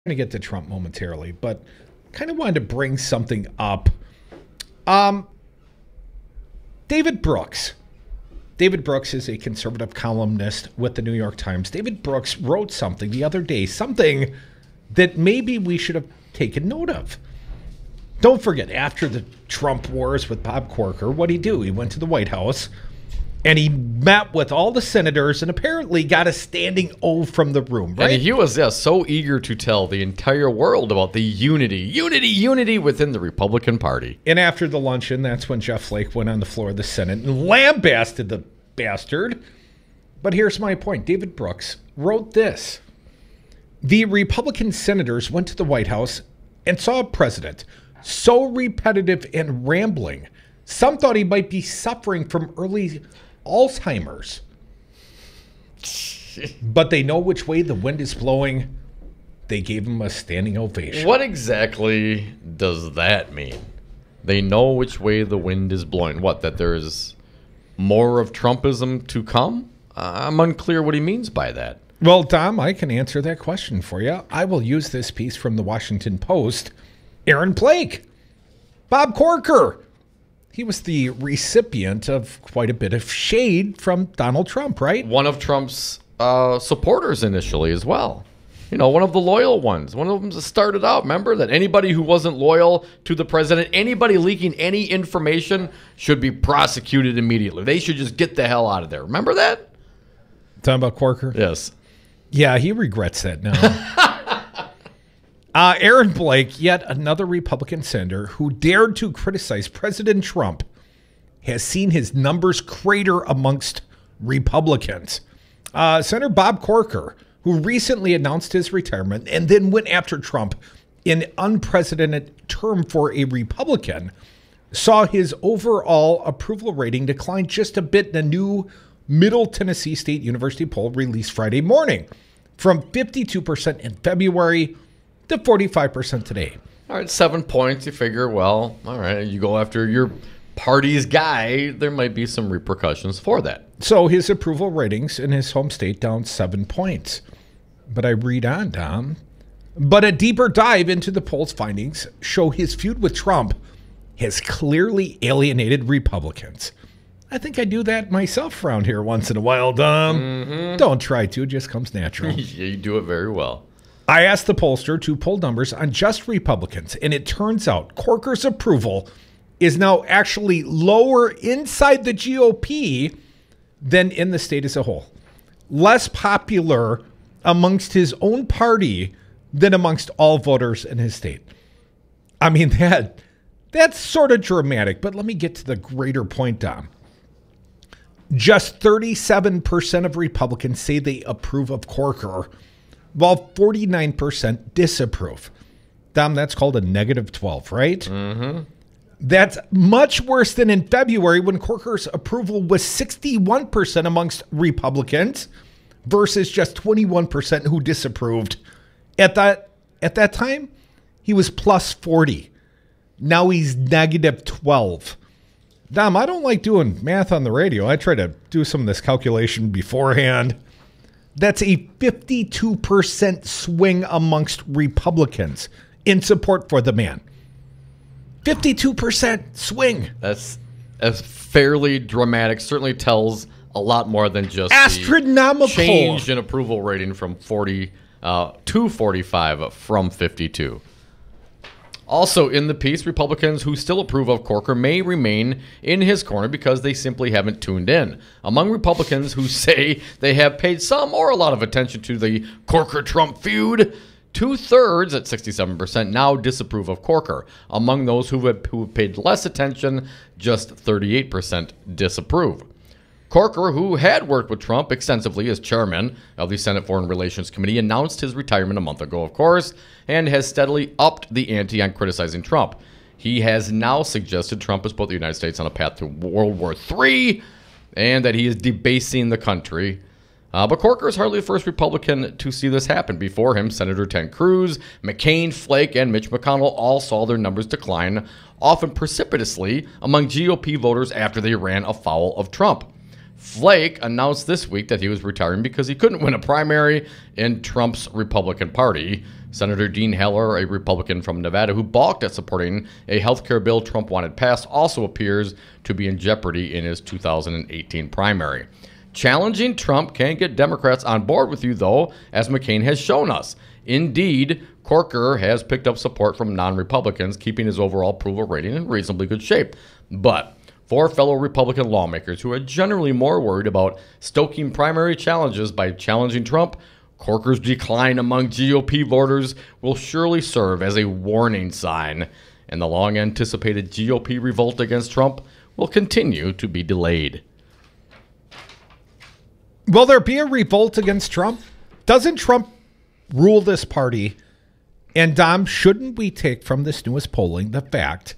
to get to Trump momentarily, but kind of wanted to bring something up. David Brooks. David Brooks is a conservative columnist with the New York Times. David Brooks wrote something the other day, something that maybe we should have taken note of. Don't forget, after the Trump wars with Bob Corker, what'd he do? He went to the White House and he met with all the senators and apparently got a standing O from the room, right? And he was so eager to tell the entire world about the unity within the Republican Party. And after the luncheon, that's when Jeff Flake went on the floor of the Senate and lambasted the bastard. But here's my point. David Brooks wrote this. The Republican senators went to the White House and saw a president so repetitive and rambling, some thought he might be suffering from early Alzheimer's. But they know which way the wind is blowing. They gave him a standing ovation. What exactly does that mean? They know which way the wind is blowing. What, that there's more of Trumpism to come? I'm unclear what he means by that. Well, Tom, I can answer that question for you. I will use this piece from the Washington Post. Aaron Blake, Bob Corker. He was the recipient of quite a bit of shade from Donald Trump, right? One of Trump's supporters initially as well. You know, one of the loyal ones. One of them started out, remember, that anybody who wasn't loyal to the president, anybody leaking any information should be prosecuted immediately. They should just get the hell out of there. Remember that? Talking about Corker? Yes. Yeah, he regrets that now. Aaron Blake, yet another Republican senator who dared to criticize President Trump, has seen his numbers crater amongst Republicans. Senator Bob Corker, who recently announced his retirement and then went after Trump in an unprecedented term for a Republican, saw his overall approval rating decline just a bit in a new Middle Tennessee State University poll released Friday morning, from 52% in February to 45% today. All right, 7 points. You figure, well, all right, you go after your party's guy, there might be some repercussions for that. So his approval ratings in his home state down 7 points. But I read on, Tom. But a deeper dive into the poll's findings show his feud with Trump has clearly alienated Republicans. I think I do that myself around here once in a while, Tom. Don't try to, it just comes natural. You do it very well. I asked the pollster to pull numbers on just Republicans, and it turns out Corker's approval is now actually lower inside the GOP than in the state as a whole. Less popular amongst his own party than amongst all voters in his state. I mean, that's sort of dramatic, but let me get to the greater point, Dom. Just 37% of Republicans say they approve of Corker, while 49% disapprove. Dom, that's called a negative 12, right? Mm-hmm. That's much worse than in February when Corker's approval was 61% amongst Republicans versus just 21% who disapproved. At that time, he was plus 40. Now he's negative 12. Dom, I don't like doing math on the radio. I try to do some of this calculation beforehand. That's a 52% swing amongst Republicans in support for the man. 52% swing. That's fairly dramatic. Certainly tells a lot more than just astronomical the change in approval rating from 40 to 45 from 52. Also in the piece, Republicans who still approve of Corker may remain in his corner because they simply haven't tuned in. Among Republicans who say they have paid some or a lot of attention to the Corker-Trump feud, 2/3 at 67% now disapprove of Corker. Among those who have paid less attention, just 38% disapprove. Corker, who had worked with Trump extensively as chairman of the Senate Foreign Relations Committee, announced his retirement a month ago, of course, and has steadily upped the ante on criticizing Trump. He has now suggested Trump has put the United States on a path to World War III and that he is debasing the country. But Corker is hardly the first Republican to see this happen. Before him, Senator Ted Cruz, McCain, Flake, and Mitch McConnell all saw their numbers decline, often precipitously, among GOP voters after they ran afoul of Trump. Flake announced this week that he was retiring because he couldn't win a primary in Trump's Republican Party. Senator Dean Heller, a Republican from Nevada who balked at supporting a health care bill Trump wanted passed, also appears to be in jeopardy in his 2018 primary. Challenging Trump can get Democrats on board with you, though, as McCain has shown us. Indeed, Corker has picked up support from non-Republicans, keeping his overall approval rating in reasonably good shape. But for fellow Republican lawmakers who are generally more worried about stoking primary challenges by challenging Trump, Corker's decline among GOP voters will surely serve as a warning sign, and the long-anticipated GOP revolt against Trump will continue to be delayed. Will there be a revolt against Trump? Doesn't Trump rule this party? And Dom, shouldn't we take from this newest polling the fact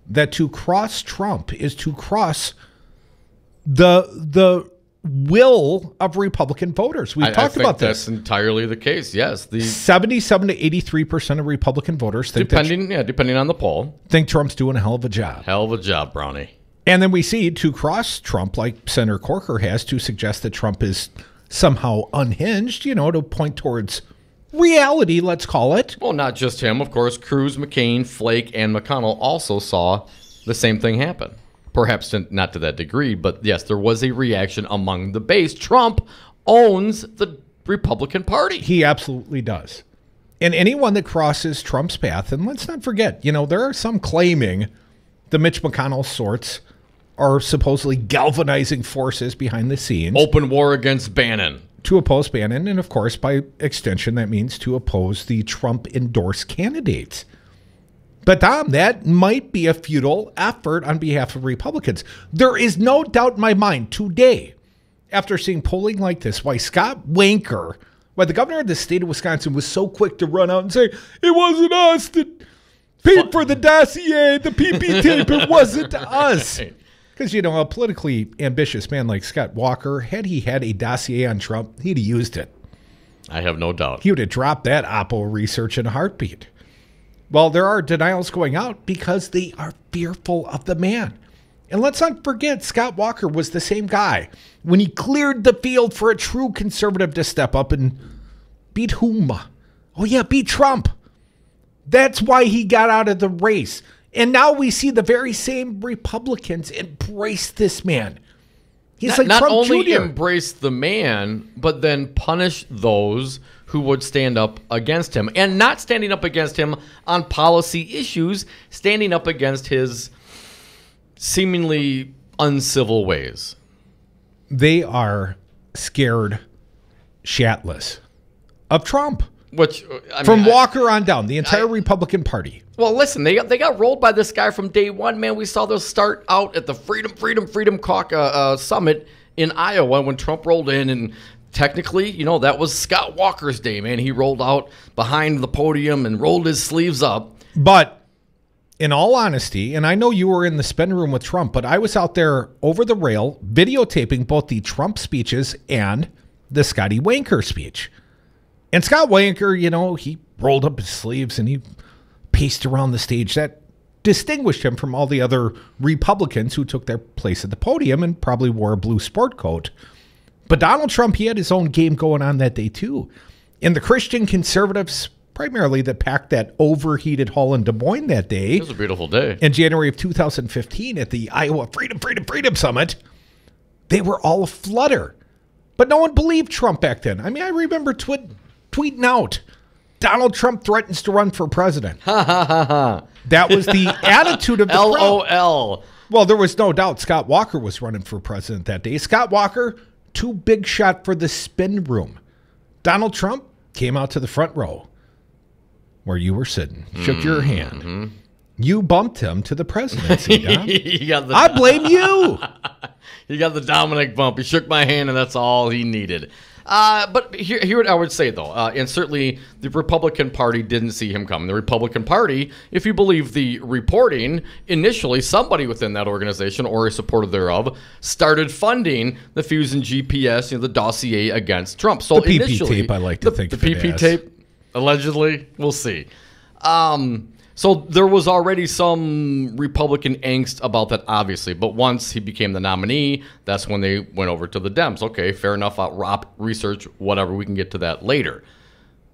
that to cross Trump is to cross the will of Republican voters? We've talked about this. That's entirely the case. Yes, the 77 to 83% of Republican voters think depending on the poll, think Trump's doing a hell of a job. Hell of a job, Brownie. And then we see to cross Trump, like Senator Corker has, to suggest that Trump is somehow unhinged, to point towards reality, let's call it. Well, not just him. Of course, Cruz, McCain, Flake, and McConnell also saw the same thing happen. Perhaps not to that degree, but yes, there was a reaction among the base. Trump owns the Republican Party. He absolutely does. And anyone that crosses Trump's path, and let's not forget, there are some claiming the Mitch McConnell sorts are supposedly galvanizing forces behind the scenes. Open war against Bannon. To oppose Bannon, and of course, by extension, that means to oppose the Trump-endorsed candidates. But, Tom, that might be a futile effort on behalf of Republicans. There is no doubt in my mind today, after seeing polling like this, why Scott Wanker, why the governor of the state of Wisconsin was so quick to run out and say, it wasn't us that paid for the dossier, the PP tape, it wasn't us. Because, a politically ambitious man like Scott Walker, had he had a dossier on Trump, he'd have used it. I have no doubt. He would have dropped that Oppo research in a heartbeat. Well, there are denials going out because they are fearful of the man. And let's not forget, Scott Walker was the same guy when he cleared the field for a true conservative to step up and beat whom? Oh, yeah, beat Trump. That's why he got out of the race. And now we see the very same Republicans embrace this man. He's like not Trump only Jr. embrace the man, but then punish those who would stand up against him. And not standing up against him on policy issues, standing up against his seemingly uncivil ways. They are scared shitless of Trump. Which from Walker on down, the entire Republican Party. Well, listen, they got rolled by this guy from day one, man. We saw those start out at the Freedom Caucus Summit in Iowa when Trump rolled in, and technically, that was Scott Walker's day, man. He rolled out behind the podium and rolled his sleeves up. But in all honesty, and I know you were in the spin room with Trump, but I was out there over the rail videotaping both the Trump speeches and the Scotty Wanker speech. And Scott Wanker, he rolled up his sleeves and he paced around the stage. That distinguished him from all the other Republicans who took their place at the podium and probably wore a blue sport coat. But Donald Trump, he had his own game going on that day too. And the Christian conservatives, primarily that packed that overheated hall in Des Moines that day. It was a beautiful day. In January of 2015 at the Iowa Freedom Summit, they were all aflutter. But no one believed Trump back then. I mean, I remember tweeting out, Donald Trump threatens to run for president. Ha ha ha ha. That was the attitude of the crowd. LOL. Well, there was no doubt Scott Walker was running for president that day. Scott Walker, too big shot for the spin room. Donald Trump came out to the front row where you were sitting, shook your hand. Mm-hmm. You bumped him to the presidency, Don. I blame you. He got the Dominic bump. He shook my hand, and that's all he needed. But here what I would say, though, and certainly the Republican Party didn't see him coming. The Republican Party, if you believe the reporting, initially somebody within that organization or a supporter thereof started funding the Fusion GPS, the dossier against Trump. So the PP tape, I like to think the PP tape, allegedly, we'll see. So there was already some Republican angst about that, obviously. But once he became the nominee, that's when they went over to the Dems. Okay, fair enough. Research, whatever. We can get to that later.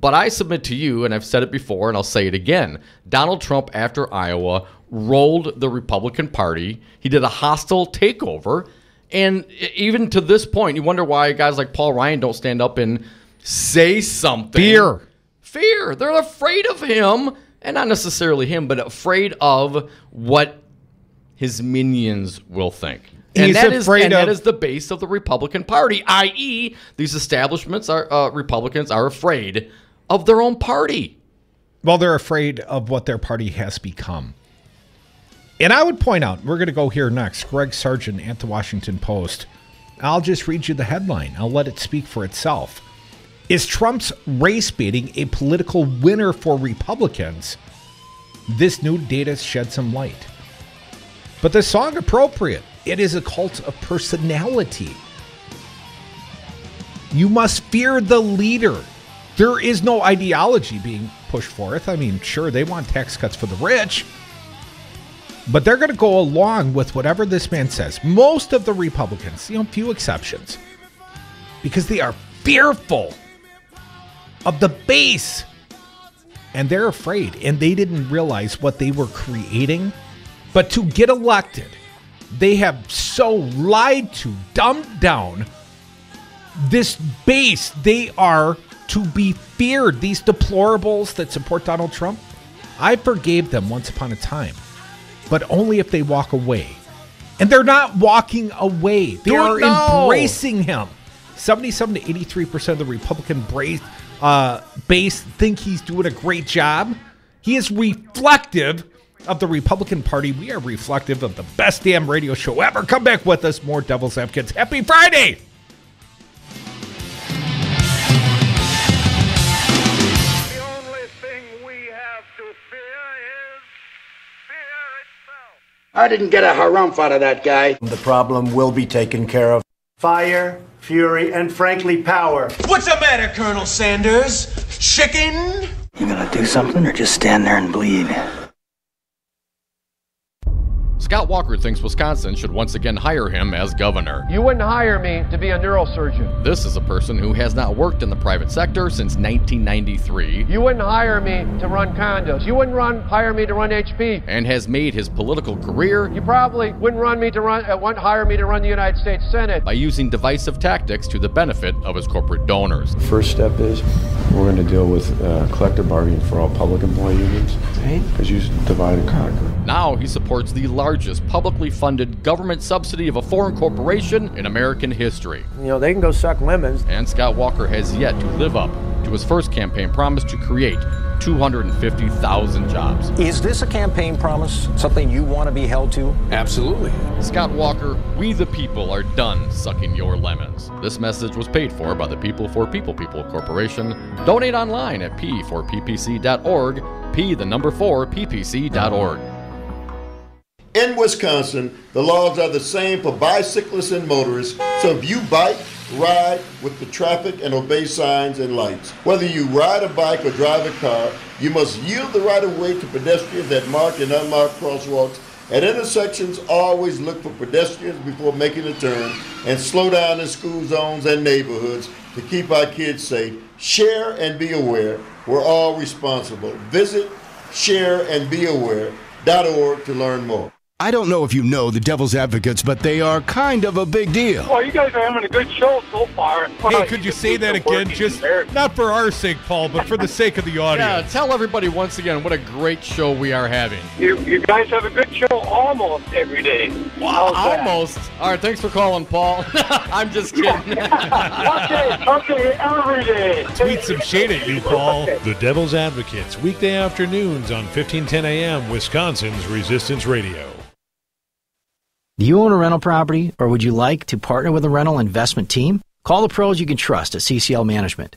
But I submit to you, and I've said it before, and I'll say it again, Donald Trump, after Iowa, rolled the Republican Party. He did a hostile takeover. And even to this point, you wonder why guys like Paul Ryan don't stand up and say something. Fear. They're afraid of him, and not necessarily him, but afraid of what his minions will think. And that is the base of the Republican Party, i.e., these establishments Republicans are afraid of their own party. Well, they're afraid of what their party has become. And I would point out, we're going to go here next, Greg Sargent at the Washington Post. I'll just read you the headline. I'll let it speak for itself. Is Trump's race baiting a political winner for Republicans? This new data sheds some light. But the song appropriate. It is a cult of personality. You must fear the leader. There is no ideology being pushed forth. I mean, sure, they want tax cuts for the rich, but they're going to go along with whatever this man says. Most of the Republicans, few exceptions, because they are fearful of the base, and they're afraid, and they didn't realize what they were creating. But to get elected, they have so lied to, dumbed down this base. They are to be feared. These deplorables that support Donald Trump, I forgave them once upon a time, but only if they walk away. And they're not walking away. They are embracing him. 77 to 83% of the Republican base think he's doing a great job. He is reflective of the Republican Party. We are reflective of the best damn radio show ever. Come back with us. More Devil's Advocates. Happy Friday! The only thing we have to fear is fear itself. I didn't get a harumph out of that guy. The problem will be taken care of. Fire, fury, and frankly, power. What's the matter, Colonel Sanders? Chicken? You gonna do something or just stand there and bleed? Scott Walker thinks Wisconsin should once again hire him as governor. You wouldn't hire me to be a neurosurgeon. This is a person who has not worked in the private sector since 1993. You wouldn't hire me to run condos. You wouldn't hire me to run HP. And has made his political career. You probably wouldn't hire me to run the United States Senate. By using divisive tactics to the benefit of his corporate donors. The first step is we're going to deal with collective bargaining for all public employee unions. Because you divide and conquer. Now he supports the largest publicly funded government subsidy of a foreign corporation in American history. They can go suck lemons. And Scott Walker has yet to live up to his first campaign promise to create 250,000 jobs. Is this a campaign promise? Something you want to be held to? Absolutely. Scott Walker, we the people are done sucking your lemons. This message was paid for by the People for People Corporation. Donate online at p4ppc.org, p4ppc.org. In Wisconsin, the laws are the same for bicyclists and motorists, so if you bike, ride with the traffic and obey signs and lights. Whether you ride a bike or drive a car, you must yield the right-of-way to pedestrians at marked and unmarked crosswalks. At intersections, always look for pedestrians before making a turn, and slow down in school zones and neighborhoods to keep our kids safe. Share and be aware. We're all responsible. Visit shareandbeaware.org to learn more. I don't know if you know the Devil's Advocates, but they are kind of a big deal. Well, you guys are having a good show so far. Hey, could you say that again? Just not for our sake, Paul, but for the sake of the audience. Yeah, tell everybody once again what a great show we are having. You guys have a good show almost every day. Wow, almost. All right, thanks for calling, Paul. I'm just kidding. Okay, every day. Tweet some shade at you, Paul. The Devil's Advocates, weekday afternoons on 1510 AM, Wisconsin's Resistance Radio. Do you own a rental property, or would you like to partner with a rental investment team? Call the pros you can trust at CCL Management.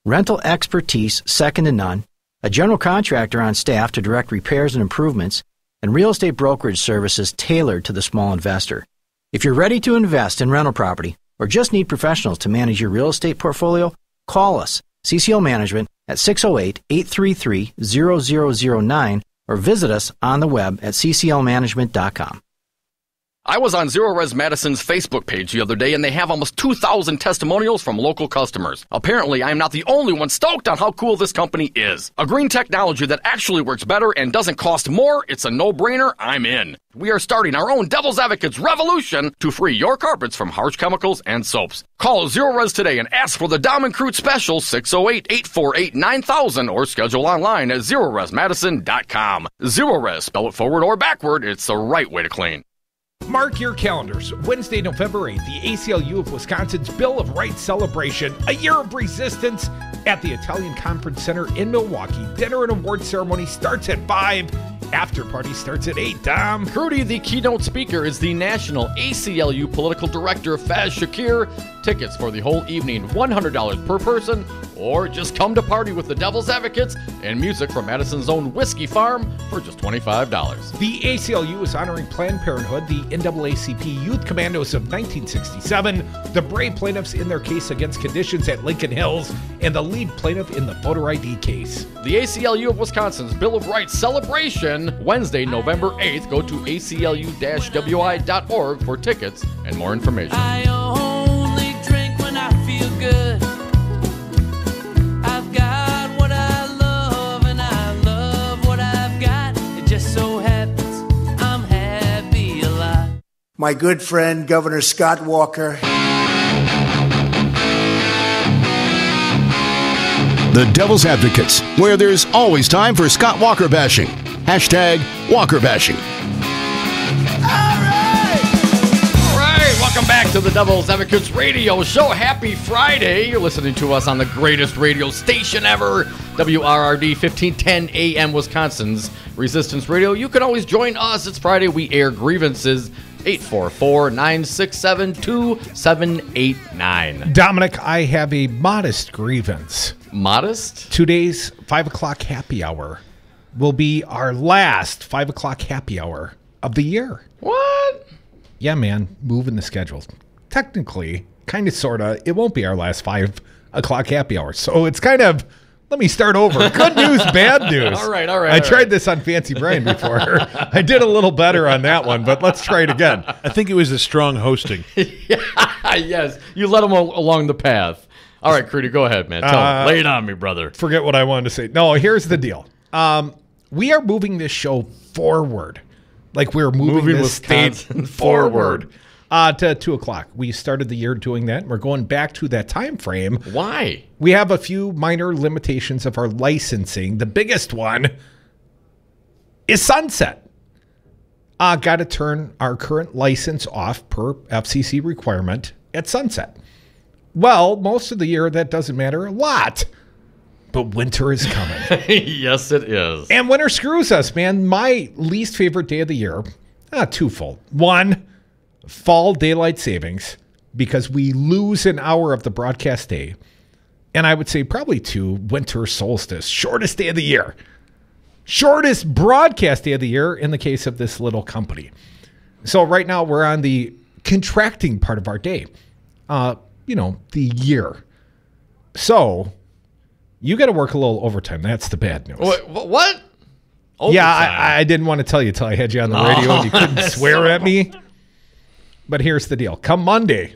Rental expertise second to none, a general contractor on staff to direct repairs and improvements, and real estate brokerage services tailored to the small investor. If you're ready to invest in rental property or just need professionals to manage your real estate portfolio, call us, CCL Management, at 608-833-0009 or visit us on the web at cclmanagement.com. I was on Zero Res Madison's Facebook page the other day, and they have almost 2,000 testimonials from local customers. Apparently, I am not the only one stoked on how cool this company is. A green technology that actually works better and doesn't cost more, it's a no-brainer, I'm in. We are starting our own Devil's Advocates revolution to free your carpets from harsh chemicals and soaps. Call Zero Res today and ask for the Diamond Crute Special 608-848-9000 or schedule online at ZeroResMadison.com. Zero Res, spell it forward or backward, it's the right way to clean. Mark your calendars. Wednesday, November 8th, the ACLU of Wisconsin's Bill of Rights celebration, a year of resistance at the Italian Conference Center in Milwaukee. Dinner and award ceremony starts at 5. After party starts at 8. Dom. Crudy, the keynote speaker, is the National ACLU Political Director, Faz Shakir. Tickets for the whole evening, $100 per person, or just come to party with the Devil's Advocates and music from Madison's own Whiskey Farm for just $25. The ACLU is honoring Planned Parenthood, the NAACP Youth Commandos of 1967, the brave plaintiffs in their case against conditions at Lincoln Hills, and the lead plaintiff in the voter ID case. The ACLU of Wisconsin's Bill of Rights celebration, Wednesday, November 8th. Go to aclu-wi.org for tickets and more information. I only drink when I feel good. I've got what I love and I love what I've got. It just so happens I'm happy a lot. My good friend, Governor Scott Walker. The Devil's Advocates, where there's always time for Scott Walker bashing. Hashtag Walker bashing. All right, welcome back to the Devil's Advocates radio show. Happy Friday. You're listening to us on the greatest radio station ever, WRRD 1510 AM Wisconsin's Resistance Radio. You can always join us. It's Friday. We air grievances. 844-967-2789. Dominic, I have a modest grievance. Modest? Today's 5 o'clock happy hour will be our last 5 o'clock happy hour of the year. What? Yeah, man, moving the schedule. Technically, kind of, sort of, it won't be our last 5 o'clock happy hour. So it's kind of, let me start over. Good news, bad news. All right. I tried this on Fancy Brian before. I did a little better on that one, but let's try it again. I think it was a strong hosting. Yes, you led them along the path. All right, Crudy, go ahead, man. Lay it on me, brother. Forget what I wanted to say. No, here's the deal. We are moving this show forward. Like we're moving this state forward. To 2 o'clock. We started the year doing that. We're going back to that time frame. Why? We have a few minor limitations of our licensing. The biggest one is sunset. Got to turn our current license off per FCC requirement at sunset. Well, most of the year that doesn't matter a lot. But winter is coming. Yes, it is. And winter screws us, man. My least favorite day of the year, twofold. One, fall daylight savings, because we lose an hour of the broadcast day. And I would say probably 2, winter solstice, shortest day of the year. Shortest broadcast day of the year in the case of this little company. So right now we're on the contracting part of our day. The year. So you got to work a little overtime. That's the bad news. What? Overtime? Yeah, I didn't want to tell you till I had you on the radio and you couldn't swear at me. But here's the deal. Come Monday,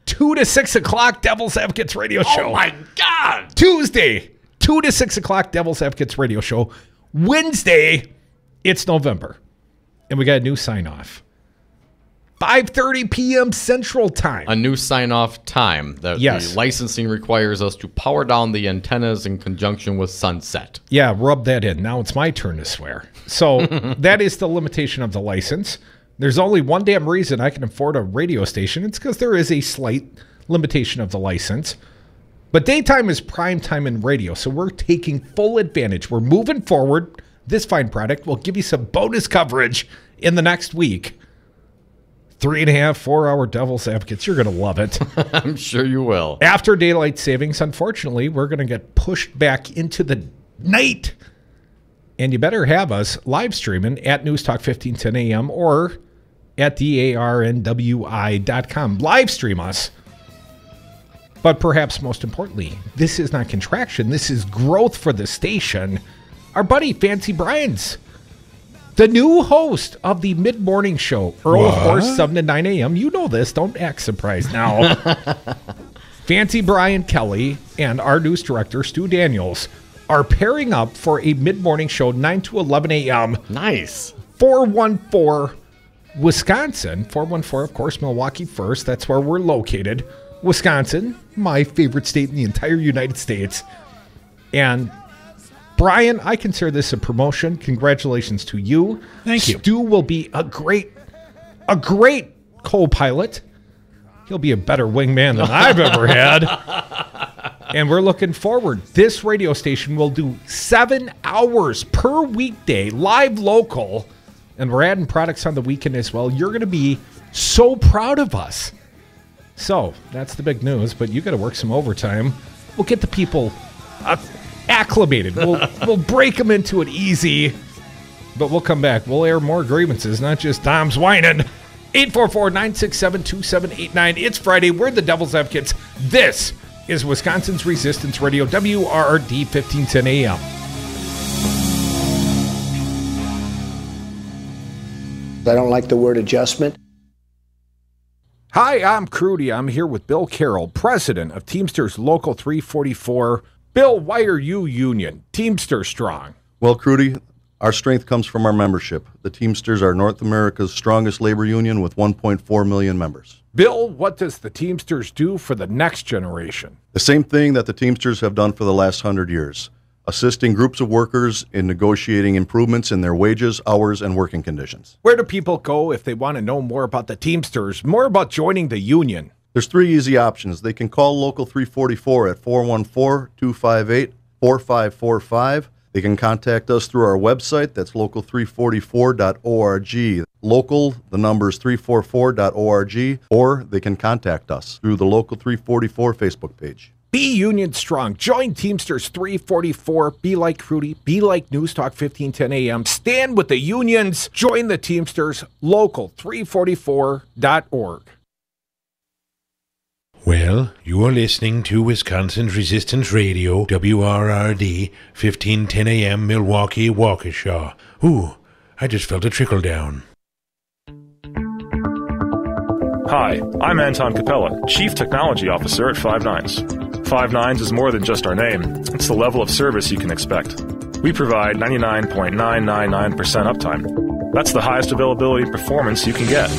2 to 6 o'clock, Devil's Advocates radio show. Oh, my God. Tuesday, 2 to 6 o'clock, Devil's Advocates radio show. Wednesday, it's November. And we got a new sign-off. 5:30 p.m. Central Time. A new sign-off time that the licensing requires us to power down the antennas in conjunction with sunset. Yeah, rub that in. Now it's my turn to swear. So that is the limitation of the license. There's only one damn reason I can afford a radio station. It's because there is a slight limitation of the license. But daytime is prime time in radio, so we're taking full advantage. We're moving forward. This fine product will give you some bonus coverage in the next week. 3.5, 4-hour Devil's Advocates. You're going to love it. I'm sure you will. After daylight savings, unfortunately, we're going to get pushed back into the night. And you better have us live streaming at News Talk 1510 AM or at DARNWI.com. Live stream us. But perhaps most importantly, this is not contraction. This is growth for the station. Our buddy Fancy Brian's The new host of the mid-morning show, Earl, of course, 7 to 9 a.m. You know this. Don't act surprised now. Fancy Brian Kelly and our news director, Stu Daniels, are pairing up for a mid-morning show, 9 to 11 a.m. Nice. 414 Wisconsin. 414, of course, Milwaukee first. That's where we're located. Wisconsin, my favorite state in the entire United States. And Brian, I consider this a promotion. Congratulations to you. Thank you. Stu will be a great co-pilot. He'll be a better wingman than I've ever had. And we're looking forward. This radio station will do 7 hours per weekday, live local. And we're adding products on the weekend as well. You're going to be so proud of us. So that's the big news, but you got to work some overtime. We'll get the people acclimated. We'll break them into it easy, but we'll come back. We'll air more grievances, not just Tom's whining. 844-967-2789. It's Friday. We're the Devil's Advocates. This is Wisconsin's Resistance Radio, WRRD 1510 AM. I don't like the word adjustment. Hi, I'm Crudy. I'm here with Bill Carroll, president of Teamsters Local 344. Bill, why are you union? Teamster strong. Well, Crudy, our strength comes from our membership. The Teamsters are North America's strongest labor union with 1.4 million members. Bill, what does the Teamsters do for the next generation? The same thing that the Teamsters have done for the last 100 years, assisting groups of workers in negotiating improvements in their wages, hours, and working conditions. Where do people go if they want to know more about the Teamsters, more about joining the union? There's 3 easy options. They can call Local 344 at 414-258-4545. They can contact us through our website. That's local344.org. Local, the number is 344.org. Or they can contact us through the Local 344 Facebook page. Be union strong. Join Teamsters 344. Be like Crudy. Be like News Talk 1510 AM. Stand with the unions. Join the Teamsters. Local344.org. Well, you are listening to Wisconsin's Resistance Radio, WRRD, 1510 AM, Milwaukee, Waukesha. Ooh, I just felt a trickle down. Hi, I'm Anton Capella, Chief Technology Officer at Five Nines. Five Nines is more than just our name. It's the level of service you can expect. We provide 99.999% uptime. That's the highest availability and performance you can get.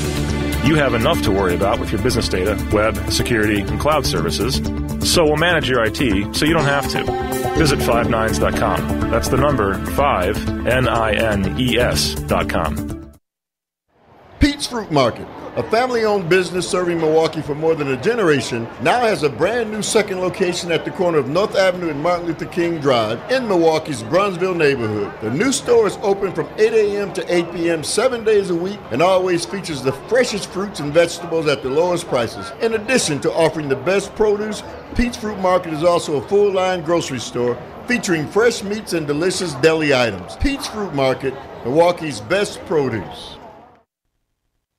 You have enough to worry about with your business data, web, security, and cloud services, so we'll manage your IT so you don't have to. Visit 5nines.com. That's the number 5nines.com. Pete's Fruit Market, a family-owned business serving Milwaukee for more than a generation, now has a brand new second location at the corner of North Avenue and Martin Luther King Drive in Milwaukee's Brunsville neighborhood. The new store is open from 8 a.m. to 8 p.m. 7 days a week and always features the freshest fruits and vegetables at the lowest prices. In addition to offering the best produce, Pete's Fruit Market is also a full-line grocery store featuring fresh meats and delicious deli items. Pete's Fruit Market, Milwaukee's best produce.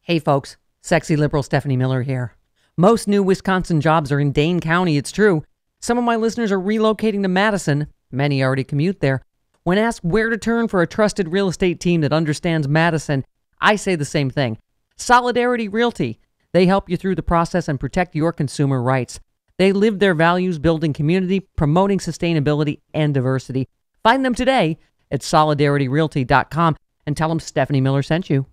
Hey folks, sexy liberal Stephanie Miller here. Most new Wisconsin jobs are in Dane County, it's true. Some of my listeners are relocating to Madison. Many already commute there. When asked where to turn for a trusted real estate team that understands Madison, I say the same thing. Solidarity Realty. They help you through the process and protect your consumer rights. They live their values building community, promoting sustainability and diversity. Find them today at solidarityrealty.com and tell them Stephanie Miller sent you.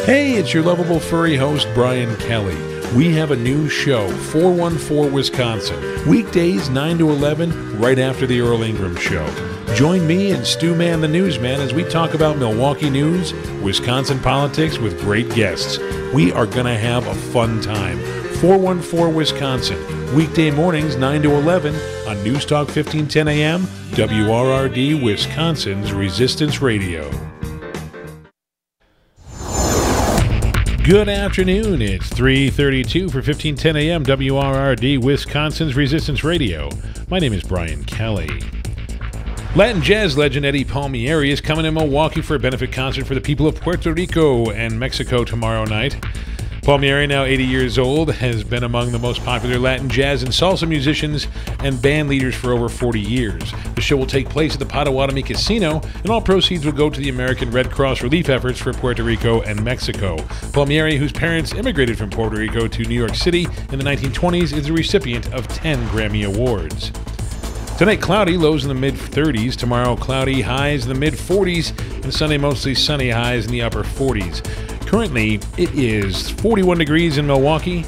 Hey, it's your lovable furry host, Brian Kelly. We have a new show, 414 Wisconsin, weekdays 9 to 11, right after the Earl Ingram Show. Join me and Stu Man the Newsman as we talk about Milwaukee news, Wisconsin politics with great guests. We are going to have a fun time. 414 Wisconsin, weekday mornings 9 to 11 on News Talk 1510 AM, WRRD, Wisconsin's Resistance Radio. Good afternoon. It's 3:32 for 1510 AM, WRRD, Wisconsin's Resistance Radio. My name is Brian Kelly. Latin jazz legend Eddie Palmieri is coming to Milwaukee for a benefit concert for the people of Puerto Rico and Mexico tomorrow night. Palmieri, now 80 years old, has been among the most popular Latin jazz and salsa musicians and band leaders for over 40 years. The show will take place at the Potawatomi Casino, and all proceeds will go to the American Red Cross relief efforts for Puerto Rico and Mexico. Palmieri, whose parents immigrated from Puerto Rico to New York City in the 1920s, is the recipient of 10 Grammy Awards. Tonight, cloudy, lows in the mid-30s. Tomorrow, cloudy, highs in the mid-40s. And Sunday, mostly sunny, highs in the upper 40s. Currently, it is 41 degrees in Milwaukee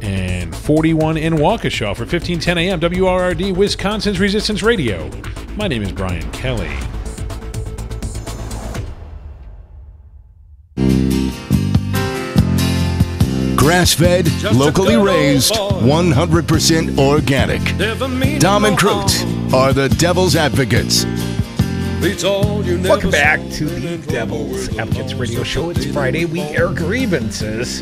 and 41 in Waukesha. For 1510 a.m., WRRD, Wisconsin's Resistance Radio. My name is Brian Kelly. Grass-fed, locally raised, 100% organic. Dom and Crute are the Devil's Advocates. Welcome back to the Devil's Advocates radio show. It's Friday. We air grievances.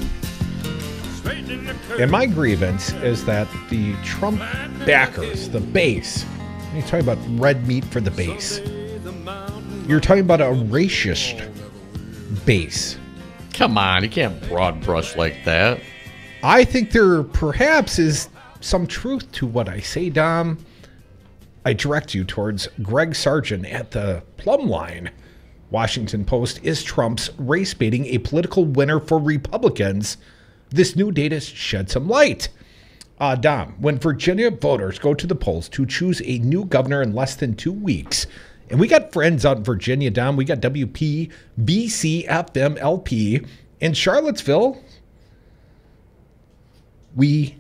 And my grievance is that the Trump backers, the base, you're talking about red meat for the base. You're talking about a racist base. Come on, you can't broad brush like that. I think there perhaps is some truth to what I say, Dom. I direct you towards Greg Sargent at the Plumb Line. Washington Post, is Trump's race baiting a political winner for Republicans? This new data shed some light. Dom, when Virginia voters go to the polls to choose a new governor in less than 2 weeks, and we got friends out in Virginia, Dom. We got WP, BC, FM, LP. In Charlottesville, we,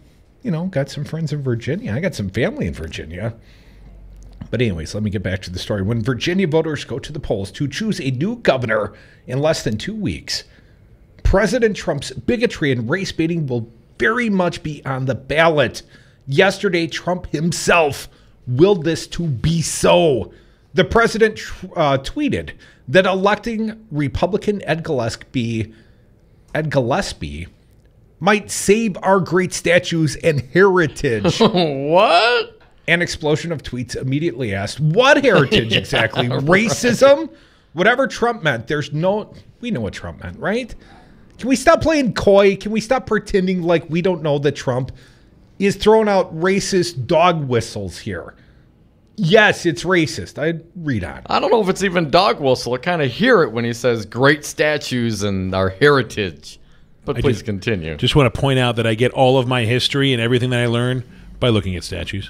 got some friends in Virginia. I got some family in Virginia. But anyways, let me get back to the story. When Virginia voters go to the polls to choose a new governor in less than 2 weeks, President Trump's bigotry and race baiting will very much be on the ballot. Yesterday, Trump himself willed this to be so. The president tweeted that electing Republican Ed Gillespie might save our great statues and heritage. What? An explosion of tweets immediately asked, what heritage exactly? Racism? Whatever Trump meant, we know what Trump meant, right? Can we stop playing coy? Can we stop pretending like we don't know that Trump is throwing out racist dog whistles here? Yes, it's racist. I read on. I don't know if it's even dog whistle. I kind of hear it when he says great statues and our heritage. But please continue. Just want to point out that I get all of my history and everything that I learn by looking at statues.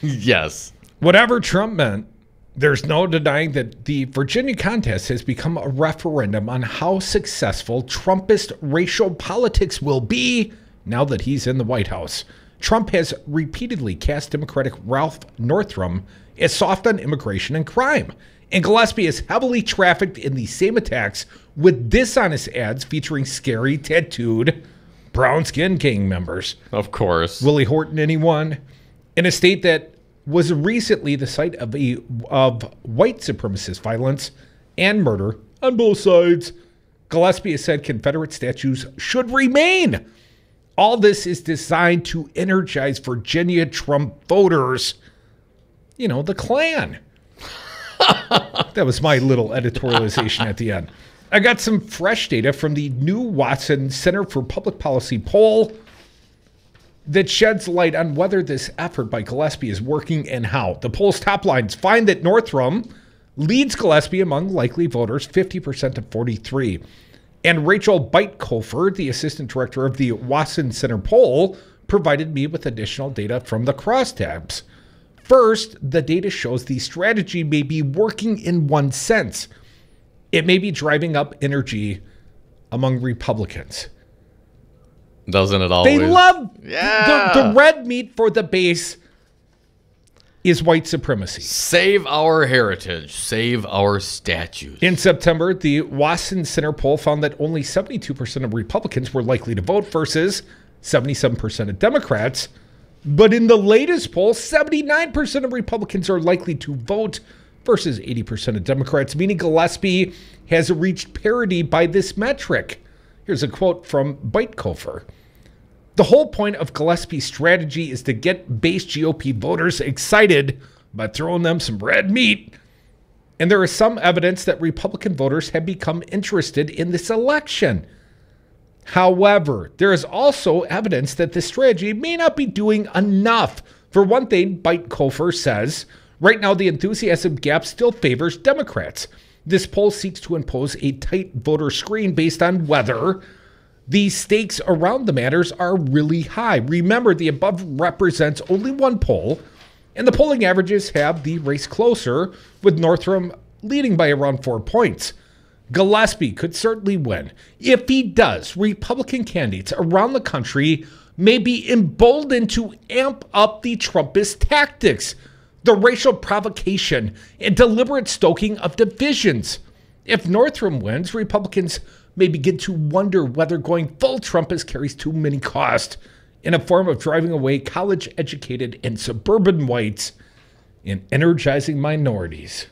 Yes. Whatever Trump meant, there's no denying that the Virginia contest has become a referendum on how successful Trumpist racial politics will be now that he's in the White House. Trump has repeatedly cast Democratic Ralph Northam as soft on immigration and crime. And Gillespie is heavily trafficked in the same attacks with dishonest ads featuring scary, tattooed, brown-skinned gang members. Of course. Willie Horton, anyone? In a state that was recently the site of white supremacist violence and murder on both sides, Gillespie has said Confederate statues should remain. All this is designed to energize Virginia Trump voters. The Klan. That was my little editorialization at the end. I got some fresh data from the new Watson Center for Public Policy poll that sheds light on whether this effort by Gillespie is working and how. The poll's top lines find that Northam leads Gillespie among likely voters 50% to 43%. And Rachel Beitkofer, the assistant director of the Watson Center poll, provided me with additional data from the crosstabs. First, the data shows the strategy may be working in one sense. It may be driving up energy among Republicans. Doesn't it always? They love the red meat for the base is white supremacy. Save our heritage. Save our statues. In September, the Watson Center poll found that only 72% of Republicans were likely to vote versus 77% of Democrats. But in the latest poll, 79% of Republicans are likely to vote versus 80% of Democrats, meaning Gillespie has reached parity by this metric. Here's a quote from Beitkofer. The whole point of Gillespie's strategy is to get base GOP voters excited by throwing them some red meat. And there is some evidence that Republican voters have become interested in this election. However, there is also evidence that this strategy may not be doing enough. For one thing, Byte-Cofer says, right now the enthusiasm gap still favors Democrats. This poll seeks to impose a tight voter screen based on whether the stakes around the matters are really high. Remember, the above represents only one poll, and the polling averages have the race closer, with Northam leading by around 4 points. Gillespie could certainly win. If he does, Republican candidates around the country may be emboldened to amp up the Trumpist tactics, the racial provocation, and deliberate stoking of divisions. If Northam wins, Republicans may begin to wonder whether going full Trumpist carries too many costs in a form of driving away college-educated and suburban whites and energizing minorities.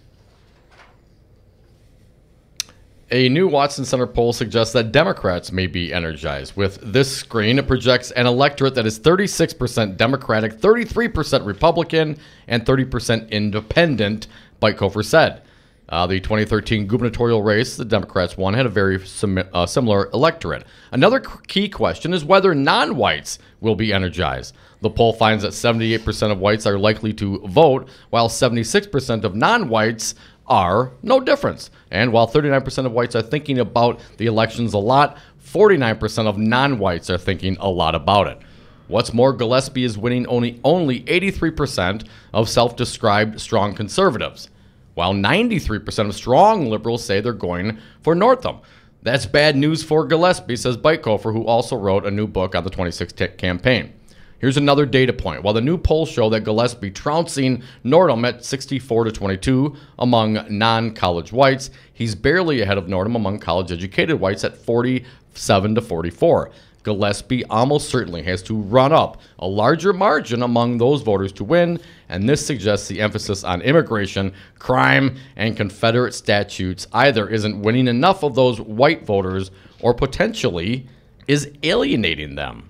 A new Watson Center poll suggests that Democrats may be energized. With this screen, it projects an electorate that is 36% Democratic, 33% Republican, and 30% independent, Byte-Cofer said. The 2013 gubernatorial race the Democrats won had a very similar electorate. Another key question is whether non-whites will be energized. The poll finds that 78% of whites are likely to vote, while 76% of non-whites are no difference. And while 39% of whites are thinking about the elections a lot, 49% of non-whites are thinking a lot about it. What's more, Gillespie is winning only 83% of self-described strong conservatives, while 93% of strong liberals say they're going for Northam. That's bad news for Gillespie, says Byte-Cofer, who also wrote a new book on the 2016 campaign. Here's another data point. While the new polls show that Gillespie trouncing Northam at 64-22 among non-college whites, he's barely ahead of Northam among college-educated whites at 47-44. Gillespie almost certainly has to run up a larger margin among those voters to win, and this suggests the emphasis on immigration, crime, and Confederate statutes either isn't winning enough of those white voters or potentially is alienating them.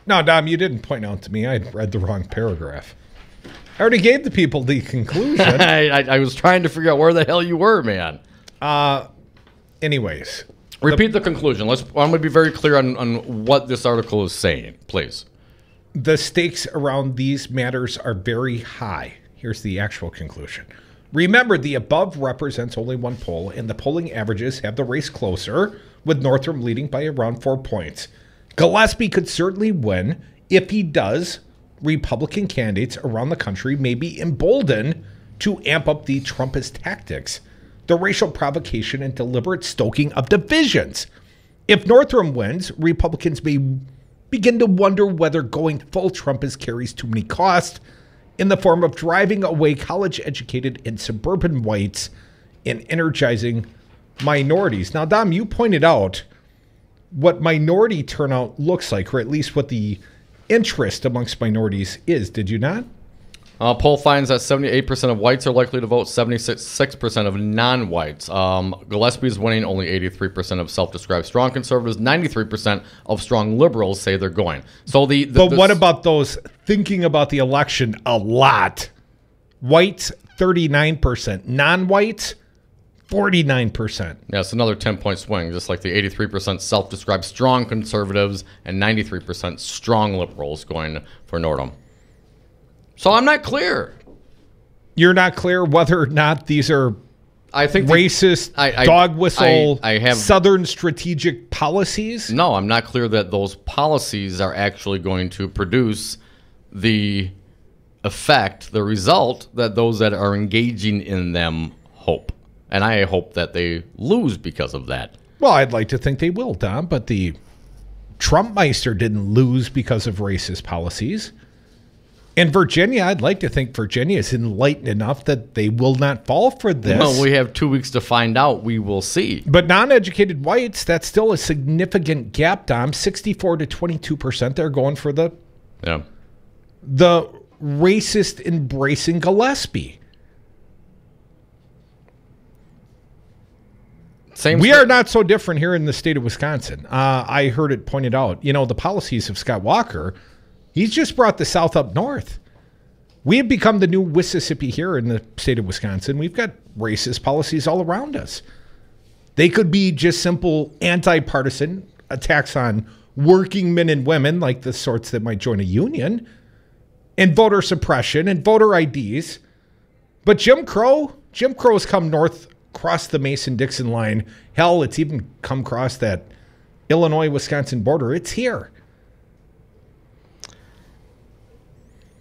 No, Dom, you didn't point out to me I read the wrong paragraph. I already gave the people the conclusion. I was trying to figure out where the hell you were, man. Anyways. Repeat the conclusion. I'm going to be very clear on what this article is saying, please. The stakes around these matters are very high. Here's the actual conclusion. Remember, the above represents only one poll, and the polling averages have the race closer, with Northam leading by around 4 points. Gillespie could certainly win. If he does, Republican candidates around the country may be emboldened to amp up the Trumpist tactics, the racial provocation and deliberate stoking of divisions. If Northam wins, Republicans may begin to wonder whether going full Trumpist carries too many costs in the form of driving away college-educated and suburban whites and energizing minorities. Now, Dom, you pointed out what minority turnout looks like, or at least what the interest amongst minorities is, did you not? Poll finds that 78% of whites are likely to vote, 76% of non-whites. Gillespie is winning only 83% of self-described strong conservatives, 93% of strong liberals say they're going. So But what about those thinking about the election a lot? Whites, 39%. Non-whites, 49%. Yeah, it's another 10-point swing, just like the 83% self-described strong conservatives and 93% strong liberals going for Northam. So I'm not clear. You're not clear whether or not these are racist, dog whistle, Southern strategic policies? No, I'm not clear that those policies are actually going to produce the effect, the result that those that are engaging in them hope. And I hope that they lose because of that. Well, I'd like to think they will, Dom, but the Trumpmeister didn't lose because of racist policies. In Virginia, I'd like to think Virginia is enlightened enough that they will not fall for this. Well, we have 2 weeks to find out. We will see. But non-educated whites, that's still a significant gap, Dom. 64-22%, they're going for the racist embracing Gillespie. We are not so different here in the state of Wisconsin. I heard it pointed out. You know, the policies of Scott Walker, he's just brought the South up north. We have become the new Mississippi here in the state of Wisconsin. We've got racist policies all around us. They could be just simple anti-partisan attacks on working men and women, like the sorts that might join a union, and voter suppression and voter IDs. But Jim Crow's come north, across the Mason-Dixon line. Hell, it's even come across that Illinois-Wisconsin border. It's here.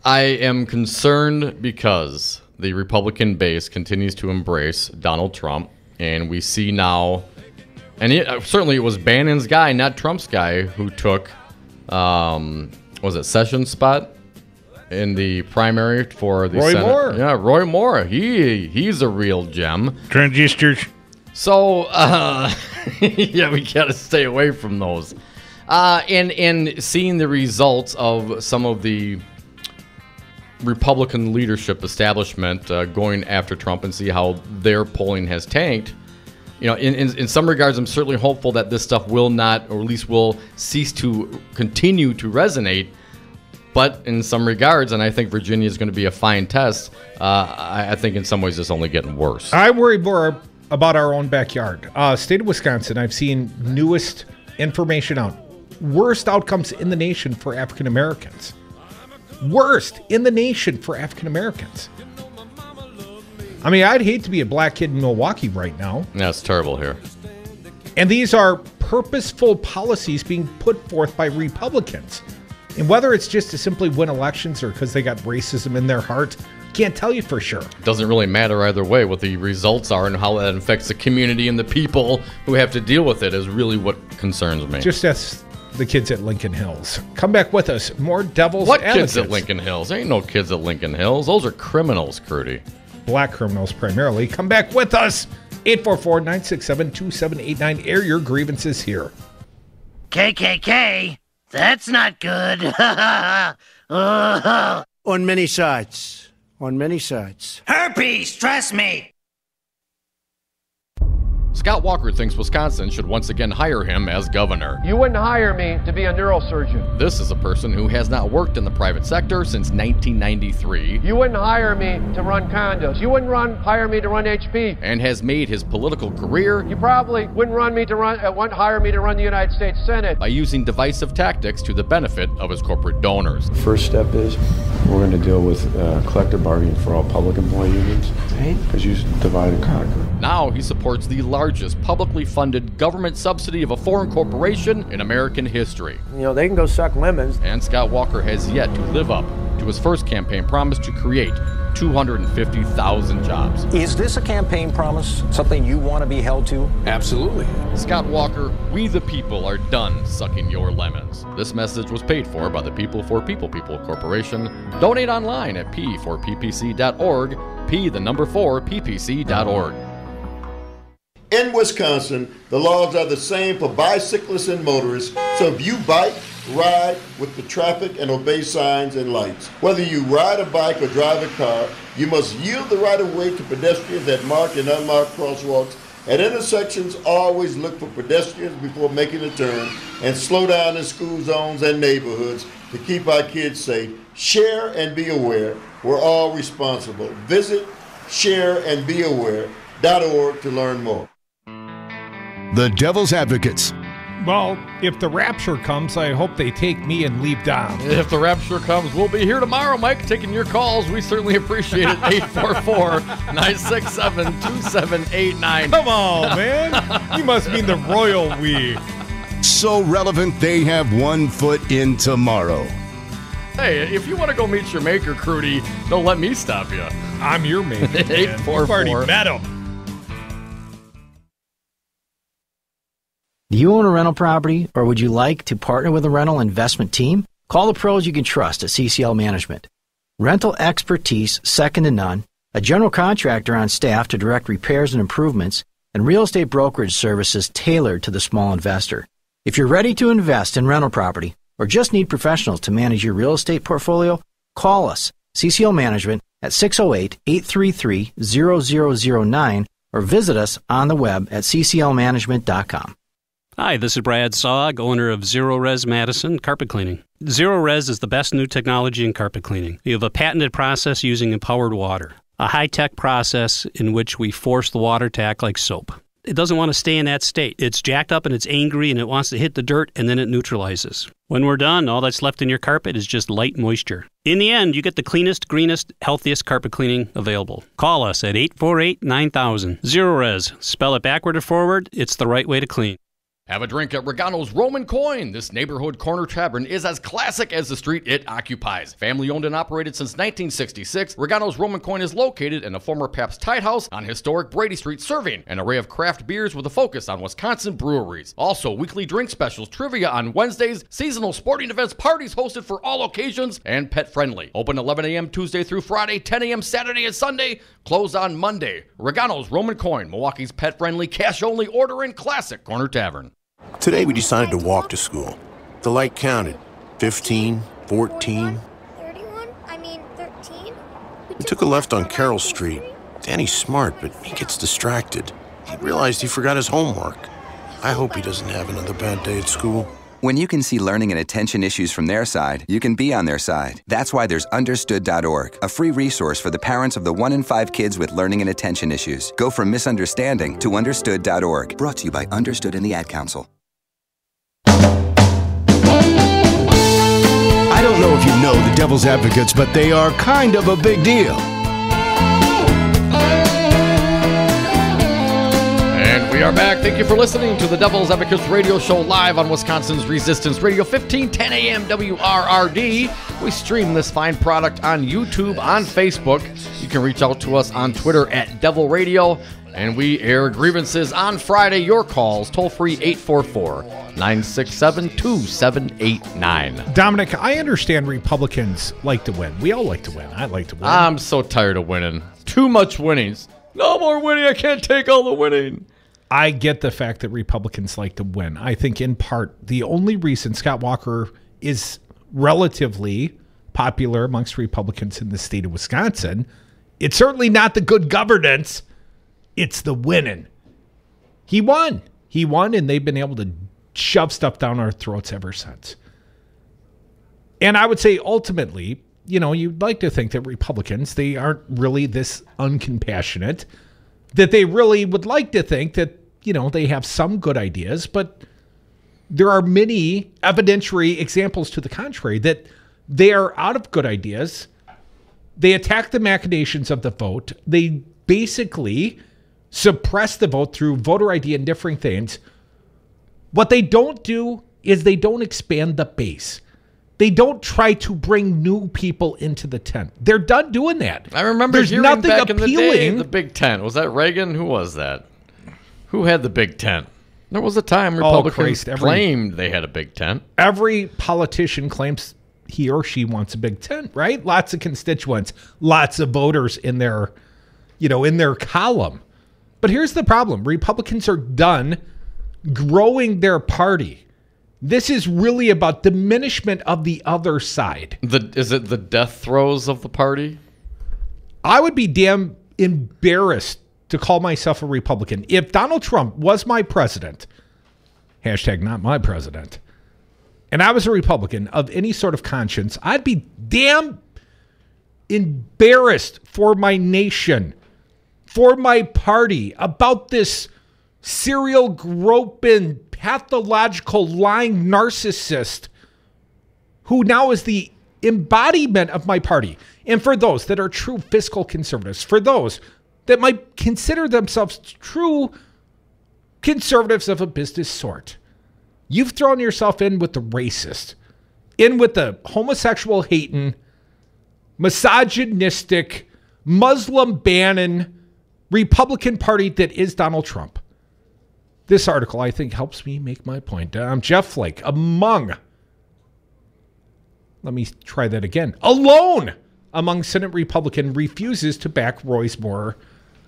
I am concerned because the Republican base continues to embrace Donald Trump, and we see now, and certainly it was Bannon's guy, not Trump's guy, who took, was it Sessions' spot in the primary for the Roy Senate? Moore. Yeah, Roy Moore. He's a real gem. Transistors. So, yeah, we got to stay away from those. And seeing the results of some of the Republican leadership establishment going after Trump and see how their polling has tanked. You know, in some regards, I'm certainly hopeful that this stuff will not, or at least will cease to continue to resonate. But in some regards, and I think Virginia is going to be a fine test, I think in some ways it's only getting worse. I worry more about our own backyard. State of Wisconsin, I've seen newest information out. Worst outcomes in the nation for African Americans. Worst in the nation for African Americans. I mean, I'd hate to be a black kid in Milwaukee right now. That's terrible here. And these are purposeful policies being put forth by Republicans. And whether it's just to simply win elections or because they got racism in their heart, can't tell you for sure. Doesn't really matter either way what the results are and how that affects the community and the people who have to deal with it is really what concerns me. Just as the kids at Lincoln Hills. Come back with us. More Devil's What Advocates. kids at Lincoln Hills? There ain't no kids at Lincoln Hills. Those are criminals, Crudy. Black criminals primarily. Come back with us. 844-967-2789. Air your grievances here. KKK? That's not good. On many sides. On many sides. Herpes, trust me. Scott Walker thinks Wisconsin should once again hire him as governor. You wouldn't hire me to be a neurosurgeon. This is a person who has not worked in the private sector since 1993 You wouldn't hire me to run condos. You wouldn't hire me to run HP. and has made his political career You probably wouldn't hire me to run the United States Senate. by using divisive tactics to the benefit of his corporate donors. First step is we're going to deal with collective bargaining for all public employee unions. Because you divide and conquer. Now he supports the largest publicly funded government subsidy of a foreign corporation in American history. You know, they can go suck lemons. And Scott Walker has yet to live up to his first campaign promise to create 250,000 jobs. Is this a campaign promise? Something you want to be held to? Absolutely. Scott Walker, we the people are done sucking your lemons. This message was paid for by the People for People Corporation. Donate online at p4ppc.org, p4ppc.org. In Wisconsin, the laws are the same for bicyclists and motorists, so if you bike, ride with the traffic and obey signs and lights. Whether you ride a bike or drive a car, you must yield the right of way to pedestrians at marked and unmarked crosswalks. At intersections, always look for pedestrians before making a turn and slow down in school zones and neighborhoods to keep our kids safe. Share and be aware. We're all responsible. Visit shareandbeaware.org to learn more. The Devil's Advocates. Well, if the rapture comes, I hope they take me and leave Dom. If the rapture comes, we'll be here tomorrow, Mike, taking your calls. We certainly appreciate it. 844-967-2789. Come on, man. You must mean the royal we. So relevant, they have 1 foot in tomorrow. Hey, if you want to go meet your maker, Crudy, don't let me stop you. I'm your maker, man. 844. You've already met him. Do you own a rental property, or would you like to partner with a rental investment team? Call the pros you can trust at CCL Management. Rental expertise second to none, a general contractor on staff to direct repairs and improvements, and real estate brokerage services tailored to the small investor. If you're ready to invest in rental property, or just need professionals to manage your real estate portfolio, call us, CCL Management, at 608-833-0009, or visit us on the web at cclmanagement.com. Hi, this is Brad Saug, owner of Zero Res Madison Carpet Cleaning. Zero Res is the best new technology in carpet cleaning. We have a patented process using empowered water, a high-tech process in which we force the water to act like soap. it doesn't want to stay in that state. It's jacked up and it's angry and it wants to hit the dirt and then it neutralizes. When we're done, all that's left in your carpet is just light moisture. In the end, you get the cleanest, greenest, healthiest carpet cleaning available. Call us at 848-9000. Zero-Res. Spell it backward or forward, it's the right way to clean. Have a drink at Regano's Roman Coin. This neighborhood corner tavern is as classic as the street it occupies. Family owned and operated since 1966, Regano's Roman Coin is located in a former Pabst Tide House on historic Brady Street, serving an array of craft beers with a focus on Wisconsin breweries. Also, weekly drink specials, trivia on Wednesdays, seasonal sporting events, parties hosted for all occasions, and pet friendly. Open 11 a.m. Tuesday through Friday, 10 a.m. Saturday and Sunday, closed on Monday. Regano's Roman Coin, Milwaukee's pet friendly, cash only order and classic corner tavern. Today we decided to walk to school. The light counted. 15, 14. 31? I mean, 13? We took a left on Carroll Street. Danny's smart, but he gets distracted. He realized he forgot his homework. I hope he doesn't have another bad day at school. When you can see learning and attention issues from their side, you can be on their side. That's why there's Understood.org, a free resource for the parents of the 1 in 5 kids with learning and attention issues. Go from misunderstanding to Understood.org. Brought to you by Understood and the Ad Council. I don't know if you know the Devil's Advocates, but they are kind of a big deal. And we are back. Thank you for listening to the Devil's Advocates radio show live on Wisconsin's Resistance Radio, 1510 AM WRRD. We stream this fine product on YouTube, on Facebook. You can reach out to us on Twitter at Devil Radio. And we air grievances on Friday. Your calls, toll free 844-967-2789. Dominic, I understand Republicans like to win. We all like to win. I like to win. I'm so tired of winning. Too much winnings. No more winning. I can't take all the winning. I get the fact that Republicans like to win. I think in part the only reason Scott Walker is relatively popular amongst Republicans in the state of Wisconsin, it's certainly not the good governance. It's the winning. He won. He won, and they've been able to shove stuff down our throats ever since. And I would say ultimately, you know, you'd like to think that Republicans, they aren't really this uncompassionate, that they really would like to think that, you know, they have some good ideas, but there are many evidentiary examples to the contrary that they are out of good ideas. They attack the machinations of the vote. They basically suppress the vote through voter ID and different things. What they don't do is they don't expand the base. They don't try to bring new people into the tent. They're done doing that. I remember There's hearing nothing back in the day, appealing. the Big Tent. Was that Reagan? Who was that? Who had the Big Tent? There was a time Republicans claimed they had a Big Tent. Every politician claims he or she wants a big tent, right? Lots of constituents, lots of voters in their, you know, in their column. But here's the problem. Republicans are done growing their party. This is really about diminishment of the other side. Is it the death throes of the party? I would be damn embarrassed to call myself a Republican. If Donald Trump was my president, hashtag not my president, and I was a Republican of any sort of conscience, I'd be damn embarrassed for my nation, for my party, about this serial groping, pathological, lying narcissist who now is the embodiment of my party. And for those that are true fiscal conservatives, for those that might consider themselves true conservatives of a business sort, you've thrown yourself in with the racist, in with the homosexual hating, misogynistic, Muslim banning Republican Party that is Donald Trump. This article, I think, helps me make my point. I'm Jeff Flake, alone among Senate Republican refuses to back Roy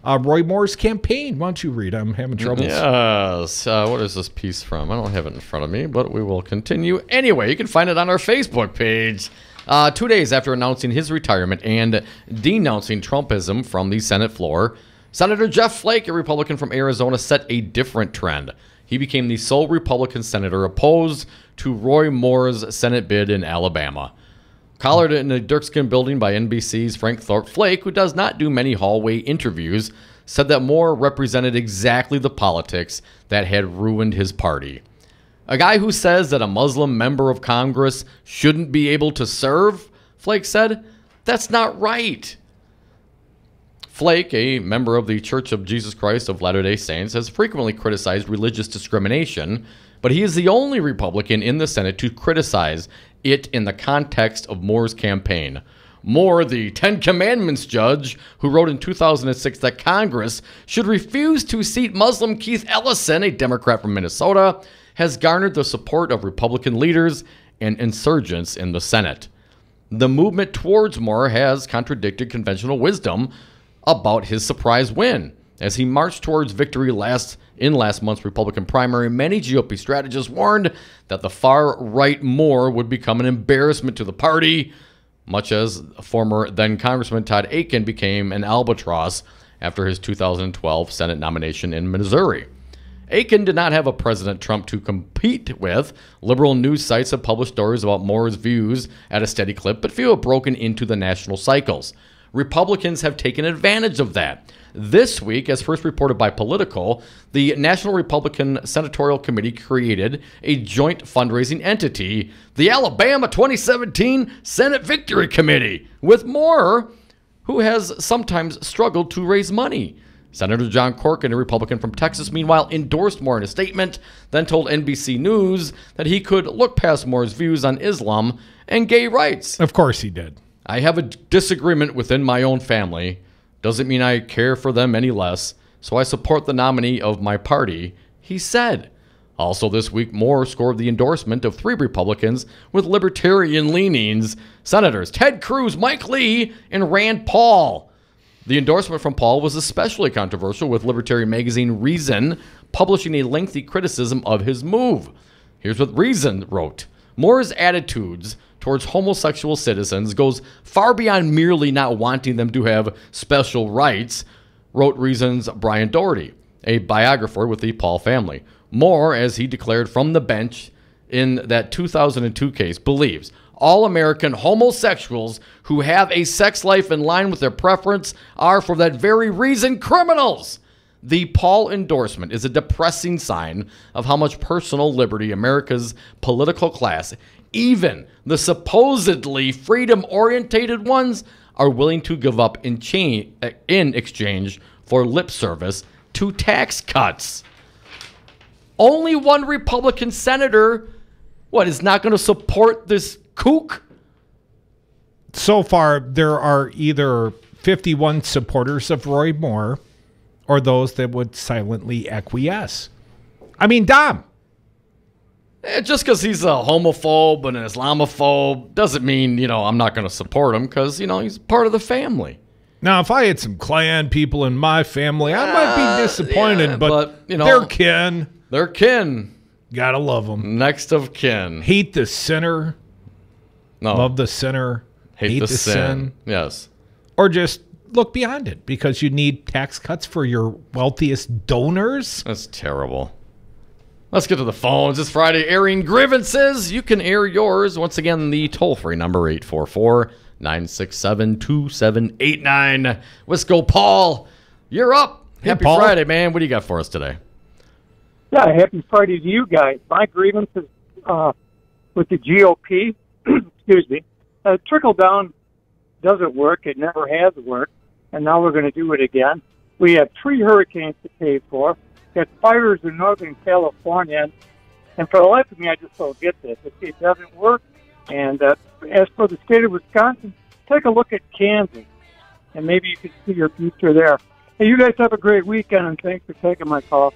Moore's campaign. Why don't you read? I'm having trouble. Yes. What is this piece from? I don't have it in front of me, but we will continue. Anyway, you can find it on our Facebook page. 2 days after announcing his retirement and denouncing Trumpism from the Senate floor, Senator Jeff Flake, a Republican from Arizona, set a different trend. He became the sole Republican senator opposed to Roy Moore's Senate bid in Alabama. Collared in the Dirksen building by NBC's Frank Thorpe, Flake, who does not do many hallway interviews, said that Moore represented exactly the politics that had ruined his party. A guy who says that a Muslim member of Congress shouldn't be able to serve, Flake said, that's not right. Flake, a member of the Church of Jesus Christ of Latter-day Saints, has frequently criticized religious discrimination, but he is the only Republican in the Senate to criticize it in the context of Moore's campaign. Moore, the Ten Commandments judge who wrote in 2006 that Congress should refuse to seat Muslim Keith Ellison, a Democrat from Minnesota, has garnered the support of Republican leaders and insurgents in the Senate. The movement towards Moore has contradicted conventional wisdom about his surprise win. As he marched towards victory in last month's Republican primary, many GOP strategists warned that the far-right Moore would become an embarrassment to the party, much as former then-Congressman Todd Akin became an albatross after his 2012 Senate nomination in Missouri. Akin did not have a President Trump to compete with. Liberal news sites have published stories about Moore's views at a steady clip, but few have broken into the national cycles. Republicans have taken advantage of that. This week, as first reported by Politico, the National Republican Senatorial Committee created a joint fundraising entity, the Alabama 2017 Senate Victory Committee, with Moore, who has sometimes struggled to raise money. Senator John Cornyn, a Republican from Texas, meanwhile endorsed Moore in a statement, then told NBC News that he could look past Moore's views on Islam and gay rights. Of course he did. I have a disagreement within my own family. Doesn't mean I care for them any less, so I support the nominee of my party, he said. Also this week, Moore scored the endorsement of 3 Republicans with libertarian leanings, Senators Ted Cruz, Mike Lee, and Rand Paul. The endorsement from Paul was especially controversial, with libertarian magazine Reason publishing a lengthy criticism of his move. Here's what Reason wrote. Moore's attitudes towards homosexual citizens goes far beyond merely not wanting them to have special rights, wrote Reason's Brian Doherty, a biographer with the Paul family. Moore, as he declared from the bench in that 2002 case, believes all American homosexuals who have a sex life in line with their preference are, for that very reason, criminals. The Paul endorsement is a depressing sign of how much personal liberty America's political class, even the supposedly freedom-orientated ones, are willing to give up in exchange for lip service to tax cuts. Only one Republican senator, is not going to support this kook? So far, there are either 51 supporters of Roy Moore or those that would silently acquiesce. I mean, Dom. Just because he's a homophobe and an Islamophobe doesn't mean, I'm not going to support him because, he's part of the family. Now, if I had some Klan people in my family, I might be disappointed, but they're kin. They're kin. Gotta love them. Next of kin. Hate the sinner. No. Love the sinner. Hate the sin. Yes. Or just look beyond it because you need tax cuts for your wealthiest donors. That's terrible. Let's get to the phones. It's Friday, airing grievances. You can air yours. Once again, the toll-free number, 844-967-2789. Let's go, Paul. You're up. Hey, Happy Paul. Friday, man. What do you got for us today? Yeah, happy Friday to you guys. My grievance is with the GOP. Excuse me. Trickle down doesn't work. It never has worked, and now we're going to do it again. We have 3 hurricanes to pay for. Got fires in Northern California, and for the life of me, I just don't get this. It doesn't work. And as for the state of Wisconsin, take a look at Kansas, and maybe you can see your future there. Hey, you guys have a great weekend, and thanks for taking my call.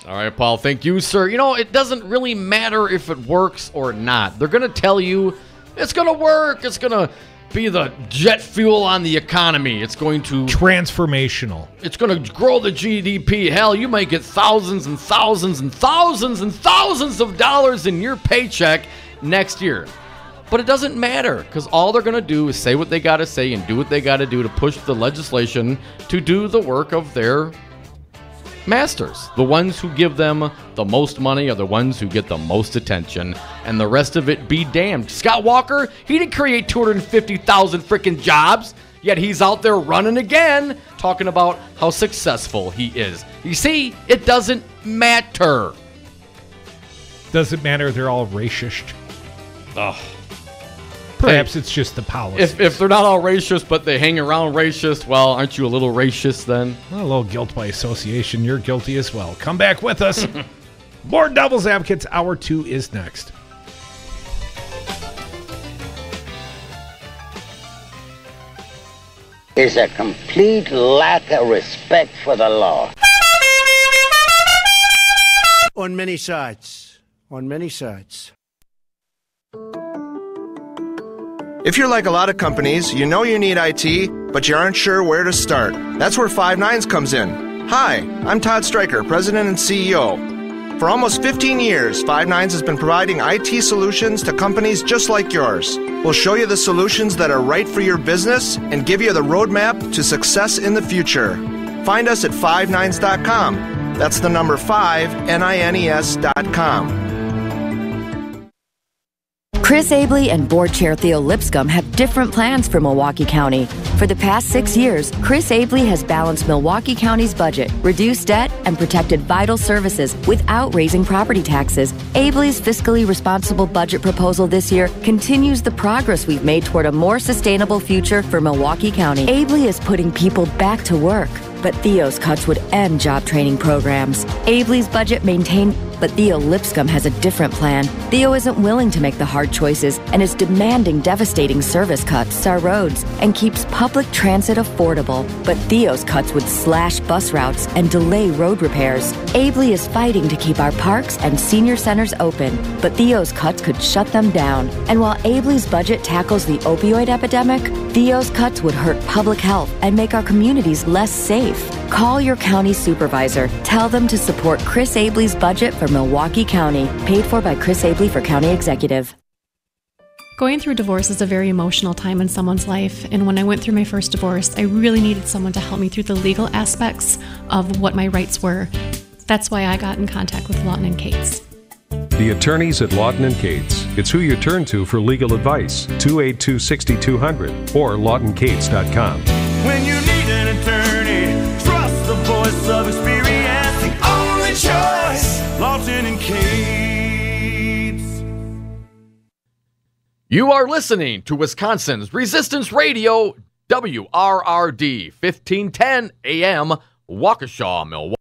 All right, Paul. Thank you, sir. It doesn't really matter if it works or not. They're going to tell you it's going to work. It's going to be the jet fuel on the economy. It's going to... Transformational. It's going to grow the GDP. Hell, you might get thousands and thousands and thousands and thousands of dollars in your paycheck next year. But it doesn't matter because all they're going to do is say what they got to say and do what they got to do to push the legislation to do the work of their masters. The ones who give them the most money are the ones who get the most attention, and the rest of it be damned. Scott Walker, he didn't create 250,000 freaking jobs. yet he's out there running again, talking about how successful he is. You see, it doesn't matter. Doesn't matter. They're all racist. Ugh. Perhaps it's just the policy. If they're not all racist, but they hang around racist, well, aren't you a little racist then? Well, a little guilt by association. You're guilty as well. Come back with us. More Devil's Advocates. Hour 2 is next. Is a complete lack of respect for the law. On many sides. On many sides. If you're like a lot of companies, you know you need IT, but you aren't sure where to start. That's where Five Nines comes in. Hi, I'm Todd Stryker, President and CEO. For almost 15 years, Five Nines has been providing IT solutions to companies just like yours. We'll show you the solutions that are right for your business and give you the roadmap to success in the future. Find us at fivenines.com. That's the number 5, NINES.com. Chris Abley and Board Chair Theo Lipscomb have different plans for Milwaukee County. For the past 6 years, Chris Abley has balanced Milwaukee County's budget, reduced debt, and protected vital services without raising property taxes. Abley's fiscally responsible budget proposal this year continues the progress we've made toward a more sustainable future for Milwaukee County. Abley is putting people back to work, but Theo's cuts would end job training programs. Abley's budget maintained, but Theo Lipscomb has a different plan. Theo isn't willing to make the hard choices and is demanding devastating service cuts to our roads and keeps public transit affordable. But Theo's cuts would slash bus routes and delay road repairs. Abley is fighting to keep our parks and senior centers open, but Theo's cuts could shut them down. And while Abley's budget tackles the opioid epidemic, Theo's cuts would hurt public health and make our communities less safe. Call your county supervisor. Tell them to support Chris Abley's budget for Milwaukee County, paid for by Chris Abley for County Executive. Going through divorce is a very emotional time in someone's life, and when I went through my first divorce, I really needed someone to help me through the legal aspects of what my rights were. That's why I got in contact with Lawton & Cates. The attorneys at Lawton & Cates. It's who you turn to for legal advice. 282-6200 or lawtoncates.com. When you need an attorney, trust the voice of experience. The only choice, Lawton & Cates. You are listening to Wisconsin's Resistance Radio, WRRD, 1510 AM, Waukesha, Milwaukee.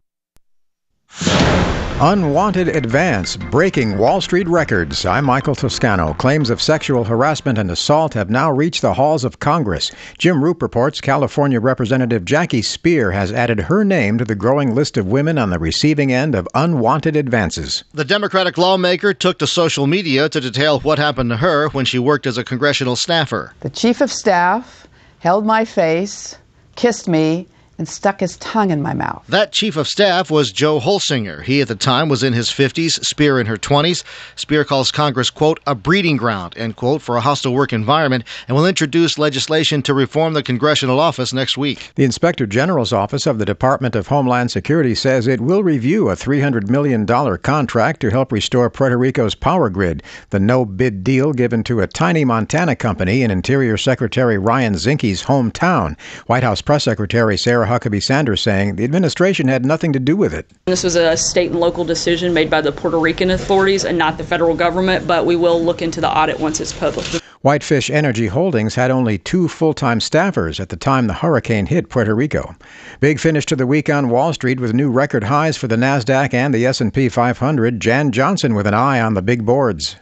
Unwanted advance, breaking Wall Street records. I'm Michael Toscano. Claims of sexual harassment and assault have now reached the halls of Congress. Jim Roop reports California Representative Jackie Speer has added her name to the growing list of women on the receiving end of unwanted advances. The Democratic lawmaker took to social media to detail what happened to her when she worked as a congressional staffer. The chief of staff held my face, kissed me, and stuck his tongue in my mouth. That chief of staff was Joe Holsinger. He at the time was in his 50s, Speer in her 20s. Speer calls Congress, quote, a breeding ground, end quote, for a hostile work environment, and will introduce legislation to reform the congressional office next week. The Inspector General's Office of the Department of Homeland Security says it will review a $300 million contract to help restore Puerto Rico's power grid. The no-bid deal given to a tiny Montana company in Interior Secretary Ryan Zinke's hometown. White House Press Secretary Sarah Huckabee Sanders saying the administration had nothing to do with it. This was a state and local decision made by the Puerto Rican authorities and not the federal government, but we will look into the audit once it's published. Whitefish Energy Holdings had only 2 full-time staffers at the time the hurricane hit Puerto Rico. Big finish to the week on Wall Street with new record highs for the NASDAQ and the S&P 500. Jan Johnson with an eye on the big boards.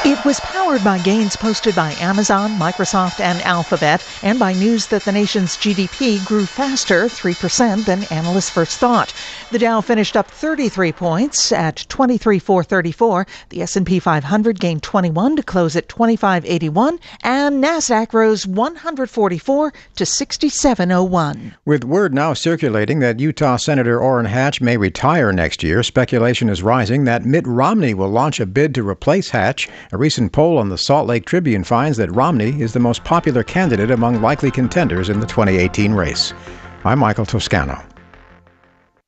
It was powered by gains posted by Amazon, Microsoft, and Alphabet, and by news that the nation's GDP grew faster, 3%, than analysts first thought. The Dow finished up 33 points at 23,434. The S&P 500 gained 21 to close at 2581, and NASDAQ rose 144 to 6701. With word now circulating that Utah Senator Orrin Hatch may retire next year, speculation is rising that Mitt Romney will launch a bid to replace Hatch. A recent poll on the Salt Lake Tribune finds that Romney is the most popular candidate among likely contenders in the 2018 race. I'm Michael Toscano.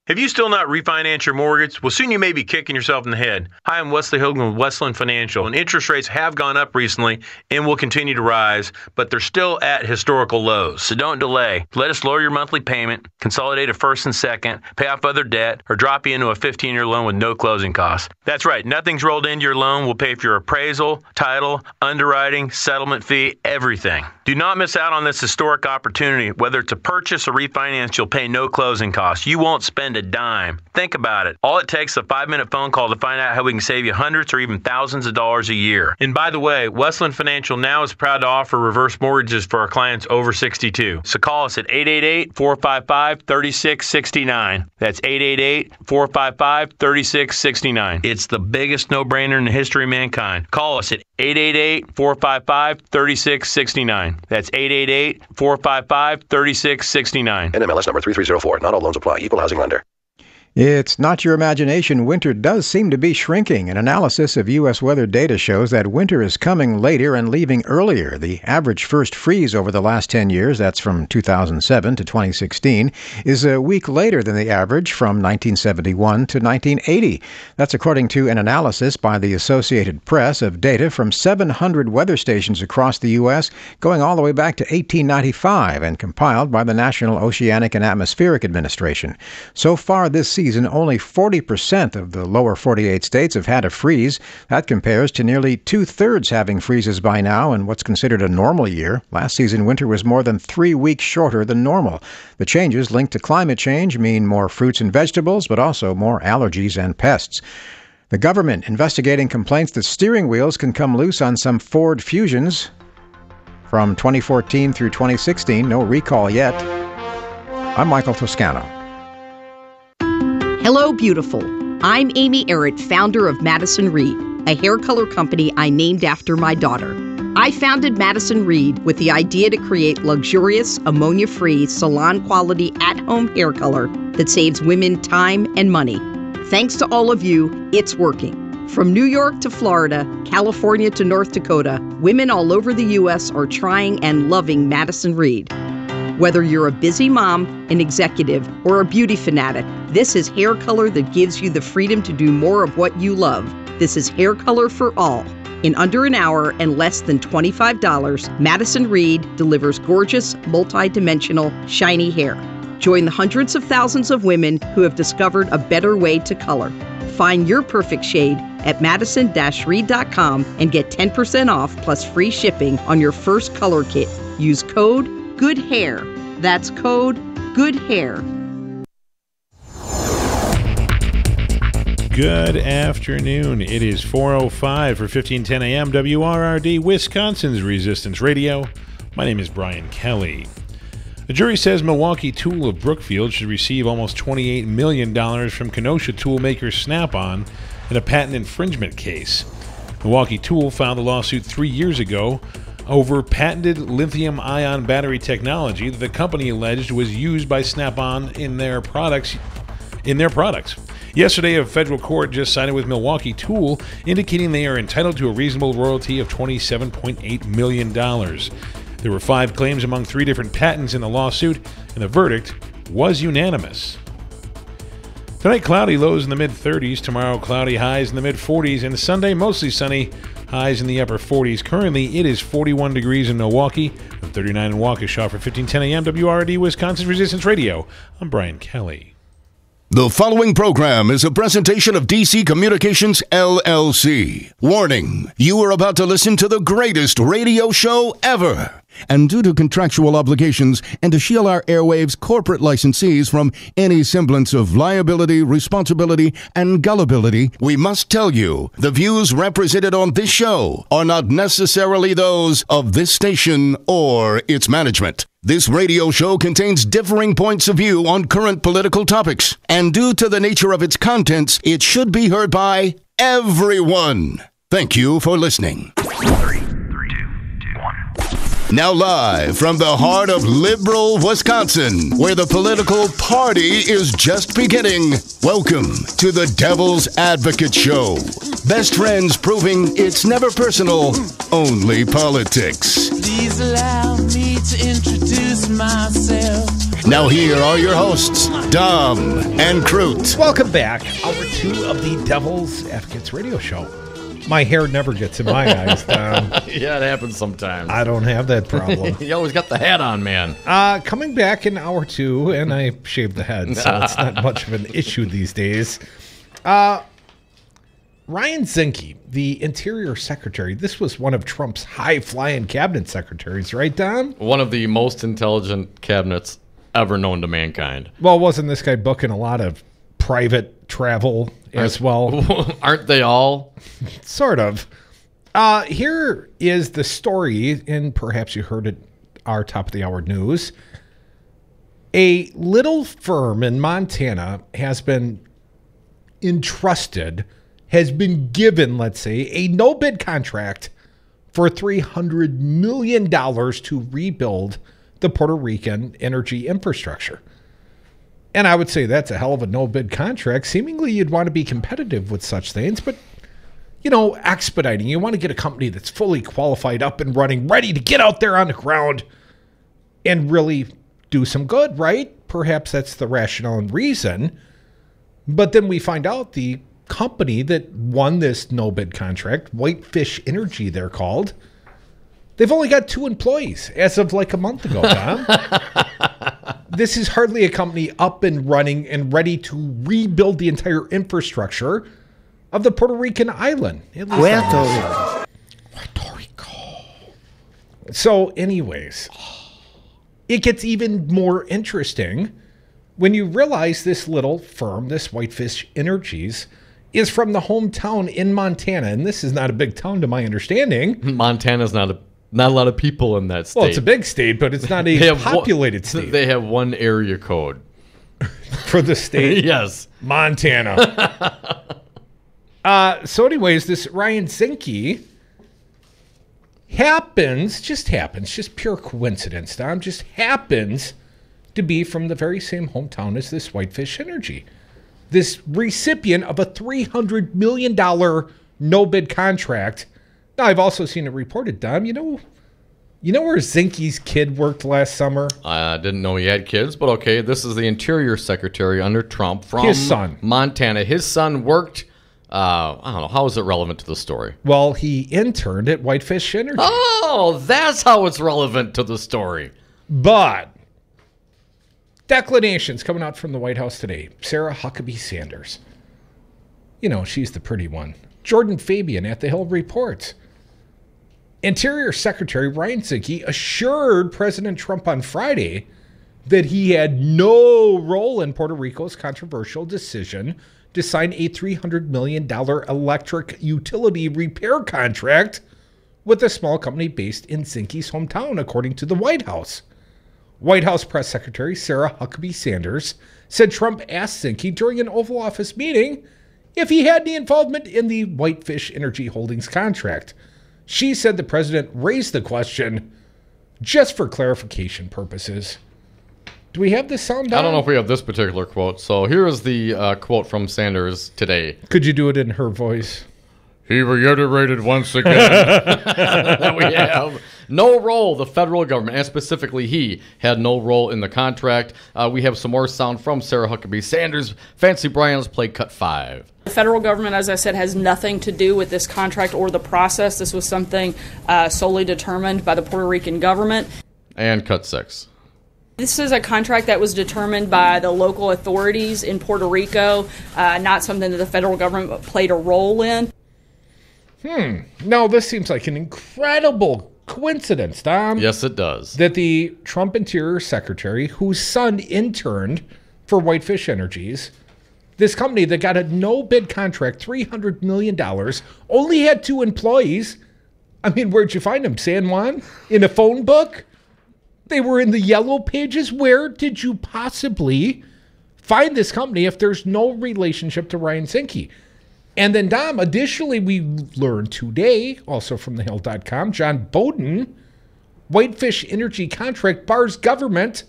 Have you still not refinanced your mortgage? Well, soon you may be kicking yourself in the head. Hi, I'm Wesley Hogan with Westland Financial, and interest rates have gone up recently and will continue to rise, but they're still at historical lows. So don't delay. Let us lower your monthly payment, consolidate a first and second, pay off other debt, or drop you into a 15-year loan with no closing costs. That's right. Nothing's rolled into your loan. We'll pay for your appraisal, title, underwriting, settlement fee, everything. Do not miss out on this historic opportunity. Whether it's a purchase or refinance, you'll pay no closing costs. You won't spend a dime. Think about it. All it takes is a 5-minute phone call to find out how we can save you hundreds or even thousands of dollars a year. And by the way, Westland Financial now is proud to offer reverse mortgages for our clients over 62. So call us at 888-455-3669. That's 888-455-3669. It's the biggest no-brainer in the history of mankind. Call us at 888-455-3669. That's 888-455-3669. NMLS number 3304. Not all loans apply. Equal housing lender. It's not your imagination. Winter does seem to be shrinking. An analysis of U.S. weather data shows that winter is coming later and leaving earlier. The average first freeze over the last 10 years, that's from 2007 to 2016, is a week later than the average from 1971 to 1980. That's according to an analysis by the Associated Press of data from 700 weather stations across the U.S., going all the way back to 1895 and compiled by the National Oceanic and Atmospheric Administration. So far this season, only 40% of the lower 48 states have had a freeze. That compares to nearly two-thirds having freezes by now in what's considered a normal year. Last season, winter was more than 3 weeks shorter than normal. The changes linked to climate change mean more fruits and vegetables, but also more allergies and pests. The government investigating complaints that steering wheels can come loose on some Ford Fusions from 2014 through 2016. No recall yet. I'm Michael Toscano. Hello, beautiful. I'm Amy Errett, founder of Madison Reed, a hair color company I named after my daughter. I founded Madison Reed with the idea to create luxurious, ammonia-free, salon-quality, at-home hair color that saves women time and money. Thanks to all of you, it's working. From New York to Florida, California to North Dakota, women all over the U.S. are trying and loving Madison Reed. Whether you're a busy mom, an executive, or a beauty fanatic, this is hair color that gives you the freedom to do more of what you love. This is hair color for all. In under an hour and less than $25, Madison Reed delivers gorgeous, multi-dimensional, shiny hair. Join the hundreds of thousands of women who have discovered a better way to color. Find your perfect shade at madison-reed.com and get 10% off plus free shipping on your first color kit. Use code Good Hair. That's code Good Hair. Good afternoon. It is 4:05 for 1510 AM WRRD, Wisconsin's Resistance Radio. My name is Brian Kelly. The jury says Milwaukee Tool of Brookfield should receive almost $28 million from Kenosha toolmaker Snap-on in a patent infringement case. Milwaukee Tool filed the lawsuit 3 years ago over patented lithium-ion battery technology that the company alleged was used by Snap-on in their products. Yesterday, a federal court just sided with Milwaukee Tool, indicating they are entitled to a reasonable royalty of $27.8 million. There were 5 claims among 3 different patents in the lawsuit, and the verdict was unanimous. Tonight, cloudy, lows in the mid-30s. Tomorrow, cloudy, highs in the mid-40s. And Sunday, mostly sunny, highs in the upper 40s. Currently, it is 41 degrees in Milwaukee and 39 in Waukesha. For 1510 AM WRD, Wisconsin's Resistance Radio, I'm Brian Kelly. The following program is a presentation of DC Communications, LLC. Warning, you are about to listen to the greatest radio show ever. And due to contractual obligations and to shield our airwaves corporate licensees from any semblance of liability, responsibility, and gullibility, we must tell you the views represented on this show are not necessarily those of this station or its management. This radio show contains differing points of view on current political topics, and due to the nature of its contents, it should be heard by everyone. Thank you for listening. 3, 2, 1. Now live from the heart of liberal Wisconsin, where the political party is just beginning, welcome to the Devil's Advocate Show. Best friends proving it's never personal, only politics. Please allow me to introduce myself. Now here are your hosts, Dom and Crute. Welcome back. Hour 2 of the Devil's Advocates radio show. My hair never gets in my eyes, Dom. Yeah, it happens sometimes. I don't have that problem. You always got the hat on, man. Coming back in hour 2, and I shaved the head, so it's not much of an issue these days. Ryan Zinke, the Interior Secretary, this was one of Trump's high-flying cabinet secretaries, right, Dom? One of the most intelligent cabinets ever known to mankind. Well, wasn't this guy booking a lot of private travel as well? Aren't they all? Sort of. Here is the story, and perhaps you heard it our top of the hour news. A little firm in Montana has been given, let's say, a no-bid contract for $300 million to rebuild the Puerto Rican energy infrastructure. And I would say that's a hell of a no-bid contract. Seemingly, you'd want to be competitive with such things, but, expediting. You want to get a company that's fully qualified, up and running, ready to get out there on the ground and really do some good, right? Perhaps that's the rationale and reason. But then we find out the company that won this no-bid contract, Whitefish Energy, they're called, they've only got 2 employees as of like a month ago, Tom. This is hardly a company up and running and ready to rebuild the entire infrastructure of the Puerto Rican island. Puerto Rico. So anyways, it gets even more interesting when you realize this little firm, this Whitefish Energies, is from the hometown in Montana. And this is not a big town to my understanding. Montana's not a lot of people in that state. Well, it's a big state, but it's not a populated state. They have one area code. For the state? Yes. Montana. So anyways, this Ryan Zinke just pure coincidence, Tom, just happens to be from the very same hometown as this Whitefish Energy. This recipient of a $300 million no-bid contract. Now, I've also seen it reported, Dom. You know where Zinke's kid worked last summer? I didn't know he had kids, but okay. This is the Interior Secretary under Trump from his son. Montana. His son worked, I don't know, how is it relevant to the story? Well, he interned at Whitefish Energy. Oh, that's how it's relevant to the story. But declarations coming out from the White House today. Sarah Huckabee Sanders. She's the pretty one. Jordan Fabian at the Hill reports. Interior Secretary Ryan Zinke assured President Trump on Friday that he had no role in Puerto Rico's controversial decision to sign a $300 million electric utility repair contract with a small company based in Zinke's hometown, according to the White House. White House Press Secretary Sarah Huckabee Sanders said Trump asked Zinke during an Oval Office meeting if he had any involvement in the Whitefish Energy Holdings contract. She said the president raised the question just for clarification purposes. Do we have this sound down? I don't know if we have this particular quote. So here is the quote from Sanders today. Could you do it in her voice? He reiterated once again that we have no role, the federal government, and specifically he, had no role in the contract. We have some more sound from Sarah Huckabee Sanders. Fancy Brian's play cut 5. The federal government, as I said, has nothing to do with this contract or the process. This was something solely determined by the Puerto Rican government. And cut 6. This is a contract that was determined by the local authorities in Puerto Rico, not something that the federal government played a role in. No, this seems like an incredible coincidence, Tom. Yes, it does. That the Trump Interior Secretary, whose son interned for Whitefish Energies, this company that got a no-bid contract, $300 million, only had 2 employees. I mean, where'd you find them? San Juan? In a phone book? They were in the yellow pages? Where did you possibly find this company if there's no relationship to Ryan Zinke? And then, Dom, additionally, we learned today, also from thehill.com, John Bowden, Whitefish Energy contract bars government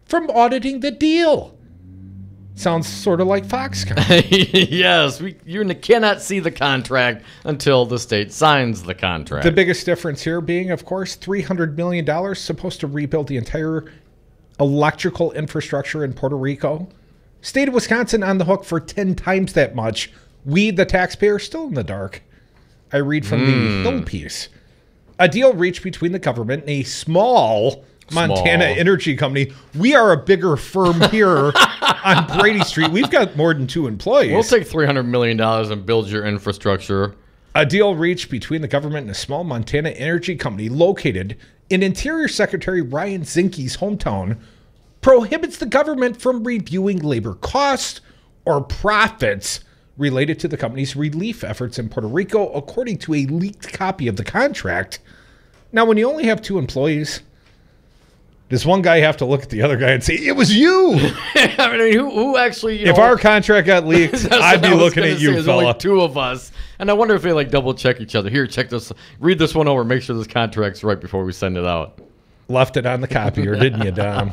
from auditing the deal. Sounds sort of like Foxconn. Yes, you cannot see the contract until the state signs the contract. The biggest difference here being, of course, $300 million supposed to rebuild the entire electrical infrastructure in Puerto Rico. State of Wisconsin on the hook for 10 times that much. We, the taxpayer, still in the dark. I read from the Hill piece. A deal reached between the government and a small Montana energy company. We are a bigger firm here on Brady Street. We've got more than 2 employees. We'll take $300 million and build your infrastructure. A deal reached between the government and a small Montana energy company located in Interior Secretary Ryan Zinke's hometown prohibits the government from reviewing labor costs or profits related to the company's relief efforts in Puerto Rico, according to a leaked copy of the contract. Now, when you only have 2 employees, does one guy have to look at the other guy and say, it was you? I mean, who actually... if our contract got leaked, I'd be looking at you, there's fella. only 2 of us. And I wonder if they like double check each other. Here, check this. Read this one over. Make sure this contract's right before we send it out. Left it on the copier, didn't you, Dom?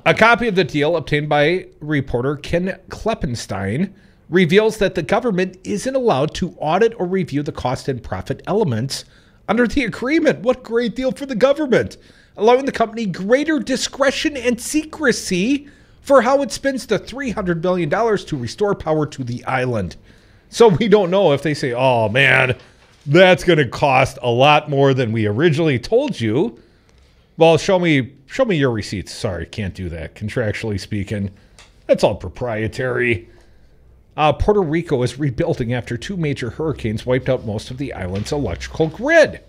A copy of the deal obtained by reporter Ken Kleppenstein reveals that the government isn't allowed to audit or review the cost and profit elements under the agreement. What great deal for the government, allowing the company greater discretion and secrecy for how it spends the $300 million to restore power to the island. So we don't know if they say, oh man, that's going to cost a lot more than we originally told you. Well, show me your receipts. Sorry, can't do that. Contractually speaking, that's all proprietary. Puerto Rico is rebuilding after 2 major hurricanes wiped out most of the island's electrical grid.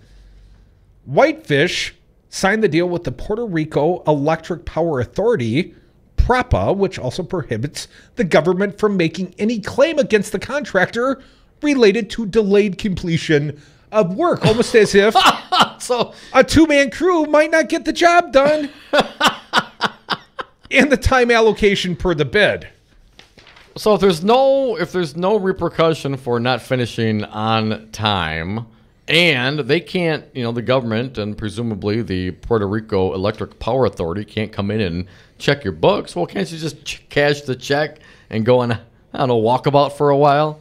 Whitefish signed the deal with the Puerto Rico Electric Power Authority, PREPA, which also prohibits the government from making any claim against the contractor related to delayed completion of work, almost as if so a 2-man crew might not get the job done and the time allocation per the bid. So if there's no repercussion for not finishing on time, and they can't, the government and presumably the Puerto Rico Electric Power Authority can't come in and check your books, well, can't you just cash the check and go on, walkabout for a while?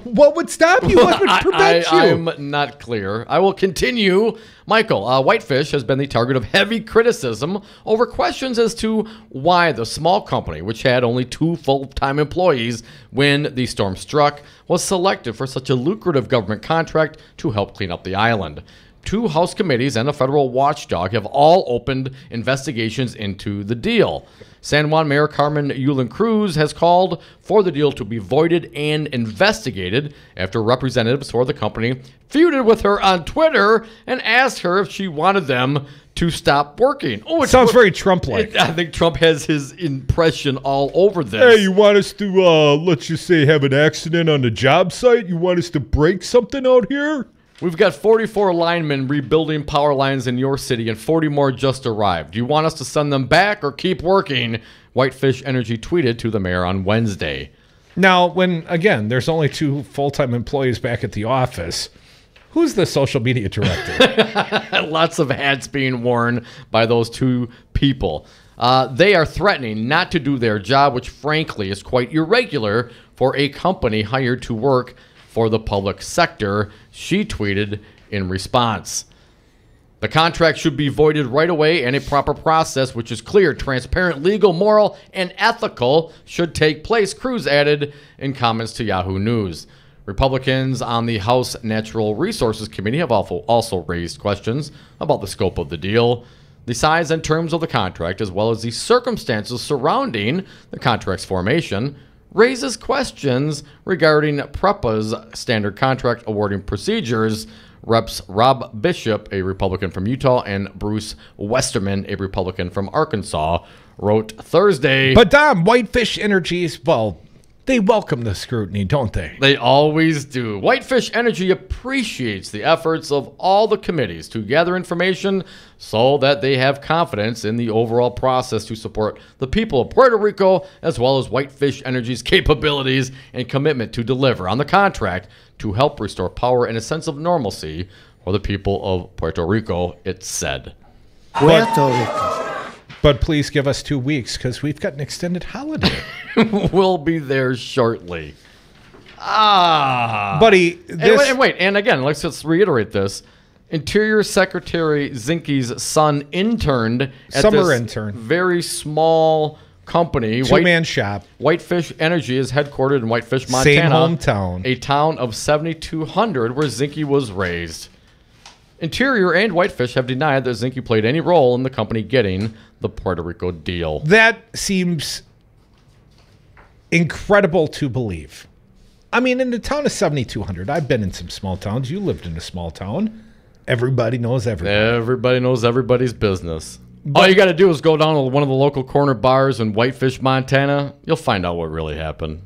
What would stop you? What would prevent you? I'm not clear. I will continue. Michael, Whitefish has been the target of heavy criticism over questions as to why the small company, which had only 2 full-time employees when the storm struck, was selected for such a lucrative government contract to help clean up the island. 2 House committees and a federal watchdog have all opened investigations into the deal. San Juan Mayor Carmen Yulin Cruz has called for the deal to be voided and investigated after representatives for the company feuded with her on Twitter and asked her if she wanted them to stop working. Oh, it sounds very Trump-like. I think Trump has his impression all over this. Hey, you want us to, let's just say, have an accident on the job site? You want us to break something out here? We've got 44 linemen rebuilding power lines in your city, and 40 more just arrived. Do you want us to send them back or keep working? Whitefish Energy tweeted to the mayor on Wednesday. Now, when, again, there's only 2 full-time employees back at the office, who's the social media director? Lots of hats being worn by those 2 people. They are threatening not to do their job, which frankly is quite irregular for a company hired to work for the public sector, she tweeted in response. The contract should be voided right away, and a proper process, which is clear, transparent, legal, moral, and ethical, should take place, Cruz added in comments to Yahoo News. Republicans on the House Natural Resources Committee have also raised questions about the scope of the deal, the size and terms of the contract, as well as the circumstances surrounding the contract's formation, raises questions regarding PREPA's standard contract awarding procedures. Reps Rob Bishop, a Republican from Utah, and Bruce Westerman, a Republican from Arkansas, wrote Thursday. But Dom, Whitefish Energy's, well, they welcome the scrutiny, don't they? They always do. Whitefish Energy appreciates the efforts of all the committees to gather information so that they have confidence in the overall process to support the people of Puerto Rico, as well as Whitefish Energy's capabilities and commitment to deliver on the contract to help restore power and a sense of normalcy for the people of Puerto Rico, it said. Puerto Rico. But please give us 2 weeks because we've got an extended holiday. We'll be there shortly. Buddy, this... and wait, and again, let's just reiterate this. Interior Secretary Zinke's son interned at this very small company. Two-man shop. Whitefish Energy is headquartered in Whitefish, Montana. Same hometown. A town of 7,200 where Zinke was raised. Interior and Whitefish have denied that Zinke played any role in the company getting the Puerto Rico deal. That seems incredible to believe. I mean, in the town of 7,200, I've been in some small towns. You lived in a small town. Everybody knows everybody. Everybody knows everybody's business. All you got to do is go down to one of the local corner bars in Whitefish, Montana. You'll find out what really happened.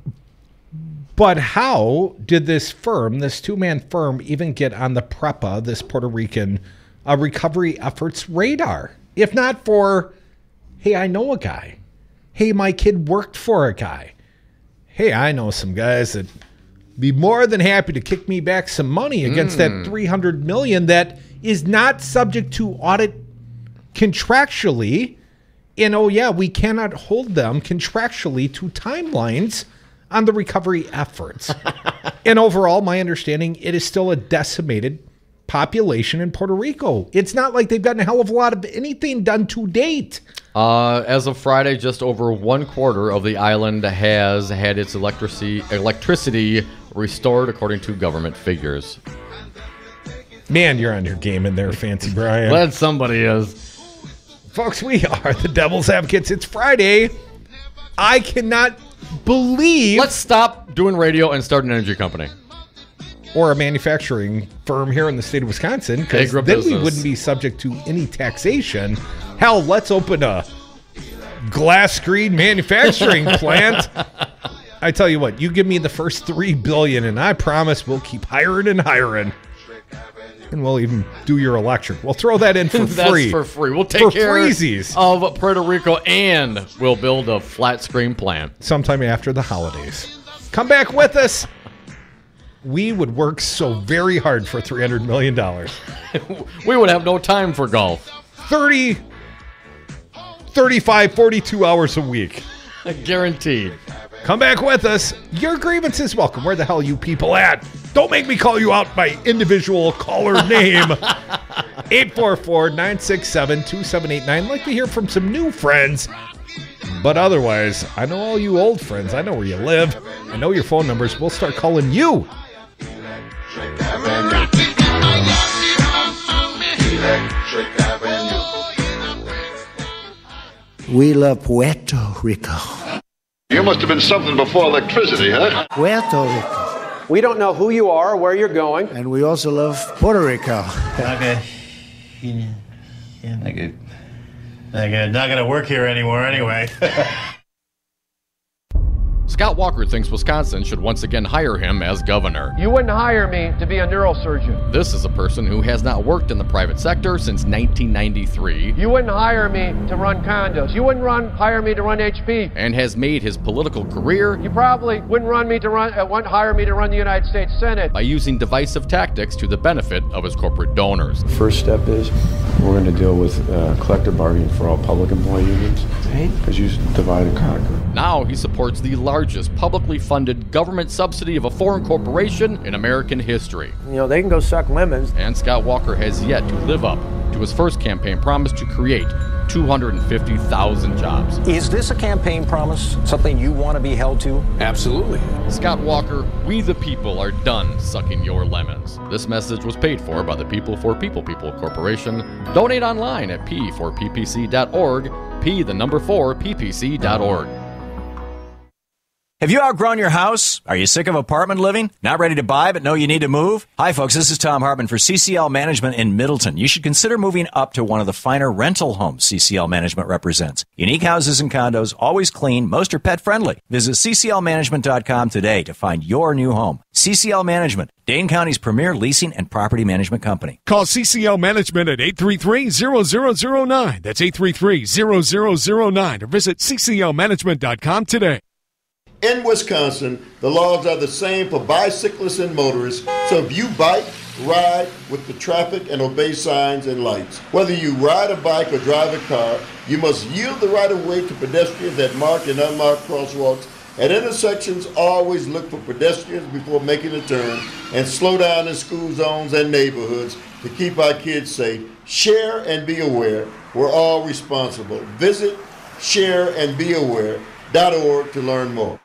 But how did this firm, this two-man firm, even get on the PREPA, this Puerto Rican recovery efforts radar? If not for, hey, I know a guy. Hey, my kid worked for a guy. Hey, I know some guys that be more than happy to kick me back some money against that $300 million that is not subject to audit contractually. And oh yeah, we cannot hold them contractually to timelines on the recovery efforts. And overall, my understanding, it is still a decimated population in Puerto Rico. It's not like they've gotten a hell of a lot of anything done to date. As of Friday, just over 1/4 of the island has had its electricity restored, according to government figures. Man, you're on your game in there, Fancy Brian. Glad somebody is. Folks, we are the Devil's Advocates. It's Friday. I cannot believe... Let's stop doing radio and start an energy company. Or a manufacturing firm here in the state of Wisconsin, because then we wouldn't be subject to any taxation. Hell, let's open a glass screen manufacturing plant. I tell you what, you give me the first $3 billion, and I promise we'll keep hiring and hiring. And we'll even do your electric. We'll throw that in for free. That's for free. We'll take care freezies of Puerto Rico, and we'll build a flat screen plant sometime after the holidays. Come back with us. We would work so very hard for $300 million. We would have no time for golf. 30, 35, 42 hours a week. Guaranteed. Come back with us. Your grievance is welcome. Where the hell are you people at? Don't make me call you out by individual caller name. 844-967-2789. I'd like to hear from some new friends. But otherwise, I know all you old friends. I know where you live. I know your phone numbers. We'll start calling you. We love Puerto Rico. You must have been something before electricity, huh? Puerto Rico. We don't know who you are or where you're going. And we also love Puerto Rico. Okay. Not gonna work here anymore anyway. Scott Walker thinks Wisconsin should once again hire him as governor. You wouldn't hire me to be a neurosurgeon. This is a person who has not worked in the private sector since 1993. You wouldn't hire me to run condos. You wouldn't hire me to run HP. And has made his political career. You probably wouldn't hire me to run the United States Senate. By using divisive tactics to the benefit of his corporate donors. First step is we're going to deal with collective bargaining for all public employee unions. Because you divide and conquer. Now he supports the largest publicly funded government subsidy of a foreign corporation in American history. You know, they can go suck lemons. And Scott Walker has yet to live up to his first campaign promise to create 250,000 jobs. Is this a campaign promise, something you want to be held to? Absolutely. Scott Walker, we the people are done sucking your lemons. This message was paid for by the People for People Corporation. Donate online at p4ppc.org, p4ppc.org. Have you outgrown your house? Are you sick of apartment living? Not ready to buy but know you need to move? Hi folks, this is Tom Hartman for CCL Management in Middleton. You should consider moving up to one of the finer rental homes CCL Management represents. Unique houses and condos, always clean, most are pet friendly. Visit cclmanagement.com today to find your new home. CCL Management, Dane County's premier leasing and property management company. Call CCL Management at 833-0009. That's 833-0009 or visit cclmanagement.com today. In Wisconsin, the laws are the same for bicyclists and motorists, so if you bike, ride with the traffic and obey signs and lights. Whether you ride a bike or drive a car, you must yield the right-of-way to pedestrians at marked and unmarked crosswalks. At intersections, always look for pedestrians before making a turn and slow down in school zones and neighborhoods. to keep our kids safe. Share and be aware. We're all responsible. Visit shareandbeaware.org to learn more.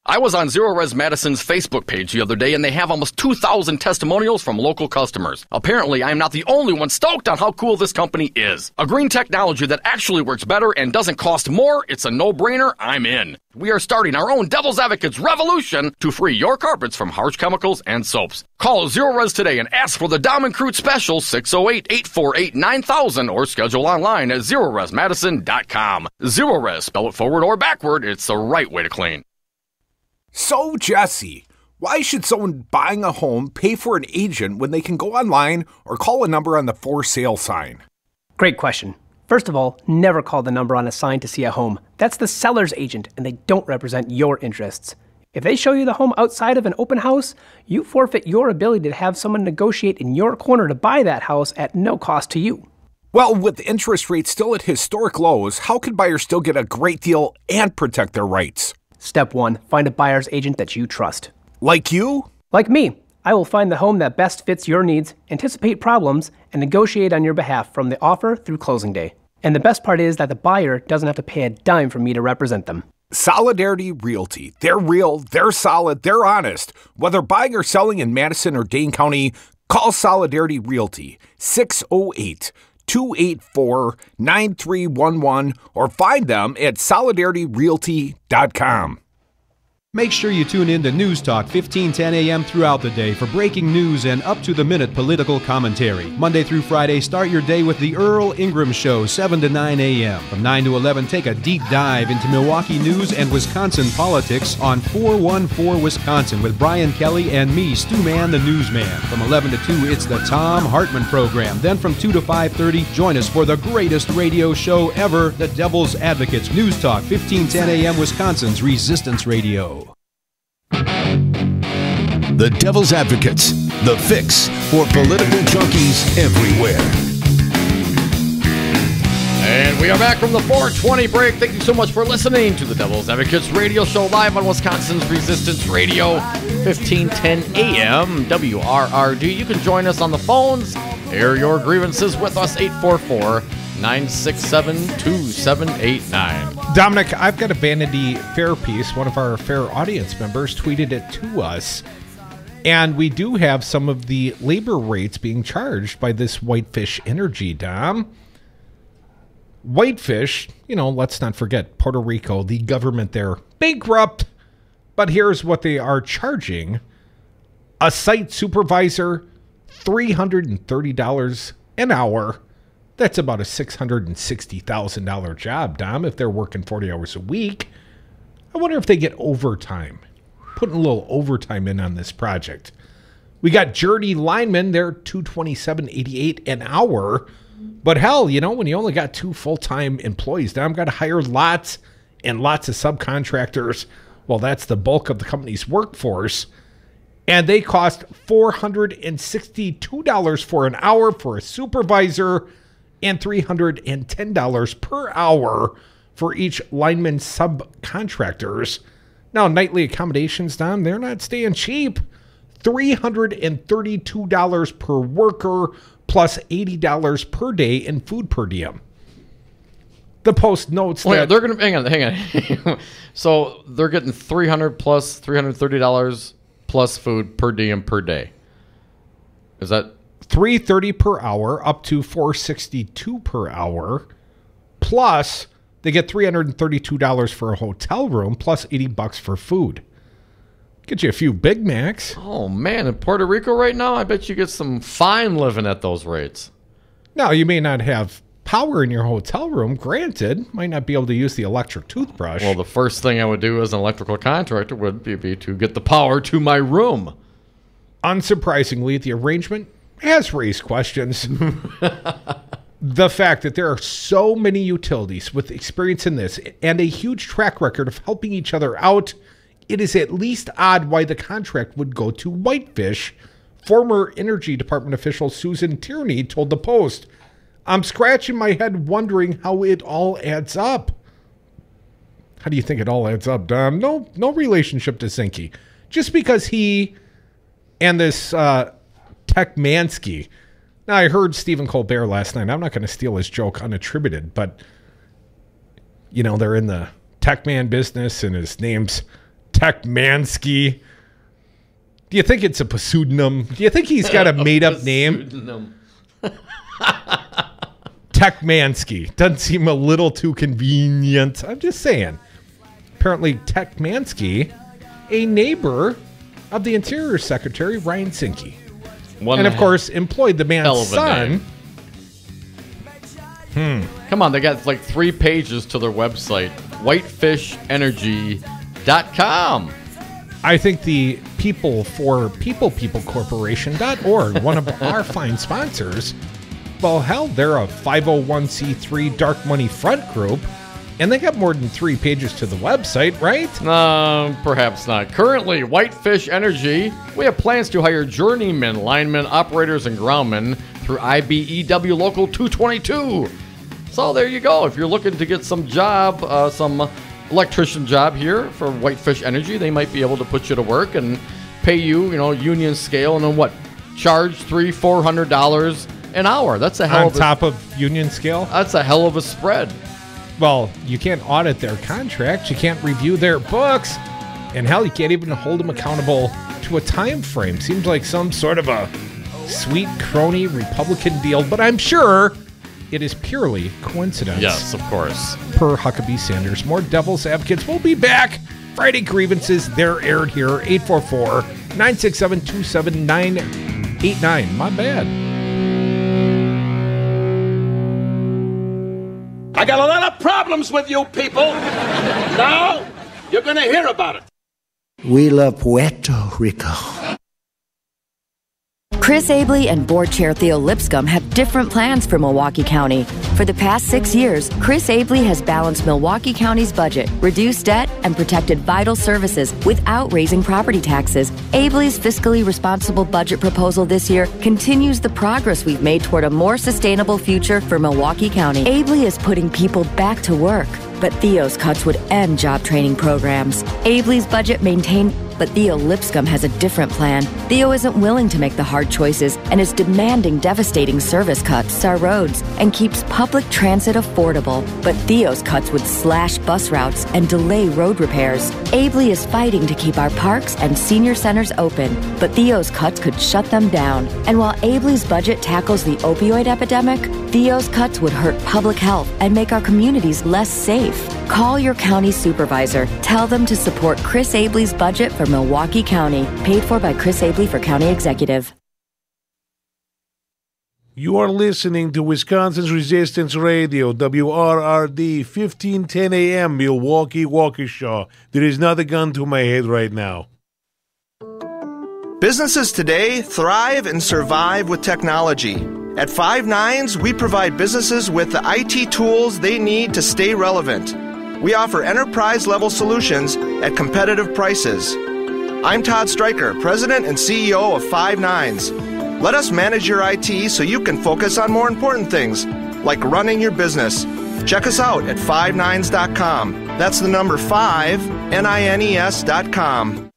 I was on Zero Res Madison's Facebook page the other day, and they have almost 2,000 testimonials from local customers. Apparently, I'm not the only one stoked on how cool this company is. A green technology that actually works better and doesn't cost more. It's a no-brainer. I'm in. We are starting our own Devil's Advocates revolution to free your carpets from harsh chemicals and soaps. Call Zero Res today and ask for the Dom and Crute special 608-848-9000 or schedule online at ZeroResMadison.com. Zero Res, spell it forward or backward. It's the right way to clean. So, Jesse, why should someone buying a home pay for an agent when they can go online or call a number on the for sale sign? Great question. First of all, never call the number on a sign to see a home. That's the seller's agent, and they don't represent your interests. If they show you the home outside of an open house, you forfeit your ability to have someone negotiate in your corner to buy that house at no cost to you. Well, with interest rates still at historic lows, how can buyers still get a great deal and protect their rights? Step 1, find a buyer's agent that you trust. Like you? Like me. I will find the home that best fits your needs, anticipate problems, and negotiate on your behalf from the offer through closing day. And the best part is that the buyer doesn't have to pay a dime for me to represent them. Solidarity Realty. They're real, they're solid, they're honest. Whether buying or selling in Madison or Dane County, call Solidarity Realty 608-284-9311 or find them at solidarityrealty.com. Make sure you tune in to News Talk 1510 a.m. throughout the day for breaking news and up-to-the-minute political commentary. Monday through Friday, start your day with The Earl Ingram Show, 7 to 9 a.m. From 9 to 11, take a deep dive into Milwaukee news and Wisconsin politics on 414 Wisconsin with Brian Kelly and me, Stu Mann, the newsman. From 11 to 2, it's the Tom Hartman Program. Then from 2 to 5:30, join us for the greatest radio show ever, The Devil's Advocates. News Talk 1510 a.m. Wisconsin's Resistance Radio. The Devil's Advocates, the fix for political junkies everywhere. And we are back from the 420 break. Thank you so much for listening to the Devil's Advocates radio show live on Wisconsin's Resistance Radio, 1510 AM, WRRD. You can join us on the phones, air your grievances with us, 844-967-2789. Dominic, I've got a Vanity Fair piece. One of our Fair audience members tweeted it to us. And we do have some of the labor rates being charged by this Whitefish Energy, Dom. Whitefish, let's not forget Puerto Rico, the government there, bankrupt. But here's what they are charging. A site supervisor, $330 an hour. That's about a $660,000 job, Dom, if they're working 40 hours a week. I wonder if they get overtime. Putting a little overtime in on this project. We got journey linemen, they're $227.88 an hour. But hell, when you only got 2 full-time employees, now I've got to hire lots and lots of subcontractors. Well, that's the bulk of the company's workforce. And they cost $462 for an hour for a supervisor and $310 per hour for each lineman subcontractors. Now, nightly accommodations, Dom, they're not staying cheap. $332 per worker plus $80 per day in food per diem. The Post notes that... they're going to... Hang on. So they're getting $300 plus $330 plus food per diem per day. Is that... $330 per hour up to $462 per hour, plus they get $332 for a hotel room, plus $80 for food. Get you a few Big Macs. Oh man, in Puerto Rico right now, I bet you get some fine living at those rates. Now, you may not have power in your hotel room, granted. Might not be able to use the electric toothbrush. Well, the first thing I would do as an electrical contractor would be to get the power to my room. Unsurprisingly, the arrangement has raised questions. The fact that there are so many utilities with experience in this and a huge track record of helping each other out, it is at least odd why the contract would go to Whitefish. Former Energy Department official Susan Tierney told the Post, "I'm scratching my head wondering how it all adds up." How do you think it all adds up, Dom? No relationship to Zinke. Just because he and this Techmansky. Now, I heard Stephen Colbert last night. I'm not going to steal his joke unattributed, but, you know, they're in the tech man business, and his name's Techmansky. Do you think it's a pseudonym? Do you think he's got a made-up name? Techmansky. Doesn't seem a little too convenient. I'm just saying. Apparently, Techmansky, a neighbor of the Interior Secretary, Ryan Sinke. And, of course, employed the man's son. Come on, they got like 3 pages to their website. whitefishenergy.com. I think the People for People Corporation.org, one of our fine sponsors, well, hell, they're a 501c3 dark money front group, and they got more than 3 pages to the website, right? Perhaps not. Currently, Whitefish Energy, we have plans to hire journeymen, linemen, operators, and groundmen through IBEW Local 222. So there you go. If you're looking to get some job, some electrician job here for Whitefish Energy, they might be able to put you to work and pay you, union scale, and then what? Charge $300-400 an hour. That's a hell on top of union scale. That's a hell of a spread. Well, you can't audit their contracts. You can't review their books, and hell, you can't even hold them accountable to a time frame. Seems like some sort of a sweet crony Republican deal, but I'm sure it is purely coincidence. Yes, of course. Per Huckabee Sanders. More Devil's Advocates. We'll be back. Friday grievances, they're aired here. 844-967-27989. My bad. I got a lot of problems with you people. Now, you're going to hear about it. We love Puerto Rico. Chris Abley and Board Chair Theo Lipscomb have different plans for Milwaukee County. For the past 6 years, Chris Abley has balanced Milwaukee County's budget, reduced debt, and protected vital services without raising property taxes. Abley's fiscally responsible budget proposal this year continues the progress we've made toward a more sustainable future for Milwaukee County. Abley is putting people back to work, but Theo's cuts would end job training programs. Abley's budget maintained, but Theo Lipscomb has a different plan. Theo isn't willing to make the hard choices and is demanding devastating service cuts to our roads and keeps public transit affordable. But Theo's cuts would slash bus routes and delay road repairs. Abley is fighting to keep our parks and senior centers open, but Theo's cuts could shut them down. And while Abley's budget tackles the opioid epidemic, Theo's cuts would hurt public health and make our communities less safe. Call your county supervisor. Tell them to support Chris Abley's budget for Milwaukee County. Paid for by Chris Abley for County Executive. You are listening to Wisconsin's Resistance Radio, WRRD, 1510 AM, Milwaukee, Waukesha. There is not a gun to my head right now. Businesses today thrive and survive with technology. At Five Nines, we provide businesses with the IT tools they need to stay relevant. We offer enterprise-level solutions at competitive prices. I'm Todd Stryker, President and CEO of Five Nines. Let us manage your IT so you can focus on more important things, like running your business. Check us out at fivenines.com. That's the number 5, NINES.com.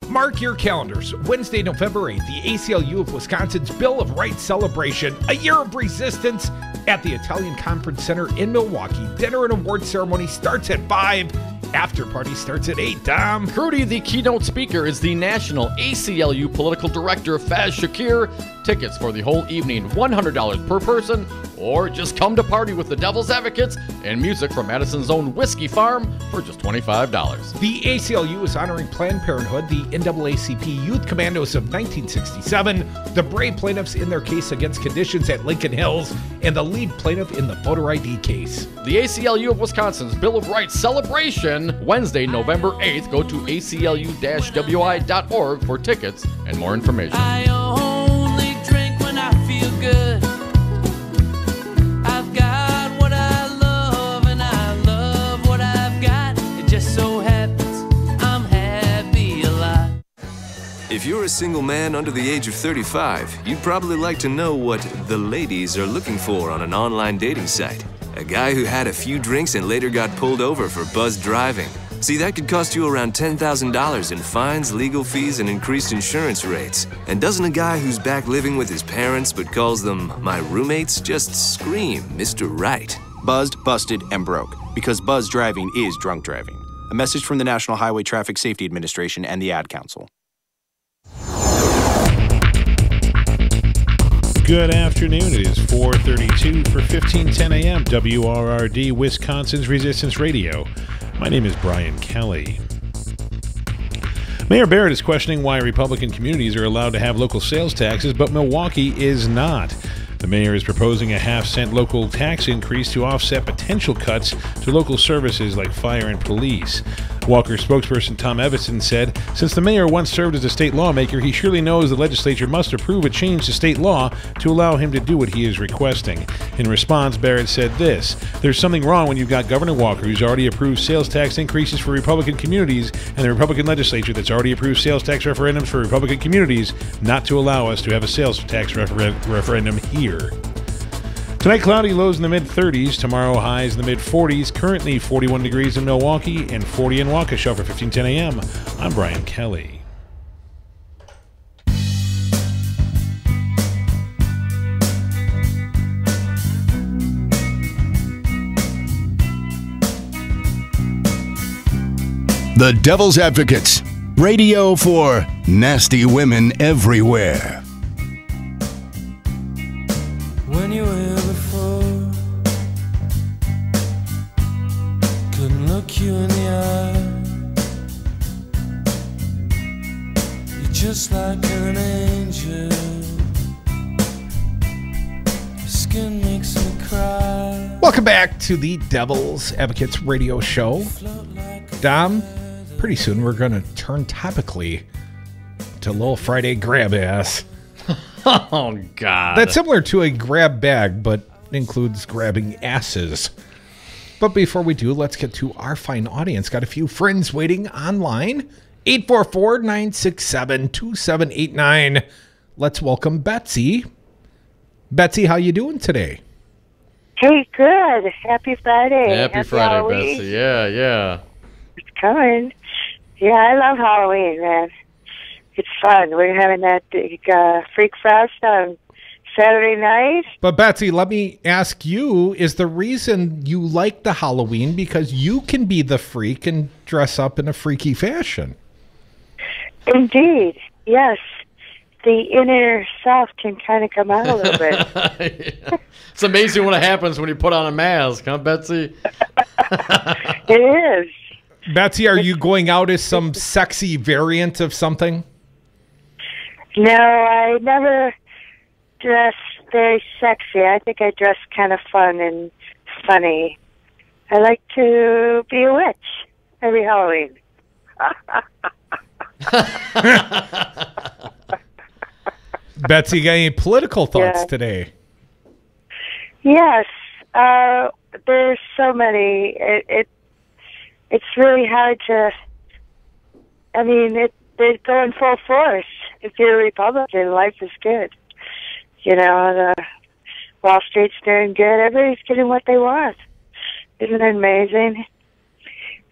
Mark your calendars. Wednesday, November 8th, the ACLU of Wisconsin's Bill of Rights celebration, a year of resistance at the Italian Conference Center in Milwaukee. Dinner and award ceremony starts at 5. After party starts at 8, Dom. Crudy, the keynote speaker, is the National ACLU Political Director, Faz Shakir. Tickets for the whole evening, $100 per person, or just come to party with the Devil's Advocates and music from Madison's own Whiskey Farm for just $25. The ACLU is honoring Planned Parenthood, the NAACP Youth Commandos of 1967, the brave plaintiffs in their case against conditions at Lincoln Hills, and the lead plaintiff in the voter ID case. The ACLU of Wisconsin's Bill of Rights celebration, Wednesday, November 8th. Go to aclu-wi.org for tickets and more information. I only drink when I feel good. I've got what I love and I love what I've got. It just so happens I'm happy a lot. If you're a single man under the age of 35, you'd probably like to know what the ladies are looking for on an online dating site. A guy who had a few drinks and later got pulled over for buzzed driving. See, that could cost you around $10,000 in fines, legal fees, and increased insurance rates. And doesn't a guy who's back living with his parents but calls them my roommates just scream Mr. Right? Buzzed, busted, and broke. Because buzz driving is drunk driving. A message from the National Highway Traffic Safety Administration and the Ad Council. Good afternoon. It is 4:32 for 1510 a.m. WRRD, Wisconsin's Resistance Radio. My name is Brian Kelly. Mayor Barrett is questioning why Republican communities are allowed to have local sales taxes, but Milwaukee is not. The mayor is proposing a half-cent local tax increase to offset potential cuts to local services like fire and police. Walker spokesperson Tom Evison said, since the mayor once served as a state lawmaker, he surely knows the legislature must approve a change to state law to allow him to do what he is requesting. In response, Barrett said this, there's something wrong when you've got Governor Walker, who's already approved sales tax increases for Republican communities, and the Republican legislature that's already approved sales tax referendums for Republican communities, not to allow us to have a sales tax referendum here. Tonight, cloudy, lows in the mid-30s. Tomorrow, highs in the mid-40s. Currently, 41 degrees in Milwaukee and 40 in Waukesha for 1510 a.m. I'm Brian Kelly. The Devil's Advocates. Radio for nasty women everywhere. When you were here before, couldn't look you in the eye. You're just like an angel. Your skin makes me cry. Welcome back to the Devil's Advocates radio show. Dom, pretty soon we're going to turn topically to Little Friday Grab Ass. Oh, God. That's similar to a grab bag, but includes grabbing asses. But before we do, let's get to our fine audience. Got a few friends waiting online. 844-967-2789. Let's welcome Betsy. Betsy, how you doing today? Hey, good. Happy Friday. Happy Friday, Halloween. Betsy. Yeah. It's coming. Yeah, I love Halloween, man. It's fun. We're having that big Freak Fest on Saturday night. But Betsy, let me ask you, is the reason you like the Halloween because you can be the freak and dress up in a freaky fashion? Indeed, yes. The inner self can kind of come out a little bit. Yeah. It's amazing what happens when you put on a mask, huh, Betsy? It is. Betsy, are you going out as some sexy variant of something? No, I never dress very sexy. I think I dress kind of fun and funny. I like to be a witch every Halloween. Betsy, got any political thoughts today? Yes. There's so many. It's really hard to... I mean, they're going full force. If you're a Republican, life is good. You know, Wall Street's doing good. Everybody's getting what they want. Isn't it amazing?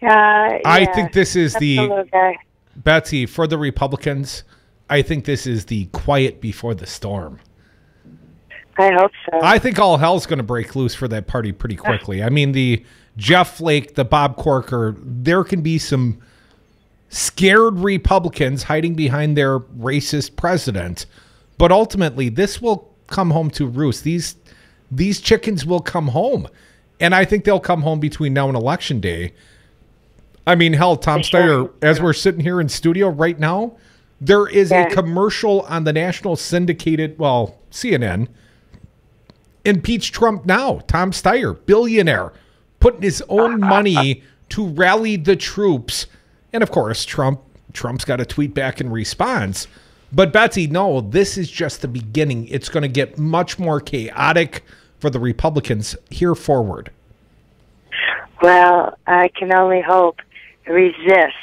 I think this is the... Betsy, for the Republicans, I think this is the quiet before the storm. I hope so. I think all hell's going to break loose for that party pretty quickly. I mean, the Jeff Flake, the Bob Corker, there can be some scared Republicans hiding behind their racist president. But ultimately, this will come home to roost. These chickens will come home. And I think they'll come home between now and Election Day. I mean, hell, Tom Steyer, as we're sitting here in studio right now, there is a commercial on the national syndicated, well, CNN, impeach Trump now. Tom Steyer, billionaire, putting his own money to rally the troops. And, of course, Trump's got a tweet back in response. But, Betsy, no, this is just the beginning. It's going to get much more chaotic for the Republicans here forward. Well, I can only hope. Resist.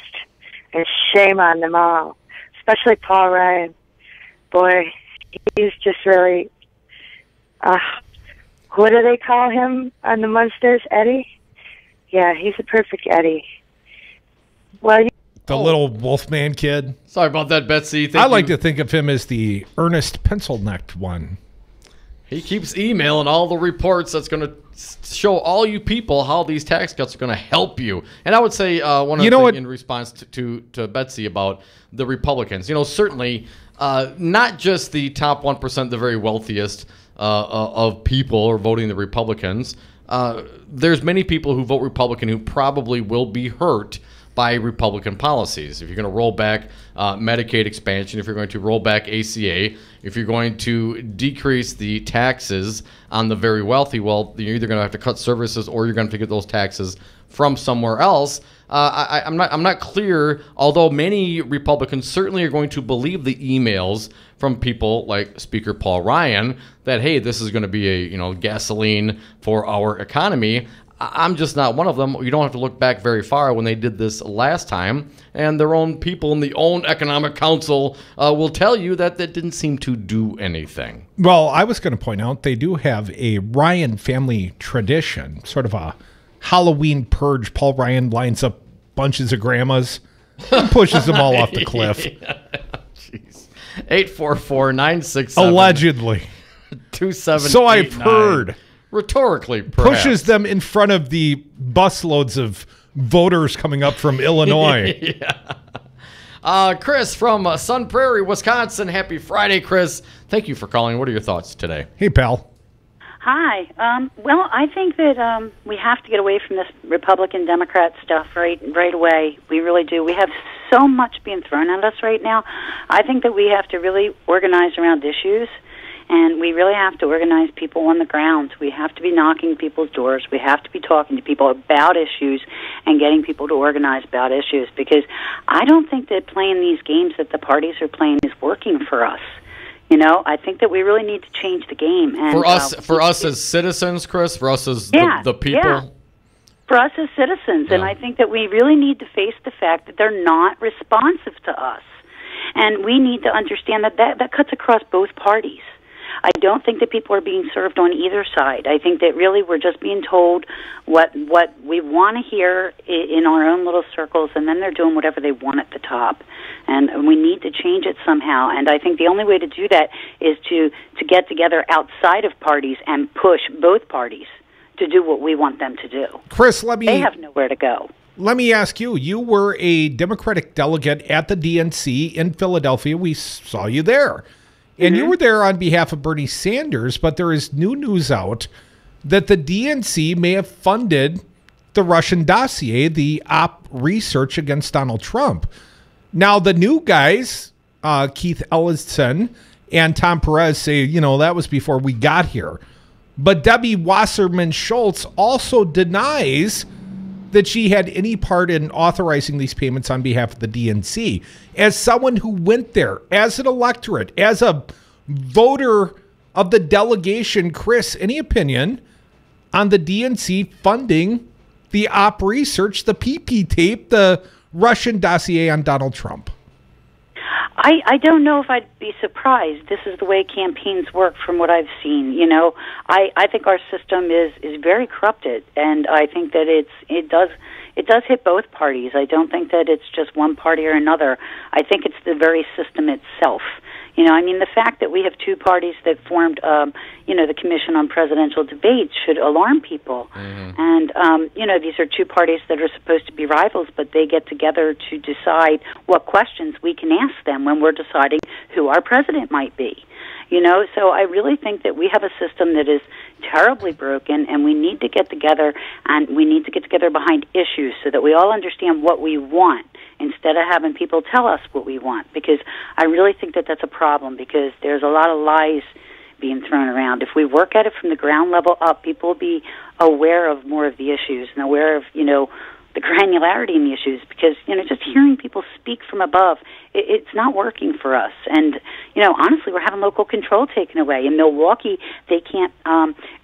And shame on them all. Especially Paul Ryan. Boy, he's just really... what do they call him on the Munsters? Eddie? Yeah, he's a perfect Eddie. Well, the little Wolfman kid. Sorry about that, Betsy. I like to think of him as the earnest pencil-necked one. He keeps emailing all the reports that's going to show all you people how these tax cuts are going to help you. And I would say one of the things in response to Betsy about the Republicans, certainly not just the top 1%, the very wealthiest of people are voting the Republicans. There's many people who vote Republican who probably will be hurt by Republican policies. If you're going to roll back Medicaid expansion, if you're going to roll back ACA, if you're going to decrease the taxes on the very wealthy, well, you're either going to have to cut services or you're going to have to get those taxes from somewhere else. I'm not clear, although many Republicans certainly are going to believe the emails from people like Speaker Paul Ryan that, hey, this is going to be a gasoline for our economy. I'm just not one of them. You don't have to look back very far when they did this last time, and their own people in the own Economic Council will tell you that that didn't seem to do anything. Well, I was going to point out they do have a Ryan family tradition, sort of a Halloween purge. Paul Ryan lines up bunches of grandmas and pushes them all off the cliff. Jeez. 844-967. Allegedly. 2789. So I've heard. Rhetorically, perhaps. Pushes them in front of the busloads of voters coming up from Illinois. Yeah. Chris from Sun Prairie, Wisconsin. Happy Friday, Chris. Thank you for calling. What are your thoughts today? Hey, pal. Hi. Well, I think that we have to get away from this Republican-Democrat stuff right away. We really do. We have so much being thrown at us right now. I think that we have to really organize around issues. And we really have to organize people on the ground. We have to be knocking people's doors. We have to be talking to people about issues and getting people to organize about issues, because I don't think that playing these games that the parties are playing is working for us. I think that we really need to change the game. And, for us as citizens, Chris, for us as the people? Yeah. For us as citizens. And I think that we really need to face the fact that they're not responsive to us. And we need to understand that cuts across both parties. I don't think that people are being served on either side. I think that really we're just being told what we want to hear in our own little circles, and then they're doing whatever they want at the top. And we need to change it somehow. And I think the only way to do that is to get together outside of parties and push both parties to do what we want them to do. Chris, they have nowhere to go. Let me ask you, you were a Democratic delegate at the DNC in Philadelphia. We saw you there. And you were there on behalf of Bernie Sanders, but there is new news out that the DNC may have funded the Russian dossier, the op research against Donald Trump. Now, the new guys, Keith Ellison and Tom Perez, say, that was before we got here. But Debbie Wasserman Schultz also denies that she had any part in authorizing these payments on behalf of the DNC. As someone who went there, as an electorate, as a voter of the delegation, Chris, any opinion on the DNC funding the op research, the PP tape, the Russian dossier on Donald Trump? I don't know if I'd be surprised. This is the way campaigns work from what I've seen. I think our system is very corrupted, and I think that it does hit both parties. I don't think that it's just one party or another. I think it's the very system itself. The fact that we have two parties that formed, the Commission on Presidential Debates should alarm people. And, these are two parties that are supposed to be rivals, but they get together to decide what questions we can ask them when we're deciding who our president might be. So I really think that we have a system that is terribly broken, and we need to get together, and we need to get together behind issues so that we all understand what we want instead of having people tell us what we want, because I really think that that's a problem, because there's a lot of lies being thrown around. If we work at it from the ground level up, people will be aware of more of the issues and aware of, the granularity in the issues, because, just hearing people speak from above, it's not working for us. And, honestly, we're having local control taken away. In Milwaukee, they can't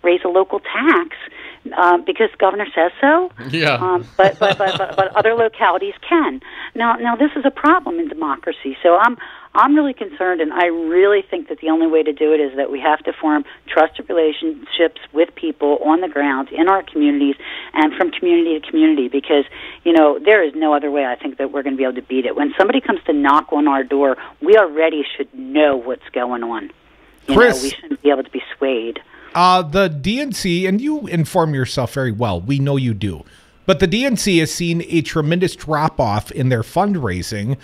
raise a local tax because the governor says so. Yeah. But other localities can. Now this is a problem in democracy. So I'm really concerned, and I really think that the only way to do it is that we have to form trusted relationships with people on the ground in our communities and from community to community, because, you know, there is no other way I think that we're going to be able to beat it. When somebody comes to knock on our door, we already should know what's going on. Chris, we shouldn't be able to be swayed. The DNC, and you inform yourself very well, we know you do, but the DNC has seen a tremendous drop-off in their fundraising,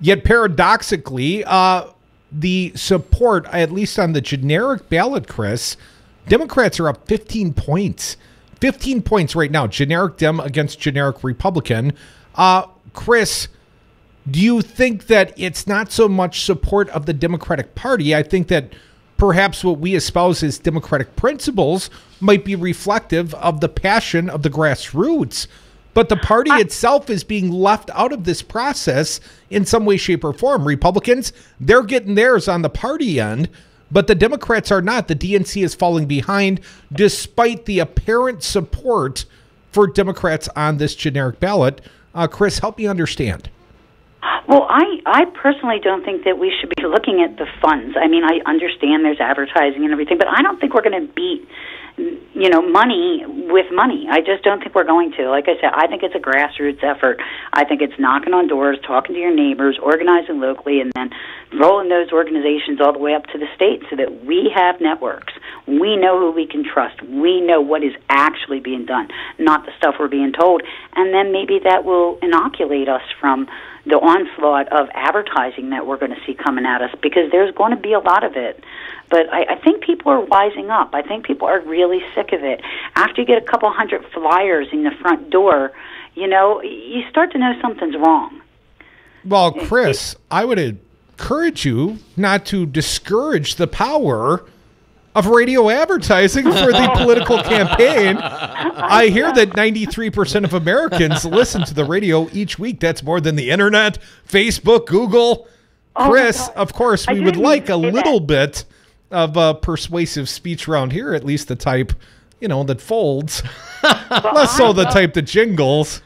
yet paradoxically, the support, at least on the generic ballot, Chris, Democrats are up 15 points. 15 points right now, generic Dem against generic Republican. Chris, do you think that it's not so much support of the Democratic Party? I think that perhaps what we espouse as democratic principles might be reflective of the passion of the grassroots. But the party itself is being left out of this process in some way, shape, or form. Republicans, they're getting theirs on the party end, but the Democrats are not. The DNC is falling behind despite the apparent support for Democrats on this generic ballot. Chris, help me understand. Well, I personally don't think that we should be looking at the funds. I mean, I understand there's advertising and everything, but I don't think we're going to beat, you know, money with money. I just don't think we're going to. Like I said, I think it's a grassroots effort. I think it's knocking on doors, talking to your neighbors, organizing locally, and then rolling those organizations all the way up to the state so that we have networks. We know who we can trust. We know what is actually being done, not the stuff we're being told. And then maybe that will inoculate us from the onslaught of advertising that we're going to see coming at us, because there's going to be a lot of it. But I think people are wising up. I think people are really sick of it. After you get a couple hundred flyers in the front door, you know, you start to know something's wrong. Well, Chris, I would encourage you not to discourage the power of radio advertising for the political campaign. I hear that 93% of Americans listen to the radio each week. That's more than the internet, Facebook, Google. Chris, of course, we would like a little bit of persuasive speech around here, at least the type, you know, that folds. Less so the type that jingles.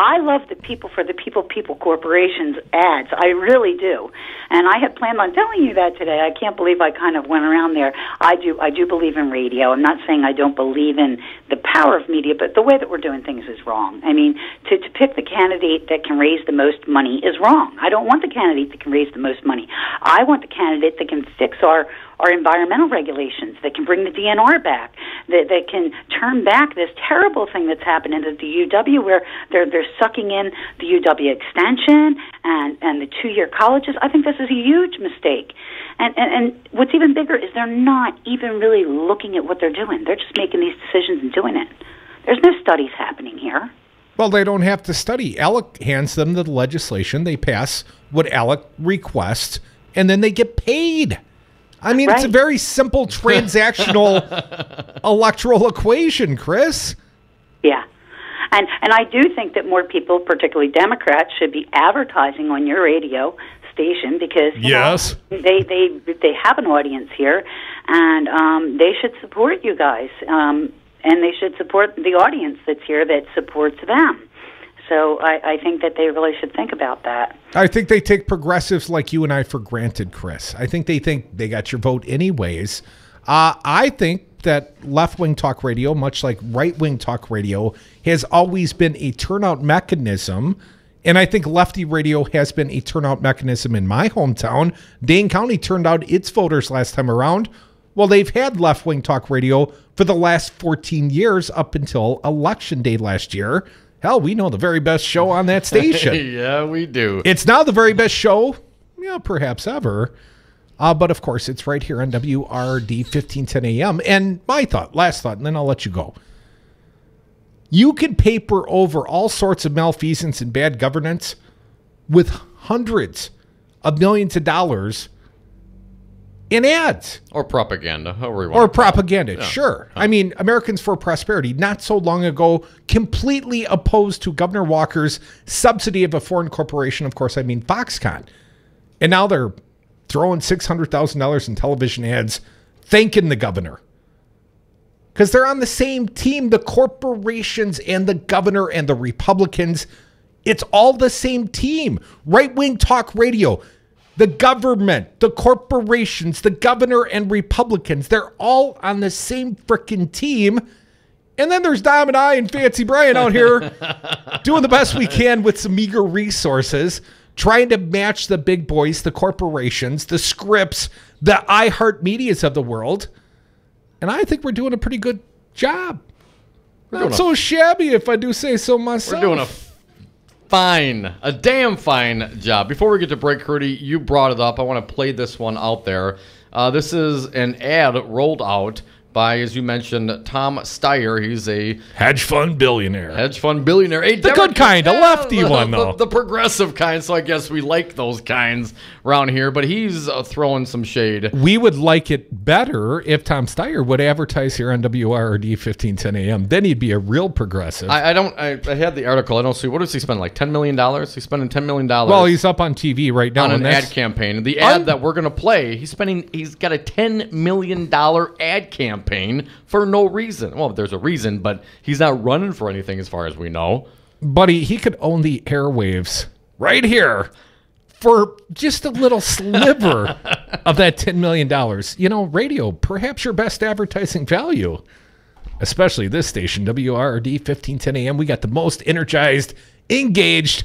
I love the People for the People Corporation's ads. I really do. And I had planned on telling you that today. I can't believe I kind of went around there. I do believe in radio. I'm not saying I don't believe in the power of media, but the way that we're doing things is wrong. I mean, to pick the candidate that can raise the most money is wrong. I don't want the candidate that can raise the most money. I want the candidate that can fix our environmental regulations, that can bring the DNR back, that can turn back this terrible thing that's happening at the UW, where they're sucking in the UW extension and the 2-year colleges. I think this is a huge mistake. And what's even bigger is they're not even really looking at what they're doing. They're just making these decisions and doing it. There's no studies happening here. Well, they don't have to study. ALEC hands them the legislation. They pass what ALEC requests, and then they get paid. I mean, It's a very simple transactional electoral equation, Chris. Yeah. And I do think that more people, particularly Democrats, should be advertising on your radio station, because you know, they have an audience here, and they should support you guys, and they should support the audience that's here that supports them. So I think that they really should think about that. I think they take progressives like you and I for granted, Chris. I think they got your vote anyways. I think that left-wing talk radio, much like right-wing talk radio, has always been a turnout mechanism. And I think lefty radio has been a turnout mechanism in my hometown. Dane County turned out its voters last time around. Well, they've had left-wing talk radio for the last 14 years up until Election Day last year. Hell, we know the very best show on that station. Yeah, we do. It's now the very best show, perhaps ever. But, of course, it's right here on WRD 1510 AM. And my last thought, and then I'll let you go. You can paper over all sorts of malfeasance and bad governance with hundreds of millions of dollars in ads. Or propaganda, however you want. Or propaganda, Yeah. sure. I mean, Americans for Prosperity, not so long ago, completely opposed to Governor Walker's subsidy of a foreign corporation. Of course, I mean Foxconn. And now they're throwing $600,000 in television ads thanking the governor. Because they're on the same team, the corporations and the governor and the Republicans. It's all the same team. Right-wing talk radio. The government, the corporations, the governor, and Republicans, they're all on the same frickin' team. And then there's Dom and I and Fancy Brian out here doing the best we can with some meager resources, trying to match the big boys, the corporations, the Scripps, the iHeartMedias of the world. And I think we're doing a pretty good job. Not so shabby, if I do say so myself. We're doing a damn fine job. Before we get to break, Curdy, you brought it up. I want to play this one out there. This is an ad rolled out by, as you mentioned, Tom Steyer. He's a hedge fund billionaire. The good kind, a lefty one, though. The progressive kind, so I guess we like those kinds around here. But he's throwing some shade. We would like it better if Tom Steyer would advertise here on WRRD 1510 AM. Then he'd be a real progressive. I had the article. I don't see. What does he spend, like $10 million? He's spending $10 million. Well, he's up on TV right now. On an ad campaign. The ad that we're going to play, he's got a $10 million ad campaign for no reason. Well, there's a reason, but he's not running for anything as far as we know. Buddy, he could own the airwaves right here for just a little sliver of that $10 million. You know, radio, perhaps your best advertising value, especially this station, WRRD 1510 AM. We got the most energized, engaged,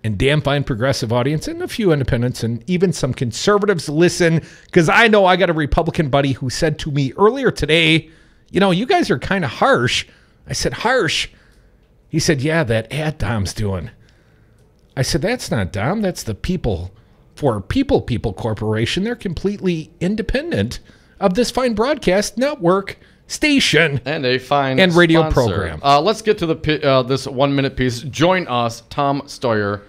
and damn fine progressive audience, and a few independents, and even some conservatives listen, because I know I got a Republican buddy who said to me earlier today, you know, you guys are kind of harsh. I said, harsh? He said, yeah, that ad Dom's doing. I said, that's not Dom, that's the People for People Corporation. They're completely independent of this fine broadcast network, station, and a fine and radio sponsor. program. Let's get to the this 1 minute piece. Join us, Tom Steyer,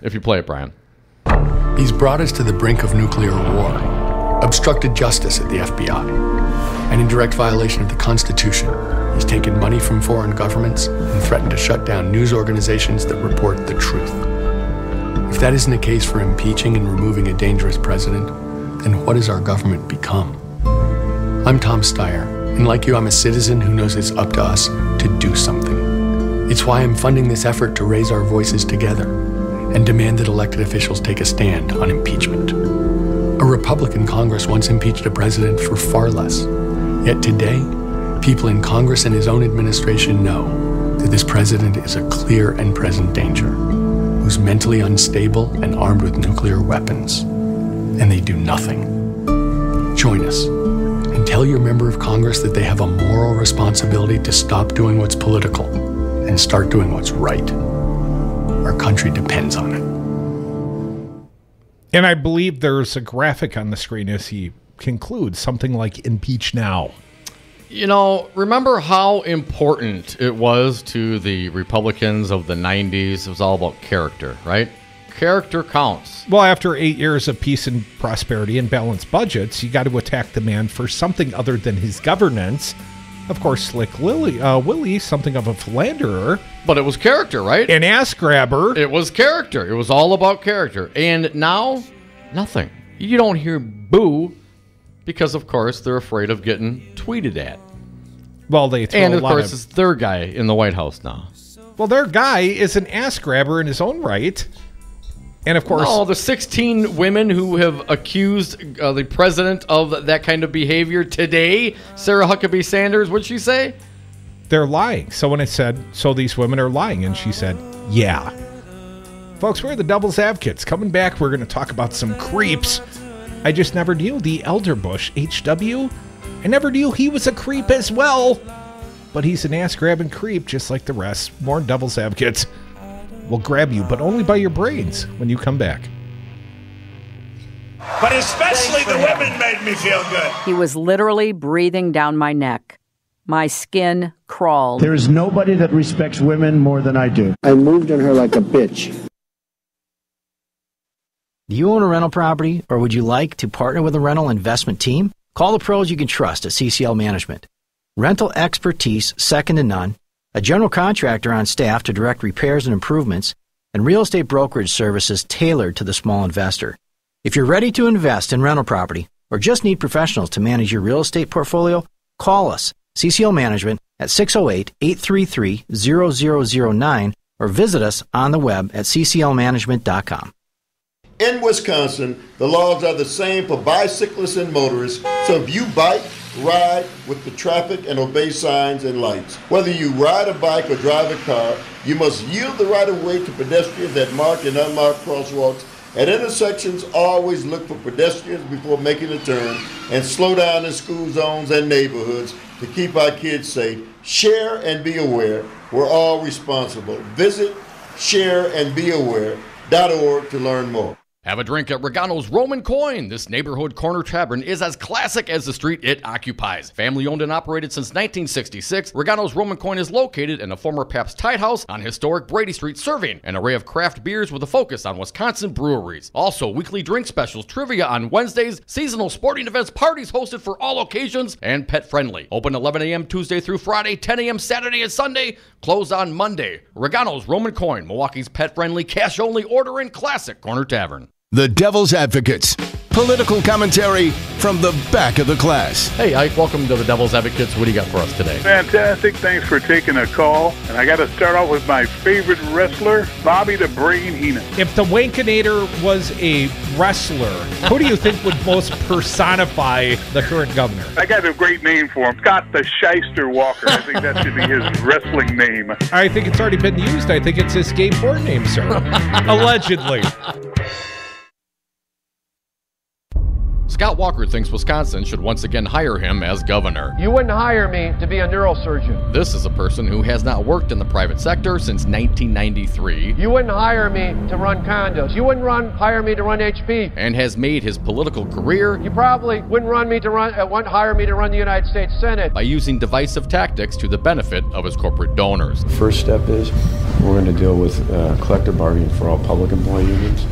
if you play it, Brian. He's brought us to the brink of nuclear war, obstructed justice at the FBI, and in direct violation of the Constitution, he's taken money from foreign governments and threatened to shut down news organizations that report the truth. If that isn't a case for impeaching and removing a dangerous president, then what has our government become? I'm Tom Steyer, and like you, I'm a citizen who knows it's up to us to do something. It's why I'm funding this effort to raise our voices together and demand that elected officials take a stand on impeachment. A Republican Congress once impeached a president for far less. Yet today, people in Congress and his own administration know that this president is a clear and present danger, who's mentally unstable and armed with nuclear weapons. And they do nothing. Join us. And tell your member of Congress that they have a moral responsibility to stop doing what's political and start doing what's right. Our country depends on it. And I believe there's a graphic on the screen as he concludes, something like impeach now. You know, remember how important it was to the Republicans of the 90s? It was all about character, right? Character counts. Well, after 8 years of peace and prosperity and balanced budgets, you got to attack the man for something other than his governance. Of course, Slick Willie, something of a philanderer. But it was character, right? An ass grabber. It was character. It was all about character. And now, nothing. You don't hear boo because, of course, they're afraid of getting tweeted at. Well, they throw and, a of lot course, it's their guy in the White House now. Well, their guy is an ass grabber in his own right. And, of course... No, the 16 women who have accused the president of that kind of behavior today, Sarah Huckabee Sanders, what'd she say? They're lying. So when I said, so these women are lying, and she said, yeah. Folks, we're the Devil's Advocates. Coming back, we're going to talk about some creeps. I just never knew the Elderbush, HW. I never knew he was a creep as well. But he's an ass-grabbing creep just like the rest. More Devil's Advocates. Will grab you, but only by your brains when you come back. But especially the women made me feel good. He was literally breathing down my neck. My skin crawled. There is nobody that respects women more than I do. I moved on her like a bitch. Do you own a rental property, or would you like to partner with a rental investment team? Call the pros you can trust at CCL Management. Rental expertise second to none, a general contractor on staff to direct repairs and improvements, and real estate brokerage services tailored to the small investor. If you're ready to invest in rental property or just need professionals to manage your real estate portfolio, call us, CCL Management, at 608-833-0009 or visit us on the web at cclmanagement.com. In Wisconsin, the laws are the same for bicyclists and motorists, so if you bike, ride with the traffic and obey signs and lights. Whether you ride a bike or drive a car, you must yield the right of way to pedestrians at marked and unmarked crosswalks. At intersections, always look for pedestrians before making a turn and slow down in school zones and neighborhoods to keep our kids safe. Share and be aware. We're all responsible. Visit shareandbeaware.org to learn more. Have a drink at Regano's Roman Coin. This neighborhood corner tavern is as classic as the street it occupies. Family owned and operated since 1966, Regano's Roman Coin is located in a former Pabst Tide House on historic Brady Street, serving an array of craft beers with a focus on Wisconsin breweries. Also, weekly drink specials, trivia on Wednesdays, seasonal sporting events, parties hosted for all occasions, and pet friendly. Open 11 a.m. Tuesday through Friday, 10 a.m. Saturday and Sunday, closed on Monday. Regano's Roman Coin, Milwaukee's pet friendly, cash only order and classic corner tavern. The Devil's Advocates. Political commentary from the back of the class. Hey, Ike, welcome to the Devil's Advocates. What do you got for us today? Fantastic. Thanks for taking a call. And I got to start off with my favorite wrestler, Bobby the Brain Heenan. If the Wankinator was a wrestler, who do you think would most personify the current governor? I got a great name for him, Scott the Shyster Walker. I think that should be his wrestling name. I think it's already been used. I think it's his skateboard name, sir. Allegedly. Scott Walker thinks Wisconsin should once again hire him as governor. You wouldn't hire me to be a neurosurgeon. This is a person who has not worked in the private sector since 1993. You wouldn't hire me to run condos. You wouldn't hire me to run HP. And has made his political career. You probably wouldn't hire me to run the United States Senate. By using divisive tactics to the benefit of his corporate donors. First step is we're going to deal with collective bargaining for all public employee unions.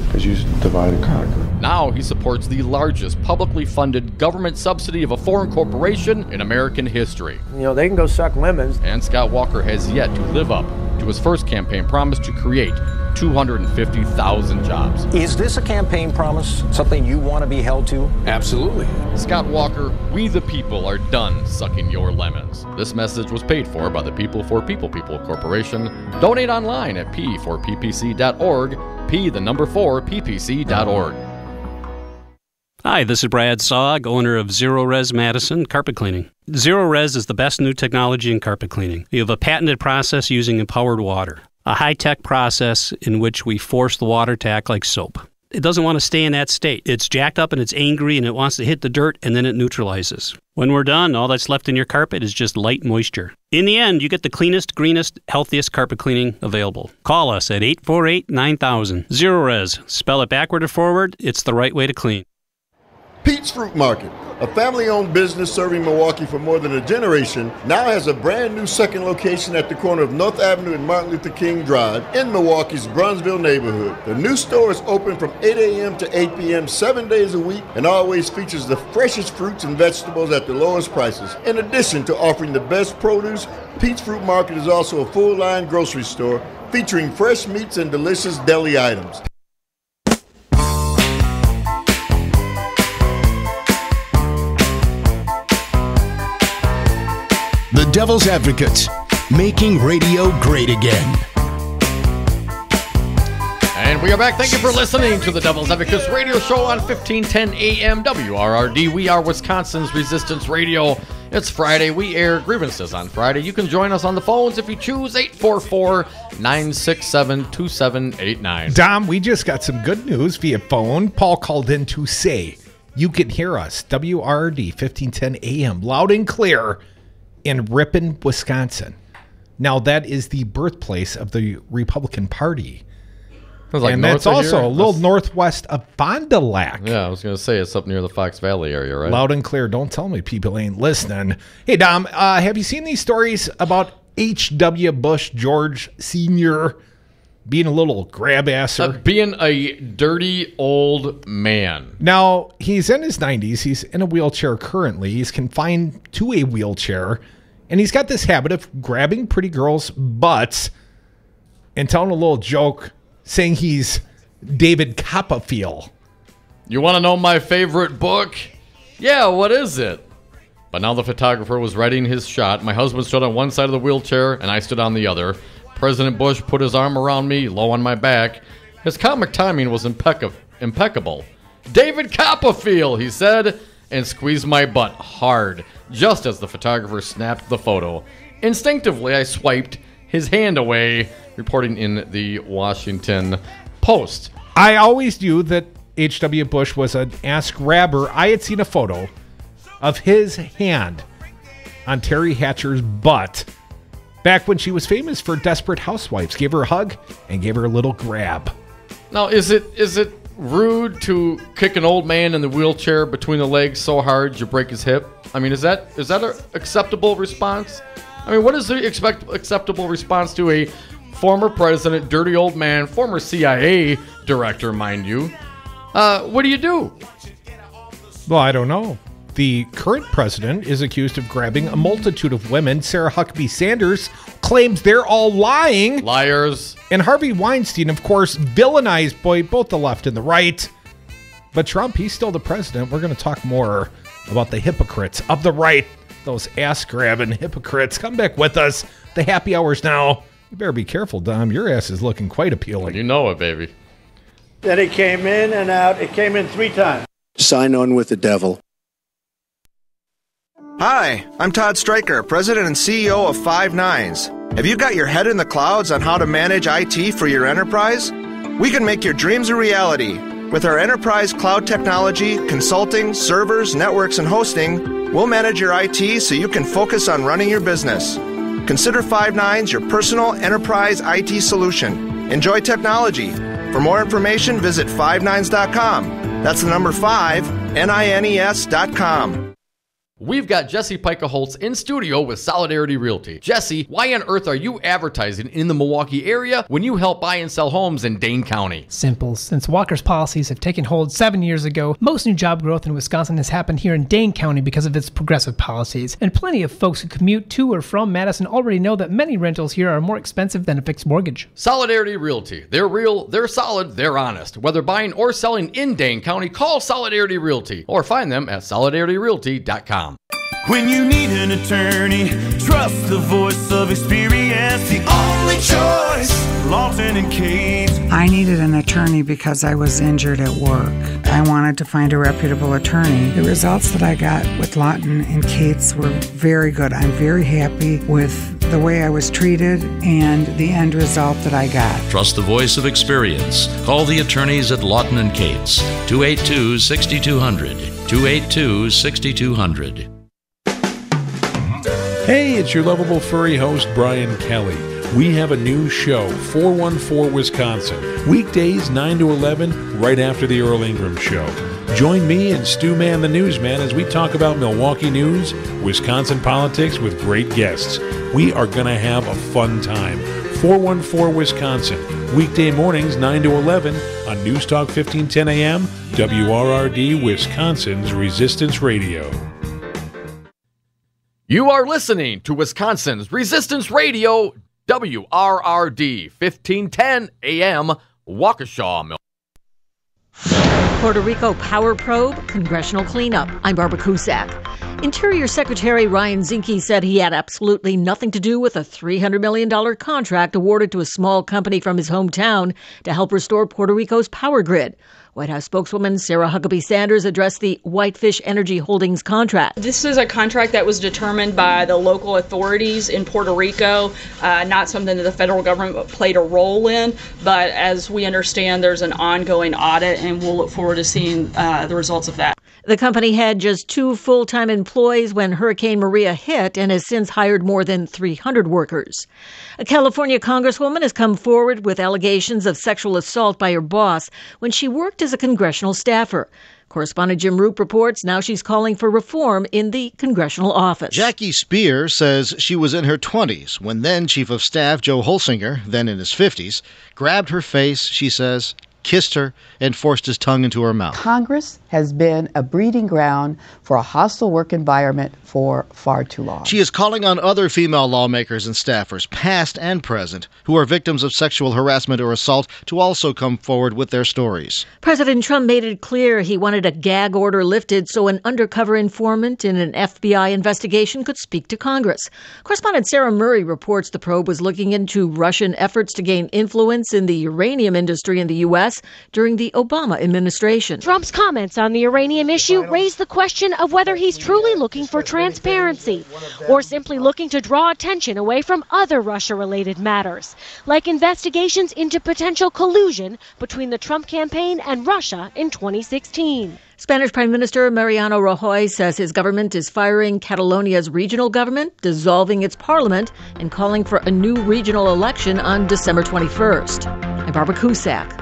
Because you divide and conquer. Now he supports the largest publicly funded government subsidy of a foreign corporation in American history. You know, they can go suck lemons. And Scott Walker has yet to live up to his first campaign promise to create 250,000 jobs. Is this a campaign promise? Something you want to be held to? Absolutely. Scott Walker, we the people are done sucking your lemons. This message was paid for by the People for People Corporation. Donate online at p4ppc.org, p4ppc.org. Hi, this is Brad Saug, owner of Zero Res Madison Carpet Cleaning. Zero Res is the best new technology in carpet cleaning. We have a patented process using empowered water, a high-tech process in which we force the water to act like soap. It doesn't want to stay in that state. It's jacked up and it's angry and it wants to hit the dirt and then it neutralizes. When we're done, all that's left in your carpet is just light moisture. In the end, you get the cleanest, greenest, healthiest carpet cleaning available. Call us at 848-9000. Zero Res. Spell it backward or forward. It's the right way to clean. Pete's Fruit Market, a family-owned business serving Milwaukee for more than a generation, now has a brand new second location at the corner of North Avenue and Martin Luther King Drive in Milwaukee's Brunsville neighborhood. The new store is open from 8 a.m. to 8 p.m. 7 days a week and always features the freshest fruits and vegetables at the lowest prices. In addition to offering the best produce, Pete's Fruit Market is also a full-line grocery store featuring fresh meats and delicious deli items. The Devil's Advocates, making radio great again. And we are back. Thank you for listening to the Devil's Advocates radio show on 1510 AM WRRD. We are Wisconsin's Resistance Radio. It's Friday. We air grievances on Friday. You can join us on the phones if you choose 844-967-2789. Dom, we just got some good news via phone. Paul called in to say you can hear us, WRRD 1510 AM, loud and clear, in Ripon, Wisconsin. Now, that is the birthplace of the Republican Party. Like and that's also a little northwest of Fond du Lac. Yeah, I was going to say it's up near the Fox Valley area, right? Loud and clear. Don't tell me people ain't listening. Hey, Dom, have you seen these stories about H.W. Bush George Sr. being a little grab-asser? Being a dirty old man. Now, he's in his 90s. He's in a wheelchair currently. He's confined to a wheelchair. And he's got this habit of grabbing pretty girls' butts and telling a little joke saying he's David Copperfield. You want to know my favorite book? Yeah, what is it? But now the photographer was writing his shot. My husband stood on one side of the wheelchair, and I stood on the other. President Bush put his arm around me, low on my back, His comic timing was impeccable. David Copperfield, he said, and squeezed my butt hard, just as the photographer snapped the photo. Instinctively, I swiped his hand away, reporting in the Washington Post. I always knew that H.W. Bush was an ass grabber. I had seen a photo of his hand on Terry Hatcher's butt back when she was famous for Desperate Housewives. Gave her a hug and gave her a little grab. Now, is it rude to kick an old man in the wheelchair between the legs so hard you break his hip? I mean, is that an acceptable response? I mean, what is the acceptable response to a former president, dirty old man, former CIA director, mind you? What do you do? Well, I don't know. The current president is accused of grabbing a multitude of women. Sarah Huckabee Sanders claims they're all lying. Liars. And Harvey Weinstein, of course, villainized both the left and the right. But Trump, he's still the president. We're going to talk more about the hypocrites of the right. Those ass-grabbing hypocrites. Come back with us. The happy hour's now. You better be careful, Dom. Your ass is looking quite appealing. You know it, baby. Then it came in and out. It came in 3 times. Sign on with the devil. Hi, I'm Todd Stryker, President and CEO of Five Nines. Have you got your head in the clouds on how to manage IT for your enterprise? We can make your dreams a reality. With our enterprise cloud technology, consulting, servers, networks, and hosting, we'll manage your IT so you can focus on running your business. Consider Five Nines your personal enterprise IT solution. Enjoy technology. For more information, visit fivenines.com. That's the number 5, NINES.com. We've got Jesse Pica-Holtz in studio with Solidarity Realty. Jesse, why on earth are you advertising in the Milwaukee area when you help buy and sell homes in Dane County? Simple. Since Walker's policies have taken hold 7 years ago, most new job growth in Wisconsin has happened here in Dane County because of its progressive policies. And plenty of folks who commute to or from Madison already know that many rentals here are more expensive than a fixed mortgage. Solidarity Realty. They're real, they're solid, they're honest. Whether buying or selling in Dane County, call Solidarity Realty or find them at solidarityrealty.com. When you need an attorney, trust the voice of experience. The only choice, Lawton and Cates. I needed an attorney because I was injured at work. I wanted to find a reputable attorney. The results that I got with Lawton and Cates were very good. I'm very happy with the way I was treated and the end result that I got. Trust the voice of experience. Call the attorneys at Lawton and Cates. 282-6200. 282-6200. Hey, it's your lovable furry host, Brian Kelly. We have a new show, 414 Wisconsin, weekdays 9 to 11, right after the Earl Ingram Show. Join me and Stu Man the Newsman as we talk about Milwaukee news, Wisconsin politics with great guests. We are going to have a fun time. 414 Wisconsin, weekday mornings 9 to 11 on News Talk 1510 AM, WRRD, Wisconsin's Resistance Radio. You are listening to Wisconsin's Resistance Radio, WRRD, 1510 AM, Waukesha. Puerto Rico Power Probe, Congressional Cleanup. I'm Barbara Cusack. Interior Secretary Ryan Zinke said he had absolutely nothing to do with a $300 million contract awarded to a small company from his hometown to help restore Puerto Rico's power grid. White House spokeswoman Sarah Huckabee Sanders addressed the Whitefish Energy Holdings contract. This is a contract that was determined by the local authorities in Puerto Rico, not something that the federal government played a role in. But as we understand, there's an ongoing audit, and we'll look forward to seeing the results of that. The company had just 2 full-time employees when Hurricane Maria hit and has since hired more than 300 workers. A California congresswoman has come forward with allegations of sexual assault by her boss when she worked as a congressional staffer. Correspondent Jim Roop reports now she's calling for reform in the congressional office. Jackie Spear says she was in her 20s when then Chief of Staff Joe Holsinger, then in his 50s, grabbed her face, she says, kissed her, and forced his tongue into her mouth. Congress has been a breeding ground for a hostile work environment for far too long. She is calling on other female lawmakers and staffers, past and present, who are victims of sexual harassment or assault to also come forward with their stories. President Trump made it clear he wanted a gag order lifted so an undercover informant in an FBI investigation could speak to Congress. Correspondent Sarah Murray reports the probe was looking into Russian efforts to gain influence in the uranium industry in the U.S. during the Obama administration. Trump's comments on the uranium issue raised the question of whether he's truly looking for transparency or simply looking to draw attention away from other Russia-related matters, like investigations into potential collusion between the Trump campaign and Russia in 2016. Spanish Prime Minister Mariano Rajoy says his government is firing Catalonia's regional government, dissolving its parliament, and calling for a new regional election on December 21st. I'm Barbara Cusack.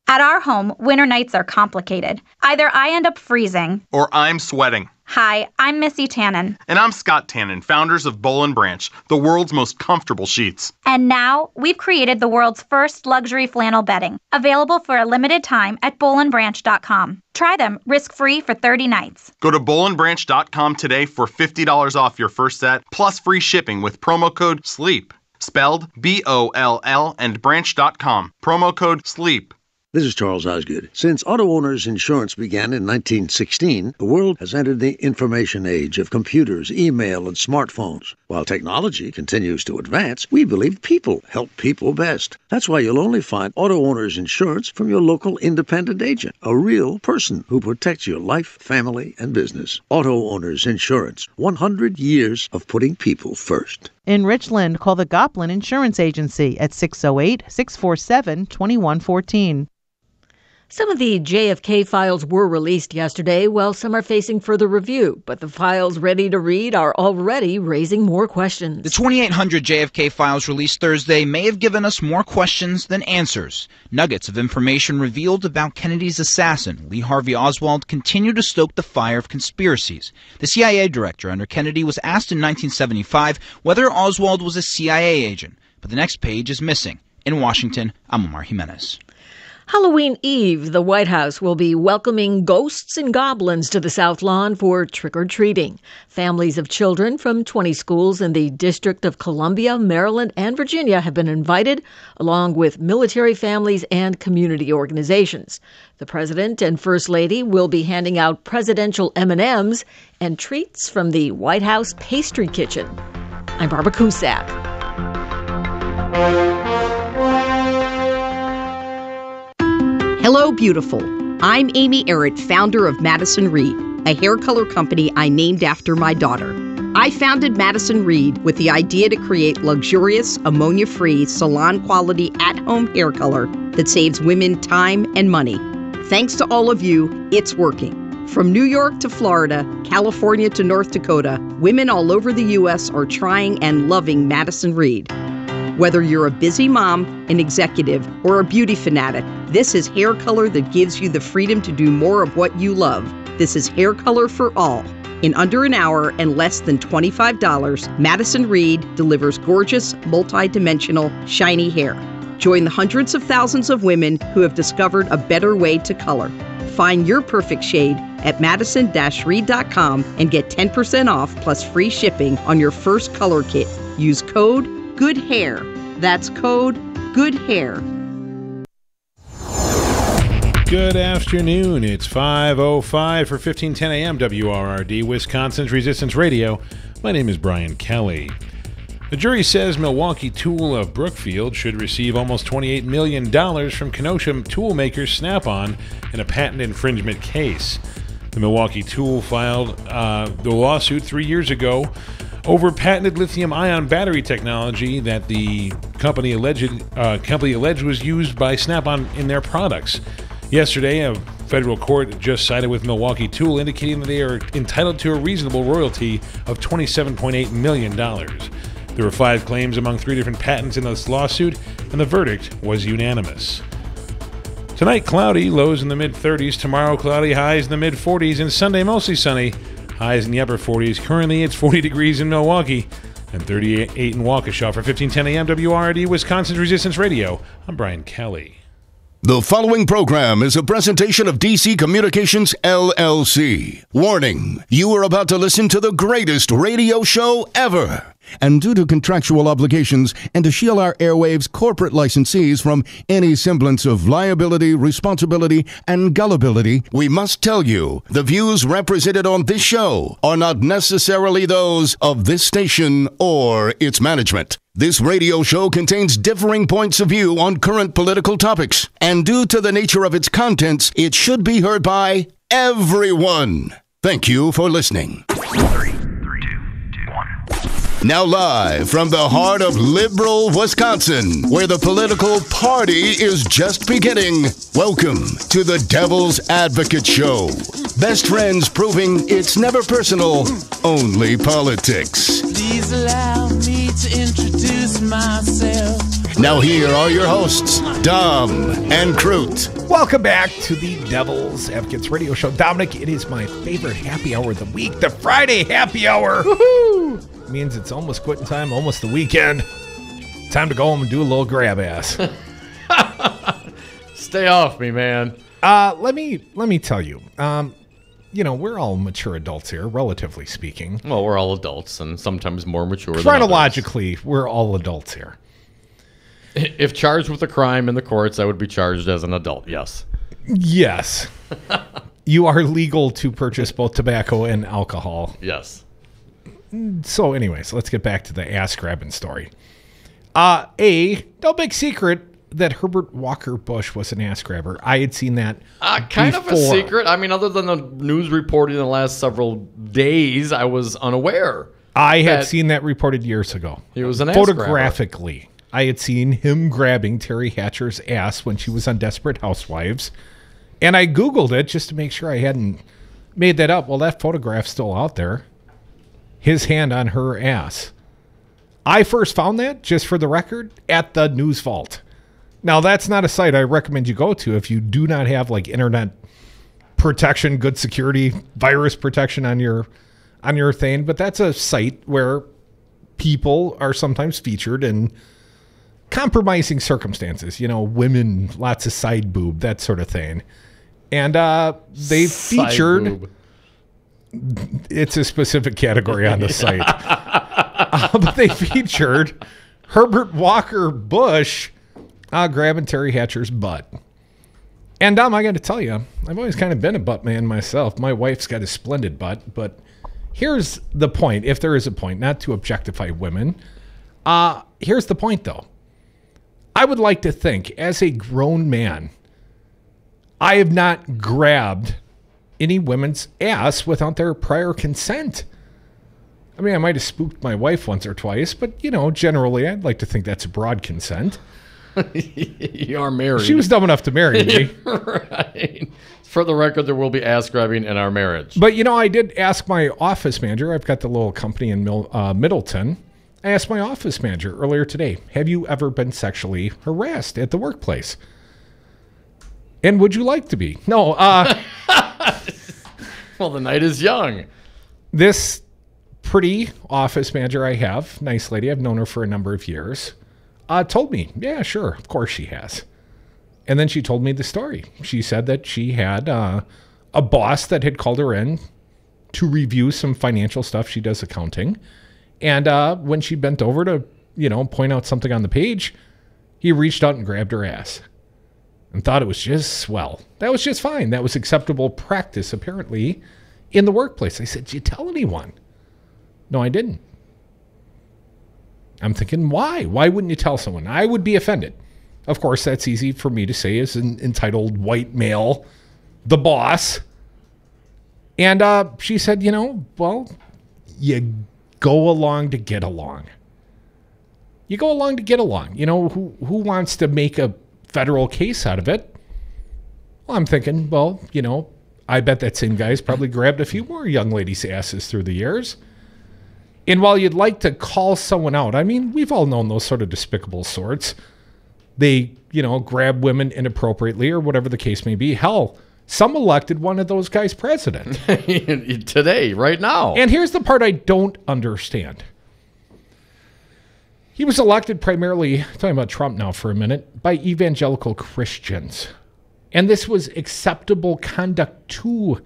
At our home, winter nights are complicated. Either I end up freezing, or I'm sweating. Hi, I'm Missy Tannen. And I'm Scott Tannen, founders of Boll & Branch, the world's most comfortable sheets. And now, we've created the world's first luxury flannel bedding, available for a limited time at bollandbranch.com. Try them risk-free for 30 nights. Go to bollandbranch.com today for $50 off your first set, plus free shipping with promo code SLEEP. Spelled B-O-L-L and branch.com. Promo code SLEEP. This is Charles Osgood. Since auto owners insurance began in 1916, the world has entered the information age of computers, email, and smartphones. While technology continues to advance, we believe people help people best. That's why you'll only find auto owners insurance from your local independent agent, a real person who protects your life, family, and business. Auto owners insurance, 100 years of putting people first. In Richland, call the Goplin Insurance Agency at 608-647-2114. Some of the JFK files were released yesterday, while some are facing further review. But the files ready to read are already raising more questions. The 2,800 JFK files released Thursday may have given us more questions than answers. Nuggets of information revealed about Kennedy's assassin, Lee Harvey Oswald, continue to stoke the fire of conspiracies. The CIA director under Kennedy was asked in 1975 whether Oswald was a CIA agent. But the next page is missing. In Washington, I'm Omar Jimenez. Halloween Eve, the White House will be welcoming ghosts and goblins to the South Lawn for trick-or-treating. Families of children from 20 schools in the District of Columbia, Maryland, and Virginia have been invited, along with military families and community organizations. The President and First Lady will be handing out presidential M&Ms and treats from the White House Pastry Kitchen. I'm Barbara Cusack. Hello, beautiful. I'm Amy Errett, founder of Madison Reed, a hair color company I named after my daughter. I founded Madison Reed with the idea to create luxurious, ammonia-free, salon-quality, at-home hair color that saves women time and money. Thanks to all of you, it's working. From New York to Florida, California to North Dakota, women all over the U.S. are trying and loving Madison Reed. Whether you're a busy mom, an executive, or a beauty fanatic, this is hair color that gives you the freedom to do more of what you love. This is hair color for all. In under an hour and less than $25, Madison Reed delivers gorgeous, multi-dimensional, shiny hair. Join the hundreds of thousands of women who have discovered a better way to color. Find your perfect shade at madison-reed.com and get 10% off plus free shipping on your first color kit. Use code Good Hair. That's code Good Hair. Good afternoon. It's 5:05 for 1510 AM WRRD, Wisconsin's Resistance Radio. My name is Brian Kelly. The jury says Milwaukee Tool of Brookfield should receive almost $28 million from Kenosha toolmaker Snap-on in a patent infringement case. The Milwaukee Tool filed the lawsuit 3 years ago over patented lithium-ion battery technology that the company alleged was used by Snap-on in their products. Yesterday, a federal court just sided with Milwaukee Tool, indicating that they are entitled to a reasonable royalty of $27.8 million. There were 5 claims among 3 different patents in this lawsuit, and the verdict was unanimous. Tonight, cloudy, lows in the mid-30s. Tomorrow, cloudy, highs in the mid-40s. And Sunday, mostly sunny, highs in the upper 40s. Currently, it's 40 degrees in Milwaukee and 38 in Waukesha. For 1510 AM WRD, Wisconsin's Resistance Radio, I'm Brian Kelly. The following program is a presentation of DC Communications, LLC. Warning, you are about to listen to the greatest radio show ever. And due to contractual obligations and to shield our airwaves' corporate licensees from any semblance of liability, responsibility, and gullibility, we must tell you the views represented on this show are not necessarily those of this station or its management. This radio show contains differing points of view on current political topics, and due to the nature of its contents, it should be heard by everyone. Thank you for listening. Now live from the heart of liberal Wisconsin, where the political party is just beginning, welcome to the Devil's Advocate Show. Best friends proving it's never personal, only politics. Please allow me to introduce myself. Now here are your hosts, Dom and Crute. Welcome back to the Devil's Advocates Radio Show. Dominic, it is my favorite happy hour of the week, the Friday happy hour. Woohoo! Means it's almost quitting time, almost the weekend. Time to go home and do a little grab ass. Stay off me, man. Let me tell you. We're all mature adults here, relatively speaking. Well, we're all adults, and sometimes more mature than chronologically, we're all adults here. If charged with a crime in the courts, I would be charged as an adult, yes. Yes. You are legal to purchase both tobacco and alcohol. Yes. So anyways, let's get back to the ass-grabbing story. No big secret that Herbert Walker Bush was an ass-grabber. I had seen that kind of a secret. I mean, other than the news reporting in the last several days, I was unaware. I had seen that reported years ago. He was an Photographically. I had seen him grabbing Terry Hatcher's ass when she was on Desperate Housewives. And I Googled it just to make sure I hadn't made that up. Well, that photograph's still out there. His hand on her ass. I first found that, just for the record, at the News Vault. Now, that's not a site I recommend you go to if you do not have like internet protection, good security, virus protection on your thing. But that's a site where people are sometimes featured in compromising circumstances. You know, women, lots of side boob, that sort of thing. And they featured... Boob. It's a specific category on the site. But they featured Herbert Walker Bush grabbing Terry Hatcher's butt. And Dom, I got to tell you, I've always kind of been a butt man myself. My wife's got a splendid butt, but here's the point, if there is a point, not to objectify women. Here's the point, though. I would like to think, as a grown man, I have not grabbed any women's ass without their prior consent. I mean, I might have spooked my wife once or twice, but, generally, I'd like to think that's a broad consent. You are married. She was dumb enough to marry me. Right. For the record, there will be ass grabbing in our marriage. But, I did ask my office manager. I've got the little company in Middleton. I asked my office manager earlier today, have you ever been sexually harassed at the workplace? And would you like to be? No, well, the night is young. This pretty office manager I have, nice lady, I've known her for a number of years, told me, yeah, sure, of course she has. And then she told me the story. She said that she had a boss that had called her in to review some financial stuff. She does accounting. And when she bent over to, point out something on the page, he reached out and grabbed her ass. And thought it was just swell. That was just fine. That was acceptable practice, apparently, in the workplace. I said, did you tell anyone? No, I didn't. I'm thinking, why? Why wouldn't you tell someone? I would be offended. Of course, that's easy for me to say as an entitled white male, the boss. And she said, well, you go along to get along. You go along to get along. Who wants to make a federal case out of it? Well, I'm thinking, well, I bet that same guy's probably grabbed a few more young ladies' asses through the years. And while you'd like to call someone out, I mean, we've all known those sort of despicable sorts. They, grab women inappropriately or whatever the case may be. Hell, some elected one of those guys president. Today, right now. And here's the part I don't understand. He was elected primarily, talking about Trump now for a minute, by evangelical Christians. And this was acceptable conduct to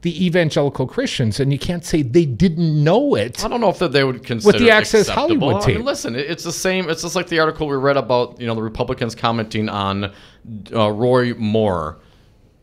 the evangelical Christians, and you can't say they didn't know it. I don't know if that they would consider with the Access acceptable. Hollywood tape. I mean, listen, it's the same. It's just like the article we read about, the Republicans commenting on Roy Moore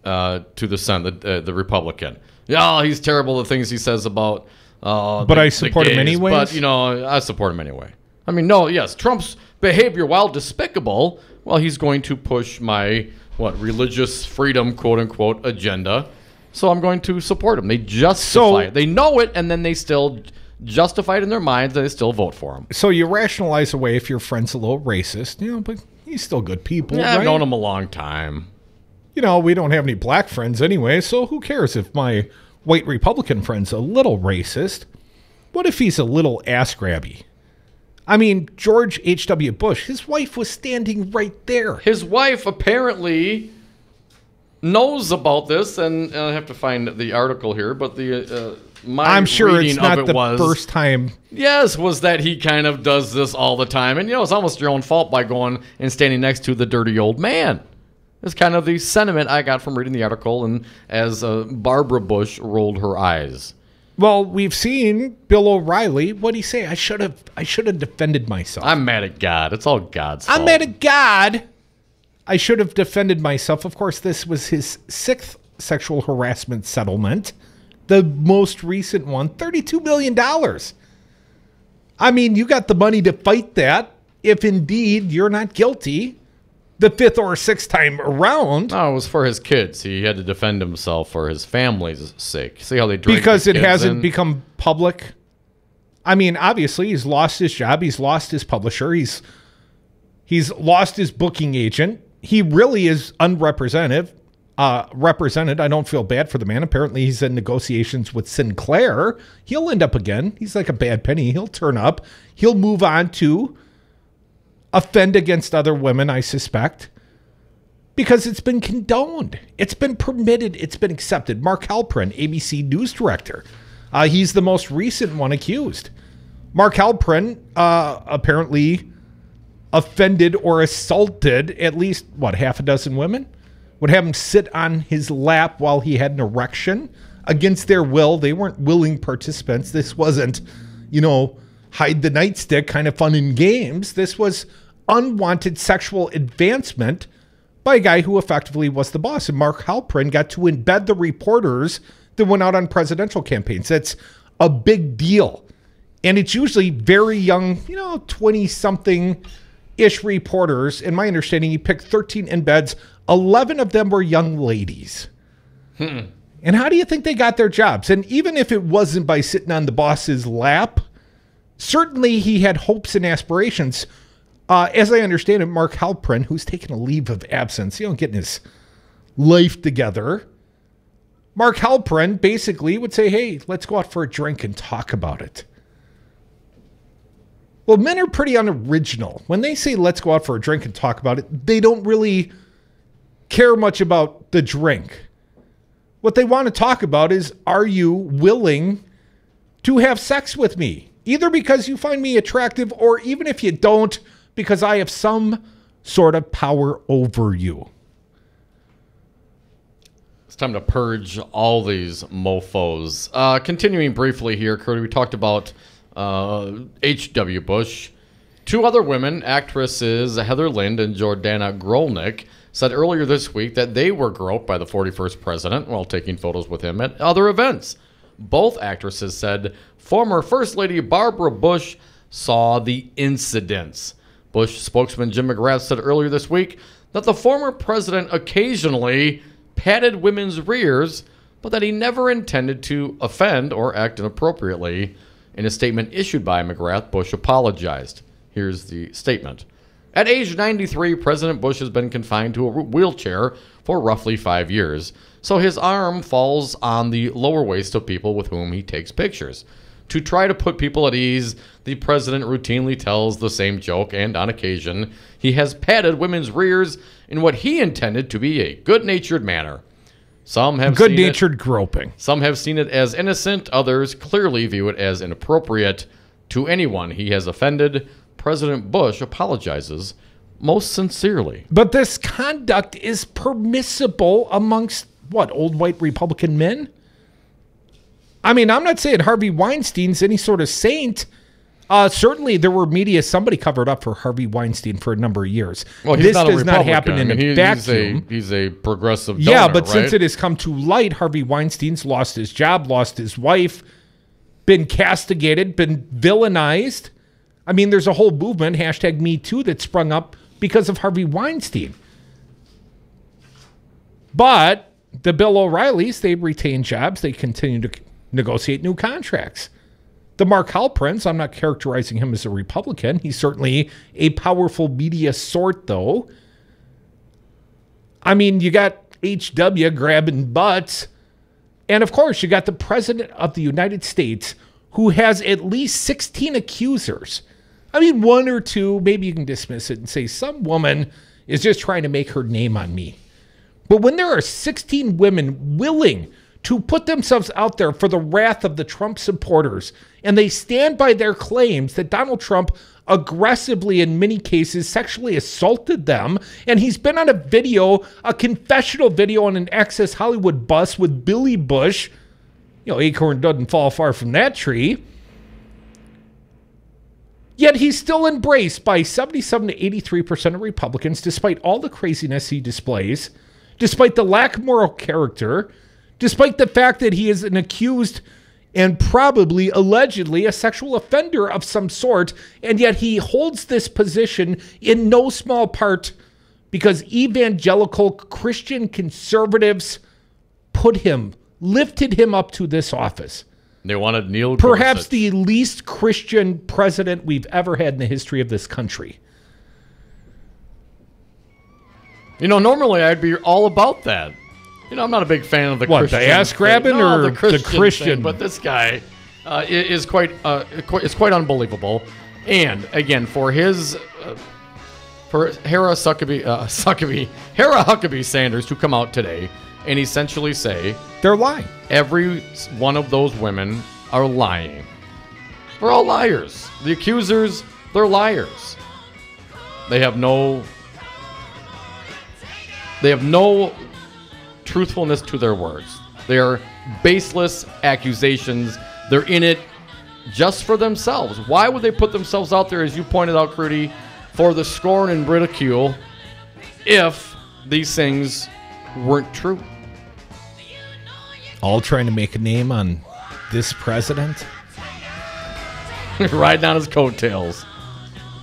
to the Senate, the Republican. Yeah, he's terrible. The things he says about. But I support him anyways. But I support him anyway. I mean, no, yes, Trump's behavior, while despicable, well, he's going to push my religious freedom, quote unquote, agenda. So I'm going to support him. They justify it. They know it, and then they still justify it in their minds, and they still vote for him. So you rationalize away if your friend's a little racist, but he's still good people, Yeah, right? I've known him a long time. We don't have any black friends anyway, so who cares if my white Republican friend's a little racist? What if he's a little ass-grabby? I mean, George H.W. Bush, his wife was standing right there. His wife apparently knows about this, and I have to find the article here, but I'm sure it's not the first time. Yes, was that he kind of does this all the time. And, it's almost your own fault by going and standing next to the dirty old man. It's kind of the sentiment I got from reading the article, and as Barbara Bush rolled her eyes. Well, we've seen Bill O'Reilly. What'd he say? I should have defended myself. I'm mad at God. It's all God's fault. I'm mad at God. I should have defended myself. Of course, this was his 6th sexual harassment settlement. The most recent one, $32 million. I mean, you got the money to fight that if indeed you're not guilty the 5th or 6th time around. No, it was for his kids. He had to defend himself for his family's sake. See how they drag because the it kids hasn't in? become public. I mean, obviously, he's lost his job. He's lost his publisher. He's lost his booking agent. He really is unrepresented. Represented. I don't feel bad for the man. Apparently, he's in negotiations with Sinclair. He'll end up again. He's like a bad penny. He'll turn up. He'll move on to offend against other women, I suspect, because it's been condoned. It's been permitted. It's been accepted. Mark Halperin, ABC News director. He's the most recent one accused. Mark Halperin apparently offended or assaulted at least, half a dozen women? Would have them sit on his lap while he had an erection against their will. They weren't willing participants. This wasn't, hide the nightstick kind of fun and games. This was unwanted sexual advancement by a guy who effectively was the boss. And Mark Halperin got to embed the reporters that went out on presidential campaigns. That's a big deal. And it's usually very young, 20-something-ish reporters. In my understanding, he picked 13 embeds. 11 of them were young ladies. And how do you think they got their jobs? And even if it wasn't by sitting on the boss's lap, certainly he had hopes and aspirations. As I understand it, Mark Halperin, who's taken a leave of absence, getting his life together. Mark Halperin basically would say, hey, let's go out for a drink and talk about it. Well, men are pretty unoriginal. When they say let's go out for a drink and talk about it, they don't really care much about the drink. What they want to talk about is, are you willing to have sex with me? Either because you find me attractive, or even if you don't, because I have some sort of power over you. It's time to purge all these mofos. Continuing briefly here, Cody, we talked about H.W. Bush. 2 other women, actresses Heather Lind and Jordana Grolnick, said earlier this week that they were groped by the 41st president while taking photos with him at other events. Both actresses said former First Lady Barbara Bush saw the incidents. Bush spokesman Jim McGrath said earlier this week that the former president occasionally patted women's rears, but that he never intended to offend or act inappropriately. In a statement issued by McGrath, Bush apologized. Here's the statement. At age 93, President Bush has been confined to a wheelchair for roughly 5 years, so his arm falls on the lower waist of people with whom he takes pictures. To try to put people at ease, the president routinely tells the same joke, and on occasion, he has patted women's rears in what he intended to be a good-natured manner. Some have good-natured groping. Some have seen it as innocent. Others clearly view it as inappropriate. To anyone he has offended, President Bush apologizes most sincerely. But this conduct is permissible amongst, old white Republican men? I mean, I'm not saying Harvey Weinstein's any sort of saint. Certainly, there were media, somebody covered up for Harvey Weinstein for a number of years. Well, this does not happen in a vacuum. He's a progressive donor, yeah, but right? since it has come to light, Harvey Weinstein's lost his job, lost his wife, been castigated, been villainized. I mean, there's a whole movement, #MeToo, that sprung up because of Harvey Weinstein. But the Bill O'Reillys, they retain jobs. They continue to negotiate new contracts. The Mark Halprints, I'm not characterizing him as a Republican. He's certainly a powerful media sort, though. I mean, you got HW grabbing butts. And, of course, you got the President of the United States, who has at least 16 accusers. I mean, one or two, maybe you can dismiss it and say some woman is just trying to make her name on me. But when there are 16 women willing to put themselves out there for the wrath of the Trump supporters, and they stand by their claims that Donald Trump aggressively, in many cases, sexually assaulted them, and he's been on a video, a confessional video on an Access Hollywood bus with Billy Bush. You know, acorn doesn't fall far from that tree. Yet he's still embraced by 77 to 83% of Republicans, despite all the craziness he displays, despite the lack of moral character, despite the fact that he is an accused and probably, allegedly, a sexual offender of some sort, and yet he holds this position in no small part because evangelical Christian conservatives lifted him up to this office. They wanted Neil Perhaps Gorsuch. the least Christian president we've ever had in the history of this country. You know, normally I'd be all about that. You know, I'm not a big fan of the Christian. The ass grabbing or the Christian? Thing, but this guy is quite unbelievable. And again, for Hera Huckabee Sanders to come out today and essentially say they're lying. Every one of those women are lying. They're all liars. The accusers, they're liars. They have no truthfulness to their words. They are baseless accusations. They're in it just for themselves. Why would they put themselves out there, as you pointed out, Crudy, for the scorn and ridicule if these things weren't true? All trying to make a name on this president? Riding on his coattails.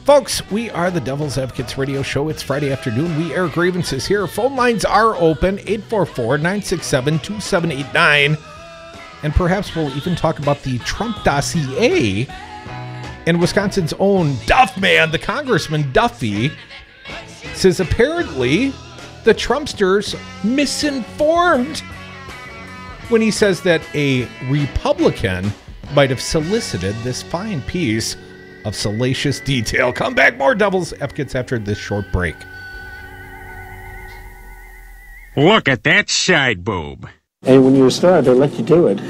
Folks, we are the Devil's Advocates radio show. It's Friday afternoon. We air grievances here. Phone lines are open, 844-967-2789. And perhaps we'll even talk about the Trump dossier. And Wisconsin's own Duffman, the Congressman Duffy, says apparently the Trumpsters misinformed when he says that a Republican might have solicited this fine piece of salacious detail. Come back, more Devil's Advocates after this short break. Look at that side boob. And when you're a star, they let you do it.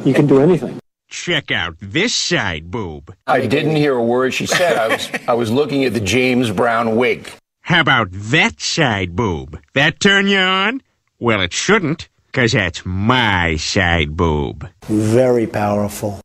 You can do anything. Check out this side boob. I didn't hear a word she said. I was looking at the James Brown wig. How about that side boob? That turn you on? Well, it shouldn't, because that's my side boob. Very powerful.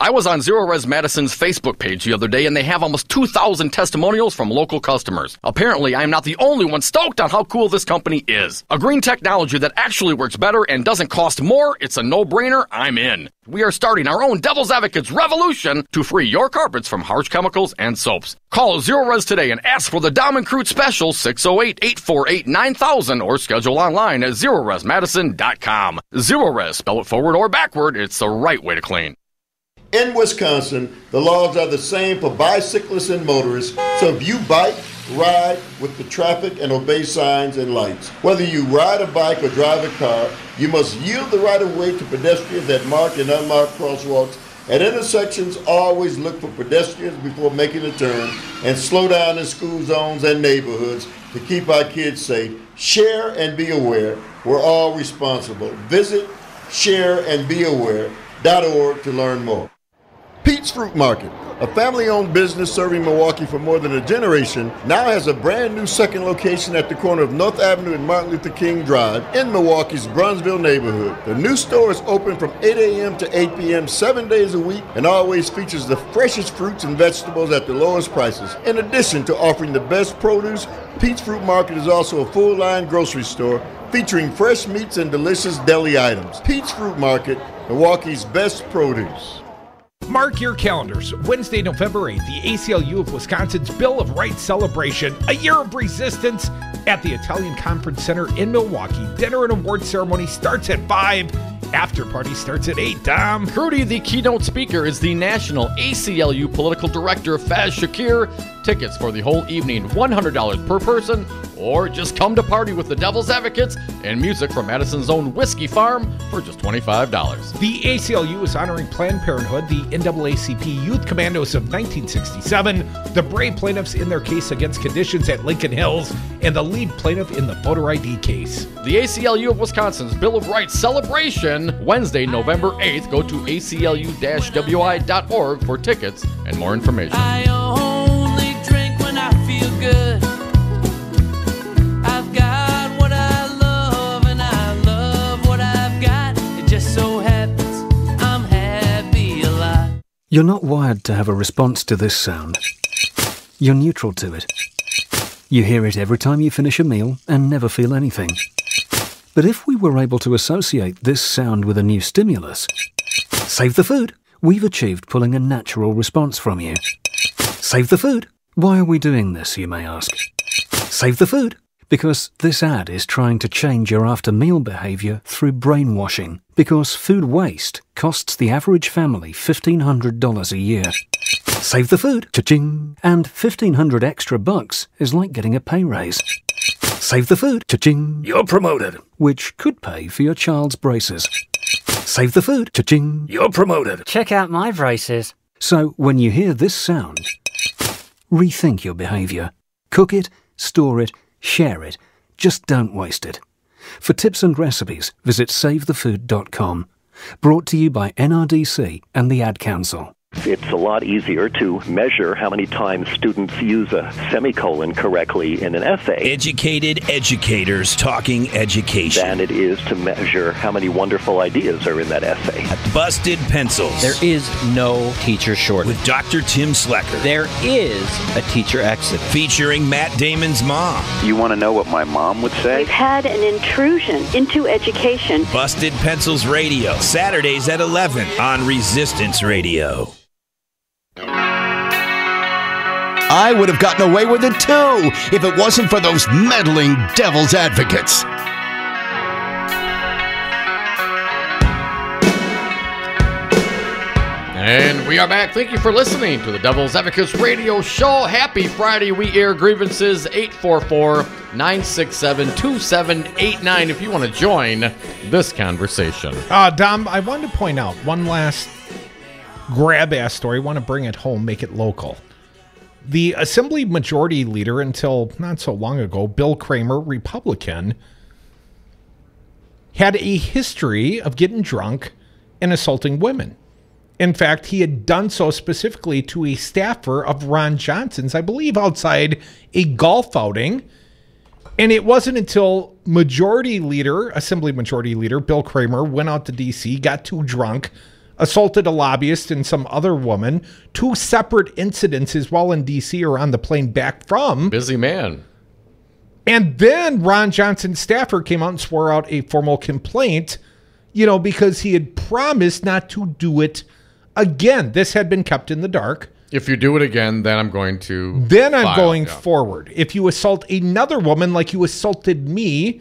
I was on Zero Res Madison's Facebook page the other day, and they have almost 2,000 testimonials from local customers. Apparently, I am not the only one stoked on how cool this company is. A green technology that actually works better and doesn't cost more, it's a no-brainer, I'm in. We are starting our own Devil's Advocates revolution to free your carpets from harsh chemicals and soaps. Call Zero Res today and ask for the Dom and Crute special 608-848-9000 or schedule online at ZeroResMadison.com. Zero Res, spell it forward or backward, it's the right way to clean. In Wisconsin, the laws are the same for bicyclists and motorists, so if you bike, ride with the traffic and obey signs and lights. Whether you ride a bike or drive a car, you must yield the right-of-way to pedestrians at marked and unmarked crosswalks. At intersections, always look for pedestrians before making a turn and slow down in school zones and neighborhoods to keep our kids safe. Share and be aware. We're all responsible. Visit shareandbeaware.org to learn more. Pete's Fruit Market, a family-owned business serving Milwaukee for more than a generation, now has a brand new second location at the corner of North Avenue and Martin Luther King Drive in Milwaukee's Brunsville neighborhood. The new store is open from 8 a.m. to 8 p.m. 7 days a week and always features the freshest fruits and vegetables at the lowest prices. In addition to offering the best produce, Pete's Fruit Market is also a full-line grocery store featuring fresh meats and delicious deli items. Pete's Fruit Market, Milwaukee's best produce. Mark your calendars. Wednesday, November 8th, the ACLU of Wisconsin's Bill of Rights celebration, a year of resistance at the Italian Conference Center in Milwaukee. Dinner and award ceremony starts at 5. After party starts at 8. Dom. Crudy, the keynote speaker, is the National ACLU Political Director, Faz Shakir. Tickets for the whole evening, $100 per person, or just come to party with the Devil's Advocates and music from Madison's own Whiskey Farm for just $25. The ACLU is honoring Planned Parenthood, the NAACP Youth Commandos of 1967, the Bray plaintiffs in their case against conditions at Lincoln Hills, and the lead plaintiff in the voter ID case. The ACLU of Wisconsin's Bill of Rights celebration, Wednesday, November 8th. Go to aclu-wi.org for tickets and more information. I only drink when I feel good. I've got what I love and I love what I've got. It just so happens I'm happy a lot. You're not wired to have a response to this sound. You're neutral to it. You hear it every time you finish a meal and never feel anything. But if we were able to associate this sound with a new stimulus, save the food, we've achieved pulling a natural response from you. Save the food. Why are we doing this, you may ask? Save the food. Because this ad is trying to change your after-meal behavior through brainwashing. Because food waste costs the average family $1,500 a year. Save the food. Cha-ching. And $1,500 extra bucks is like getting a pay raise. Save the food. Cha-ching. You're promoted. Which could pay for your child's braces. Save the food. Cha-ching. You're promoted. Check out my braces. So when you hear this sound, rethink your behavior. Cook it, store it, share it. Just don't waste it. For tips and recipes, visit SaveTheFood.com. Brought to you by NRDC and the Ad Council. It's a lot easier to measure how many times students use a semicolon correctly in an essay. Educated educators talking education. Than it is to measure how many wonderful ideas are in that essay. Busted Pencils. There is no teacher shortage. With Dr. Tim Slecker. There is a teacher exit. Featuring Matt Damon's mom. You want to know what my mom would say? We've had an intrusion into education. Busted Pencils Radio. Saturdays at 11 on Resistance Radio. I would have gotten away with it too if it wasn't for those meddling Devil's Advocates. And we are back. Thank you for listening to the Devil's Advocates Radio Show. Happy Friday. We air grievances 844-967-2789 if you want to join this conversation. Dom, I wanted to point out one last grab-ass story. I want to bring it home, make it local. The Assembly Majority Leader, until not so long ago, Bill Kramer, Republican, had a history of getting drunk and assaulting women. In fact, he had done so specifically to a staffer of Ron Johnson's, I believe, outside a golf outing. And it wasn't until Assembly Majority Leader Bill Kramer went out to D.C., got too drunk, assaulted a lobbyist and some other woman. 2 separate incidences while in D.C. or on the plane back from. Busy man. And then Ron Johnson's staffer came out and swore out a formal complaint, because he had promised not to do it again. This had been kept in the dark. If you do it again, then I'm going to forward. If you assault another woman like you assaulted me,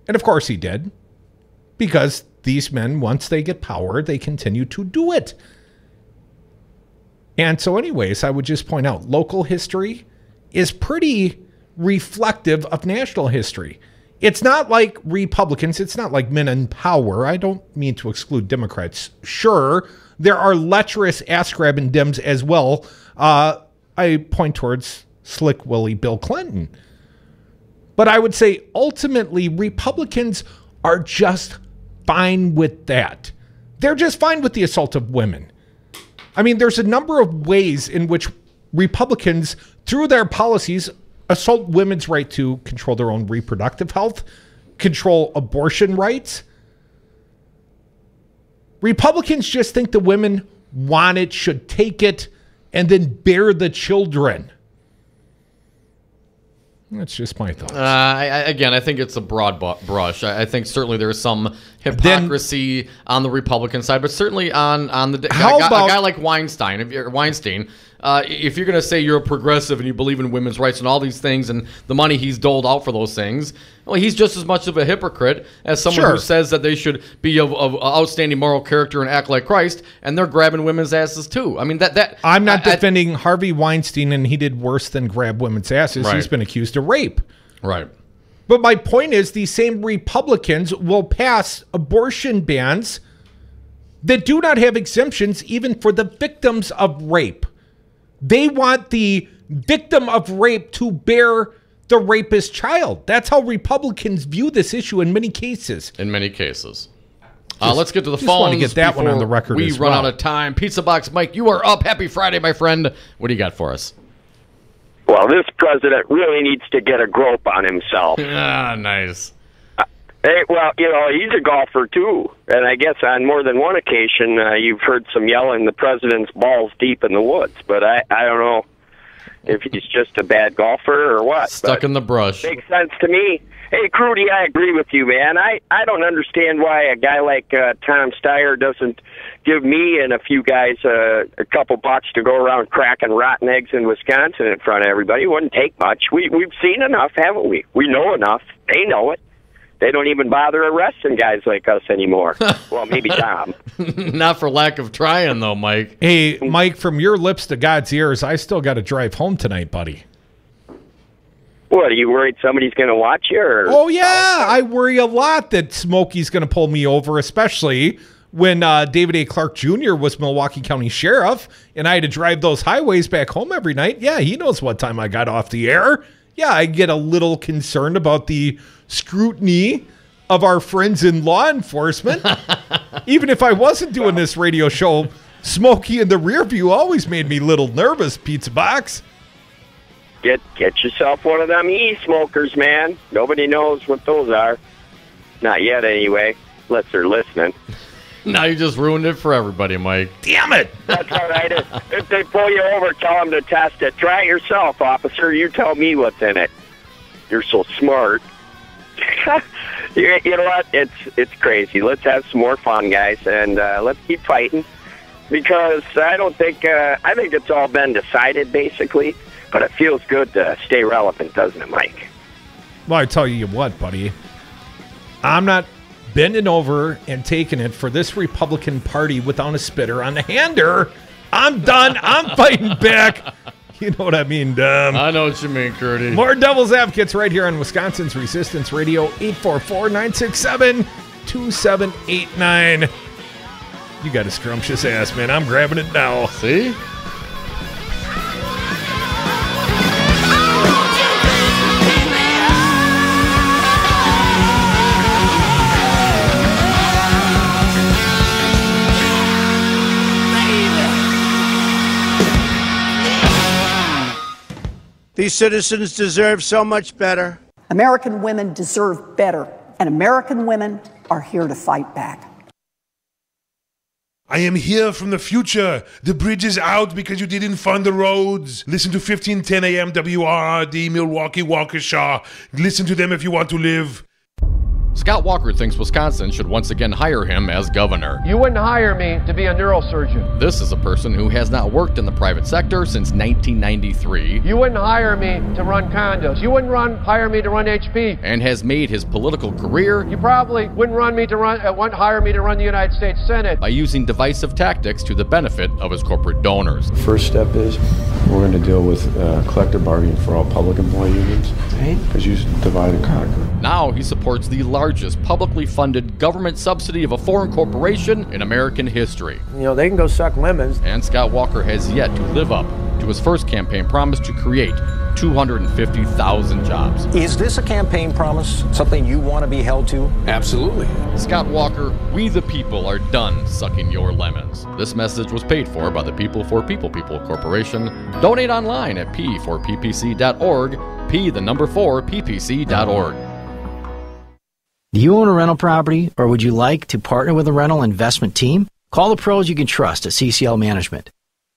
and of course he did, because these men, once they get power, they continue to do it. And so anyways, I would just point out, local history is pretty reflective of national history. It's not like Republicans. It's not like men in power. I don't mean to exclude Democrats. Sure, there are lecherous ass-grabbing Dems as well. I point towards Slick Willie Bill Clinton. But I would say ultimately Republicans are just fine with that. They're just fine with the assault of women. I mean, there's a number of ways in which Republicans, through their policies, assault women's right to control their own reproductive health, control abortion rights. Republicans just think the women want it, should take it, and then bear the children. That's just my thoughts. I think it's a broad brush. I think certainly there's some hypocrisy on the Republican side, but certainly on the a guy like Weinstein. If you're going to say you're a progressive and you believe in women's rights and all these things and the money he's doled out for those things, well, he's just as much of a hypocrite as someone who says that they should be of outstanding moral character and act like Christ, and they're grabbing women's asses too. I mean, I'm not defending Harvey Weinstein, and he did worse than grab women's asses. Right. He's been accused of rape. Right. But my point is, these same Republicans will pass abortion bans that do not have exemptions even for the victims of rape. They want the victim of rape to bear the rapist's child. That's how Republicans view this issue in many cases. Let's get to the phones. Want to get that one on the record. We run out of time. Pizza Box Mike, you are up. Happy Friday, my friend. What do you got for us? Well, this president really needs to get a grope on himself. Nice. Hey, well, he's a golfer, too. And I guess on more than one occasion, you've heard some yelling, the president's balls deep in the woods. But I don't know if he's just a bad golfer or what. Stuck in the brush. Makes sense to me. Hey, Crudy, I agree with you, man. I don't understand why a guy like Tom Steyer doesn't give me and a few guys a couple bucks to go around cracking rotten eggs in Wisconsin in front of everybody. It wouldn't take much. We've seen enough, haven't we? We know enough. They know it. They don't even bother arresting guys like us anymore. Well, maybe Tom. Not for lack of trying, though, Mike. Hey, Mike, from your lips to God's ears, I still got to drive home tonight, buddy. What, are you worried somebody's going to watch you? Or? Oh, yeah. I worry a lot that Smokey's going to pull me over, especially when David A. Clark Jr. was Milwaukee County Sheriff, and I had to drive those highways back home every night. Yeah, he knows what time I got off the air. Yeah, I get a little concerned about the scrutiny of our friends in law enforcement. Even if I wasn't doing this radio show, Smokey in the rear view always made me a little nervous, Pizza Box. Get yourself one of them e-smokers, man. Nobody knows what those are. Not yet, anyway, unless they're listening. Now you just ruined it for everybody, Mike. Damn it! That's all right. If they pull you over, tell them to test it. Try it yourself, officer. You tell me what's in it. You're so smart. You know what? It's crazy. Let's have some more fun, guys, and let's keep fighting. Because I think it's all been decided, basically. But it feels good to stay relevant, doesn't it, Mike? Well, I tell you what, buddy. I'm not bending over and taking it for this Republican Party without a spitter on the hander. I'm done. I'm fighting back. You know what I mean, Dom. I know what you mean, Curdy. More Devil's Advocates right here on Wisconsin's Resistance Radio, 844-967-2789. You got a scrumptious ass, man. I'm grabbing it now. See? These citizens deserve so much better. American women deserve better, and American women are here to fight back. I am here from the future. The bridge is out because you didn't fund the roads. Listen to 1510 AM WRRD, Milwaukee, Waukesha. Listen to them if you want to live. Scott Walker thinks Wisconsin should once again hire him as governor. You wouldn't hire me to be a neurosurgeon. This is a person who has not worked in the private sector since 1993. You wouldn't hire me to run condos. You wouldn't hire me to run HP. And has made his political career. You probably wouldn't hire me to run the United States Senate. By using divisive tactics to the benefit of his corporate donors. First step is we're going to deal with collective bargaining for all public employee unions. Because you divide and conquer. Now he supports the largest publicly funded government subsidy of a foreign corporation in American history. You know, they can go suck lemons. And Scott Walker has yet to live up to his first campaign promise to create 250,000 jobs. Is this a campaign promise, something you want to be held to? Absolutely. Scott Walker, we the people are done sucking your lemons. This message was paid for by the People for People Corporation. Donate online at p4ppc.org, p4ppc.org. Do you own a rental property, or would you like to partner with a rental investment team? Call the pros you can trust at CCL Management.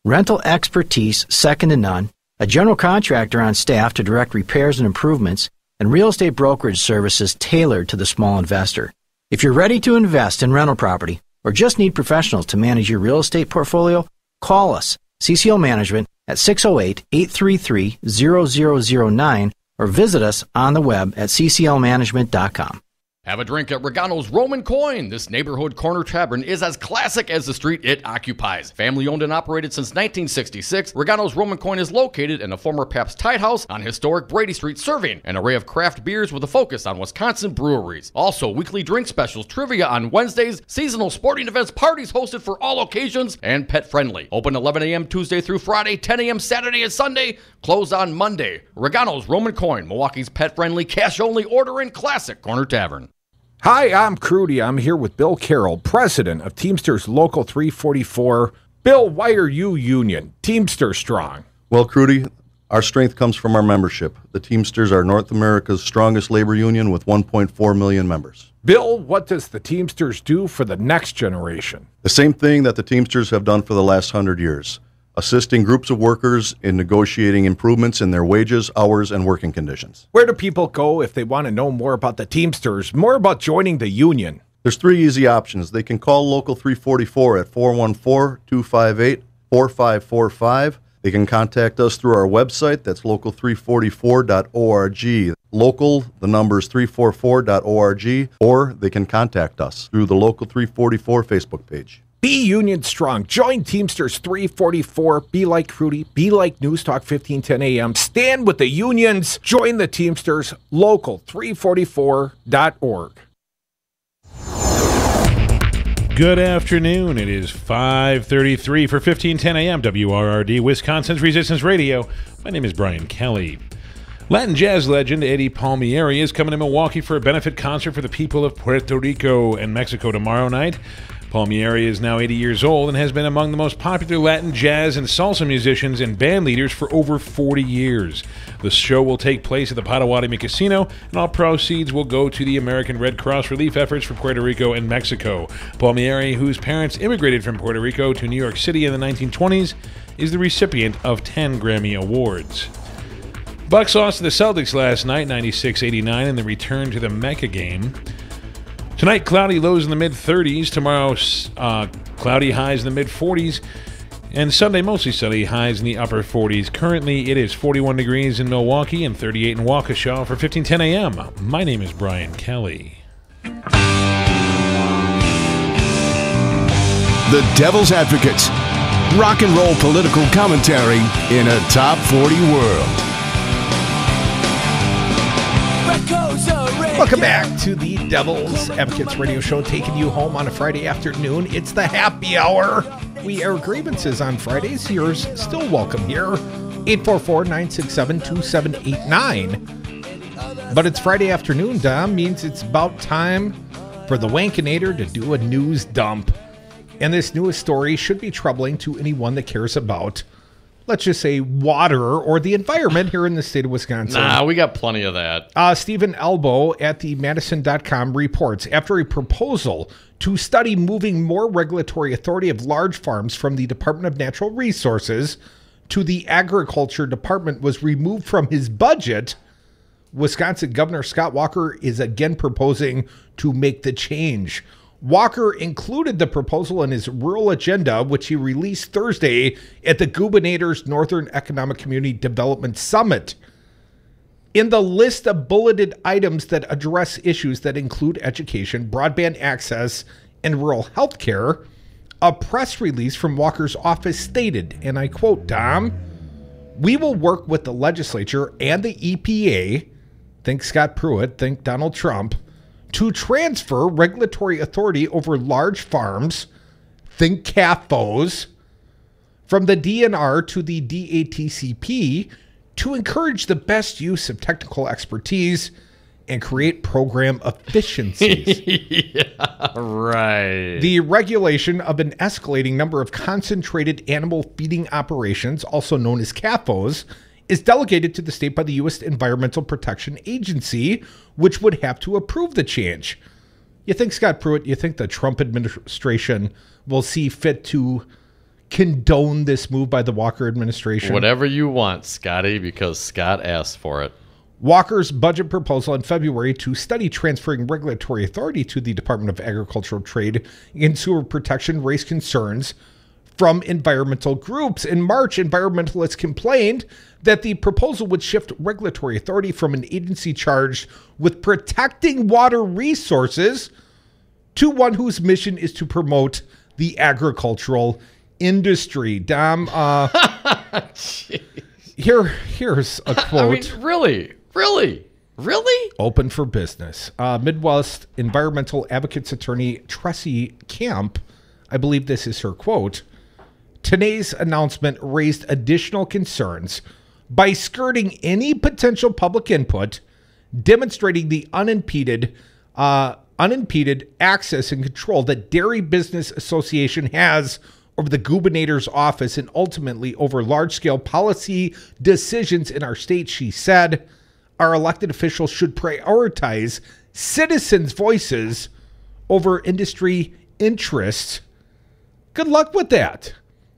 Rental expertise second to none, a general contractor on staff to direct repairs and improvements, and real estate brokerage services tailored to the small investor. If you're ready to invest in rental property or just need professionals to manage your real estate portfolio, call us, CCL Management, at 608-833-0009 or visit us on the web at cclmanagement.com. Have a drink at Regano's Roman Coin. This neighborhood corner tavern is as classic as the street it occupies. Family owned and operated since 1966, Regano's Roman Coin is located in a former Pabst Tide House on historic Brady Street, serving an array of craft beers with a focus on Wisconsin breweries. Also, weekly drink specials, trivia on Wednesdays, seasonal sporting events, parties hosted for all occasions, and pet friendly. Open 11 a.m. Tuesday through Friday, 10 a.m. Saturday and Sunday, closed on Monday. Regano's Roman Coin, Milwaukee's pet friendly, cash only ordering classic corner tavern. Hi, I'm Crudy. I'm here with Bill Carroll, president of Teamsters Local 344. Bill, why are you union? Teamster strong. Well, Crudy, our strength comes from our membership. The Teamsters are North America's strongest labor union with 1.4 million members. Bill, what does the Teamsters do for the next generation? The same thing that the Teamsters have done for the last 100 years. Assisting groups of workers in negotiating improvements in their wages, hours, and working conditions. Where do people go if they want to know more about the Teamsters, more about joining the union? There's 3 easy options. They can call Local 344 at 414-258-4545. They can contact us through our website. That's local344.org. Local, the number is 344.org. Or they can contact us through the Local 344 Facebook page. Be union strong. Join Teamsters 344. Be like Crudy. Be like News Talk 1510 AM. Stand with the unions. Join the Teamsters. Local344.org. Good afternoon. It is 5:33 for 1510 AM WRRD, Wisconsin's Resistance Radio. My name is Brian Kelly. Latin jazz legend Eddie Palmieri is coming to Milwaukee for a benefit concert for the people of Puerto Rico and Mexico tomorrow night. Palmieri is now 80 years old and has been among the most popular Latin jazz and salsa musicians and band leaders for over 40 years. The show will take place at the Potawatomi Casino, and all proceeds will go to the American Red Cross relief efforts for Puerto Rico and Mexico. Palmieri, whose parents immigrated from Puerto Rico to New York City in the 1920s, is the recipient of 10 Grammy Awards. Bucks lost to the Celtics last night, 96-89, in the return to the Mecca game. Tonight, cloudy lows in the mid-30s. Tomorrow, cloudy highs in the mid-40s. And Sunday, mostly sunny, highs in the upper 40s. Currently, it is 41 degrees in Milwaukee and 38 in Waukesha. For 1510 AM, my name is Brian Kelly. The Devil's Advocates. Rock and roll political commentary in a top 40 world. Welcome back to the Devil's Advocates radio show, taking you home on a Friday afternoon. It's the happy hour. We air grievances on Fridays. Yours still welcome here. 844-967-2789. But it's Friday afternoon, Dom. Means it's about time for the Wankinator to do a news dump. And this newest story should be troubling to anyone that cares about, let's just say, water or the environment here in the state of Wisconsin. Nah, we got plenty of that. Stephen Elbow at the Madison.com reports, after a proposal to study moving more regulatory authority of large farms from the Department of Natural Resources to the Agriculture Department was removed from his budget, Wisconsin Governor Scott Walker is again proposing to make the change. Walker included the proposal in his rural agenda, which he released Thursday at the Gubernator's Northern Economic Community Development Summit. In the list of bulleted items that address issues that include education, broadband access, and rural health care, a press release from Walker's office stated, and I quote, Dom, "We will work with the legislature and the EPA," think Scott Pruitt, think Donald Trump, "to transfer regulatory authority over large farms," think CAFOs, "from the DNR to the DATCP to encourage the best use of technical expertise and create program efficiencies. Yeah, right. The regulation of an escalating number of concentrated animal feeding operations, also known as CAFOs, is delegated to the state by the U.S. Environmental Protection Agency, which would have to approve the change. You think, Scott Pruitt, you think the Trump administration will see fit to condone this move by the Walker administration? Whatever you want, Scotty, because Scott asked for it. Walker's budget proposal in February to study transferring regulatory authority to the Department of Agricultural Trade and Consumer Protection raised concerns from environmental groups. In March, environmentalists complained that the proposal would shift regulatory authority from an agency charged with protecting water resources to one whose mission is to promote the agricultural industry. Dom, here's a quote. I mean, really? Open for business. Midwest environmental advocates attorney Tressie Camp, I believe this is her quote, today's announcement raised additional concerns by skirting any potential public input, demonstrating the unimpeded access and control that Dairy Business Association has over the gubernator's office and ultimately over large-scale policy decisions in our state. She said, our elected officials should prioritize citizens' voices over industry interests. Good luck with that.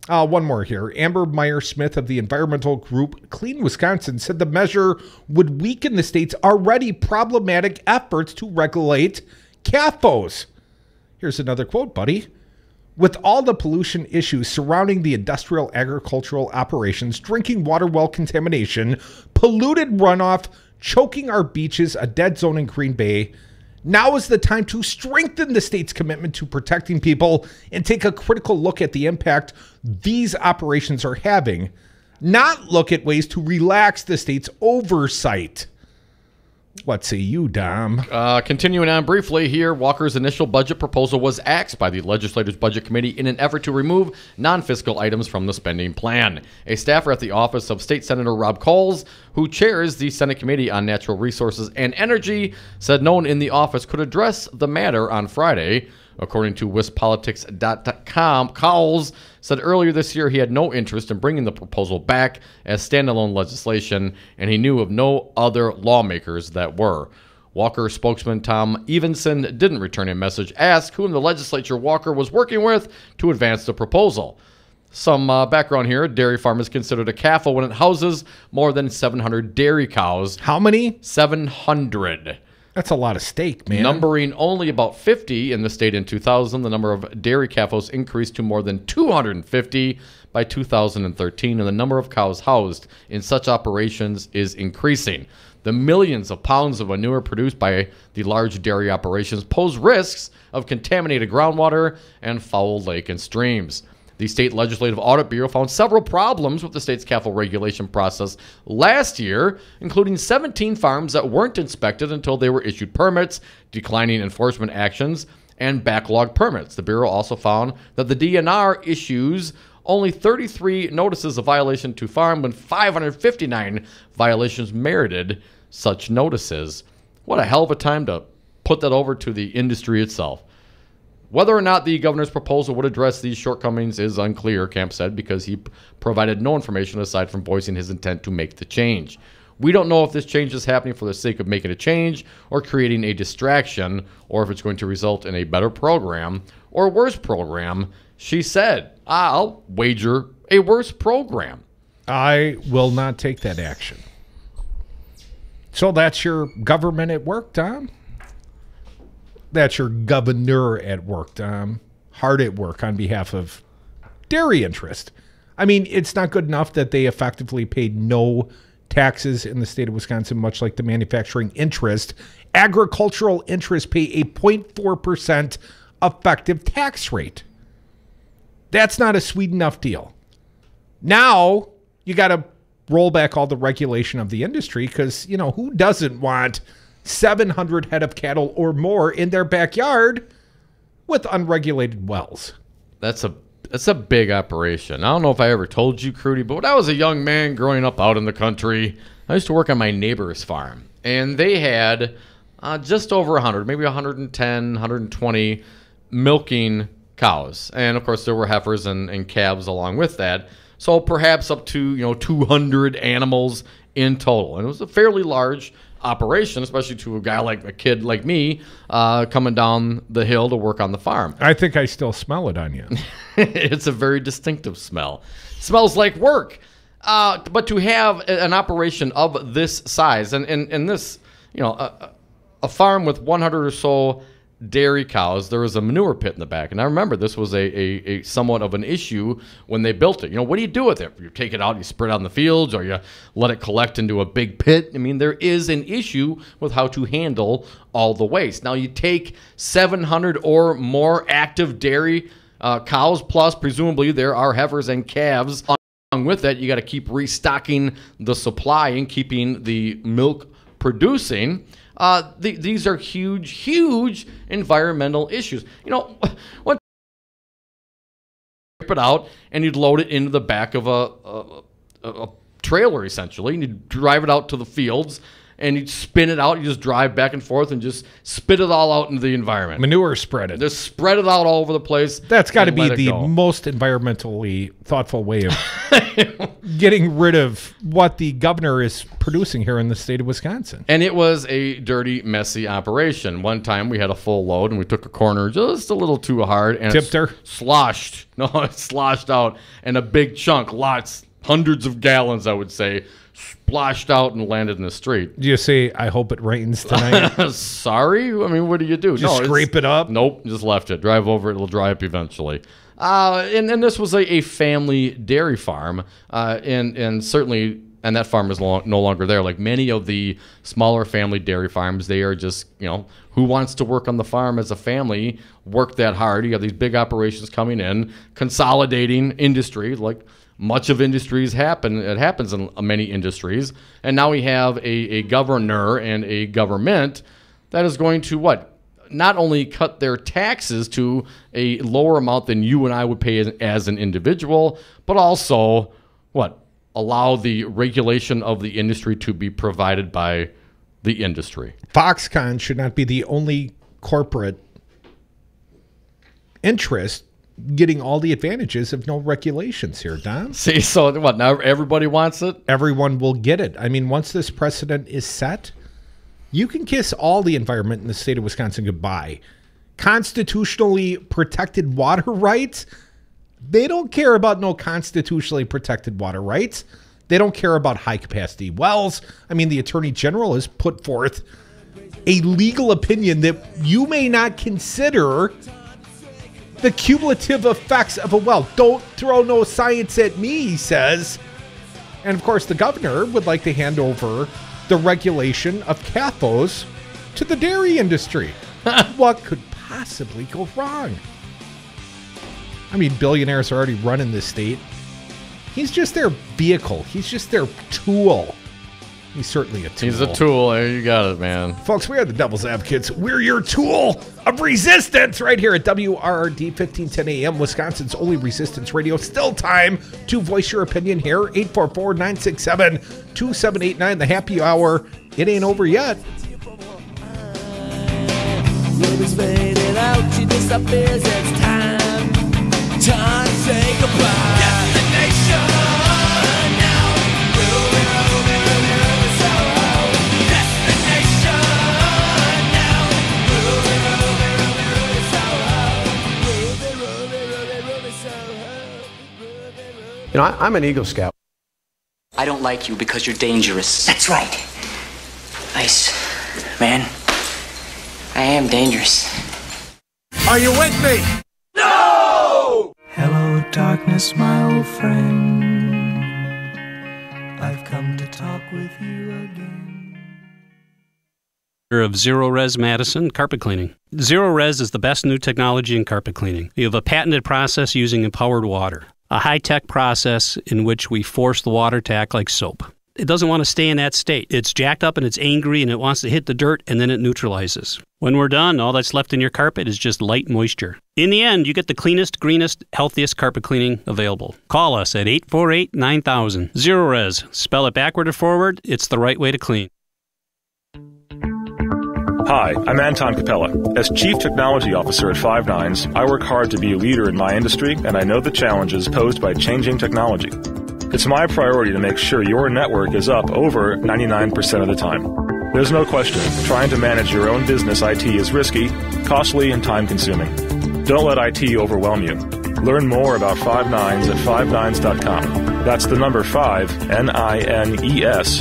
One more here. Amber Meyer-Smith of the environmental group Clean Wisconsin said the measure would weaken the state's already problematic efforts to regulate CAFOs. Here's another quote, buddy. With all the pollution issues surrounding the industrial agricultural operations, drinking water well contamination, polluted runoff, choking our beaches, a dead zone in Green Bay, now is the time to strengthen the state's commitment to protecting people and take a critical look at the impact these operations are having, not look at ways to relax the state's oversight. What say you, Dom? Continuing on briefly here, Walker's initial budget proposal was axed by the legislature's budget committee in an effort to remove non-fiscal items from the spending plan. A staffer at the office of State Senator Rob Coles, who chairs the Senate Committee on Natural Resources and Energy, said no one in the office could address the matter on Friday. According to WisPolitics.com, Cowles said earlier this year he had no interest in bringing the proposal back as standalone legislation, and he knew of no other lawmakers that were. Walker spokesman Tom Evenson didn't return a message asked whom the legislature Walker was working with to advance the proposal. Some background here. Dairy farm is considered a CAFO when it houses more than 700 dairy cows. How many? 700. That's a lot of steak, man. Numbering only about 50 in the state in 2000, the number of dairy CAFOs increased to more than 250 by 2013, and the number of cows housed in such operations is increasing. The millions of pounds of manure produced by the large dairy operations pose risks of contaminated groundwater and foul lake and streams. The State Legislative Audit Bureau found several problems with the state's CAFO regulation process last year, including 17 farms that weren't inspected until they were issued permits, declining enforcement actions, and backlog permits. The Bureau also found that the DNR issues only 33 notices of violation to farm when 559 violations merited such notices. What a hell of a time to put that over to the industry itself. Whether or not the governor's proposal would address these shortcomings is unclear, Camp said, because he provided no information aside from voicing his intent to make the change. We don't know if this change is happening for the sake of making a change or creating a distraction, or if it's going to result in a better program or a worse program. She said, I'll wager a worse program. I will not take that action. So that's your government at work, Tom? That's your governor at work, Tom. Hard at work on behalf of dairy interest. I mean, it's not good enough that they effectively paid no taxes in the state of Wisconsin, much like the manufacturing interest. Agricultural interests pay a 0.4% effective tax rate. That's not a sweet enough deal. Now, you got to roll back all the regulation of the industry because, you know, who doesn't want 700 head of cattle or more in their backyard with unregulated wells? That's It's a big operation. I don't know if I ever told you, Crudy, but when I was a young man growing up out in the country, I used to work on my neighbor's farm. And they had just over 100, maybe 110, 120 milking cows. And, of course, there were heifers and calves along with that. So perhaps up to 200 animals in total. And it was a fairly large operation, especially to a kid like me coming down the hill to work on the farm. I think I still smell it on you. It's a very distinctive smell. It smells like work. But to have an operation of this size and this, a farm with 100 or so dairy cows, there was a manure pit in the back. And I remember this was a somewhat of an issue when they built it. What do you do with it? You take it out, you spread it out in the fields, or you let it collect into a big pit. I mean, there is an issue with how to handle all the waste. Now, you take 700 or more active dairy cows, plus presumably there are heifers and calves. Along with that, you got to keep restocking the supply and keeping the milk producing. These are huge environmental issues. What rip it out and you'd load it into the back of a trailer, essentially, and you'd drive it out to the fields and you'd spin it out. You just drive back and forth and just spit it all out into the environment. Manure spread it. Just spread it out all over the place. That's got to be the most environmentally thoughtful way of getting rid of what the governor is producing here in the state of Wisconsin. And it was a dirty, messy operation. One time we had a full load and we took a corner just a little too hard and tipped her. Sloshed. No, it sloshed out, and a big chunk, hundreds of gallons, I would say, splashed out and landed in the street. Do you say, I hope it rains tonight? Sorry? I mean, what do you do? Just scrape it up? Nope, just left it. Drive over it. It'll dry up eventually. And this was a family dairy farm, and certainly, and that farm is no longer there. Like many of the smaller family dairy farms, they are just, who wants to work on the farm as a family, work that hard. You have these big operations coming in, consolidating industry, like much of industries happen. It happens in many industries. And now we have a governor and a government that is going to not only cut their taxes to a lower amount than you and I would pay as an individual, but also allow the regulation of the industry to be provided by the industry. Foxconn should not be the only corporate interest getting all the advantages of no regulations here, Don. See, so now everybody wants it? Everyone will get it. I mean, once this precedent is set, you can kiss all the environment in the state of Wisconsin goodbye. Constitutionally protected water rights, they don't care about no constitutionally protected water rights. They don't care about high-capacity wells. I mean, the Attorney General has put forth a legal opinion that you may not consider the cumulative effects of a well. Don't throw no science at me, he says. And, of course, the governor would like to hand over the regulation of CAFOs to the dairy industry. What could possibly go wrong? I mean, billionaires are already running this state. He's just their vehicle. He's just their tool. He's certainly a tool. He's a tool. You got it, man. Folks, we are the Devil's Advocates. We're your tool of resistance right here at WRRD 1510 AM, Wisconsin's only resistance radio. Still time to voice your opinion here. 844-967-2789, the happy hour. It ain't over yet. Ruby's faded out, she disappears, it's time to say goodbye. Destination now, Ruby, Ruby, Ruby, Ruby, Soho. Destination now, Ruby, Ruby, Ruby, Ruby, Soho. Ruby, Ruby, Ruby, Ruby, Soho. You know, I'm an Eagle Scout. I don't like you because you're dangerous. That's right. Nice, man. I am dangerous. Are you with me? No! Hello, darkness, my old friend. I've come to talk with you again. Of Zero Res Madison Carpet Cleaning. Zero Res is the best new technology in carpet cleaning. We have a patented process using empowered water, a high-tech process in which we force the water to act like soap. it doesn't want to stay in that state. It's jacked up and it's angry and it wants to hit the dirt and then it neutralizes. When we're done, all that's left in your carpet is just light moisture. In the end, you get the cleanest, greenest, healthiest carpet cleaning available. Call us at 848-9000. Zerorez. Spell it backward or forward. It's the right way to clean. Hi, I'm Anton Capella. As Chief Technology Officer at Five Nines, I work hard to be a leader in my industry, and I know the challenges posed by changing technology. It's my priority to make sure your network is up over 99% of the time. There's no question, trying to manage your own business IT is risky, costly, and time-consuming. Don't let IT overwhelm you. Learn more about Five Nines at fivenines.com. That's the number 5, NINES.com.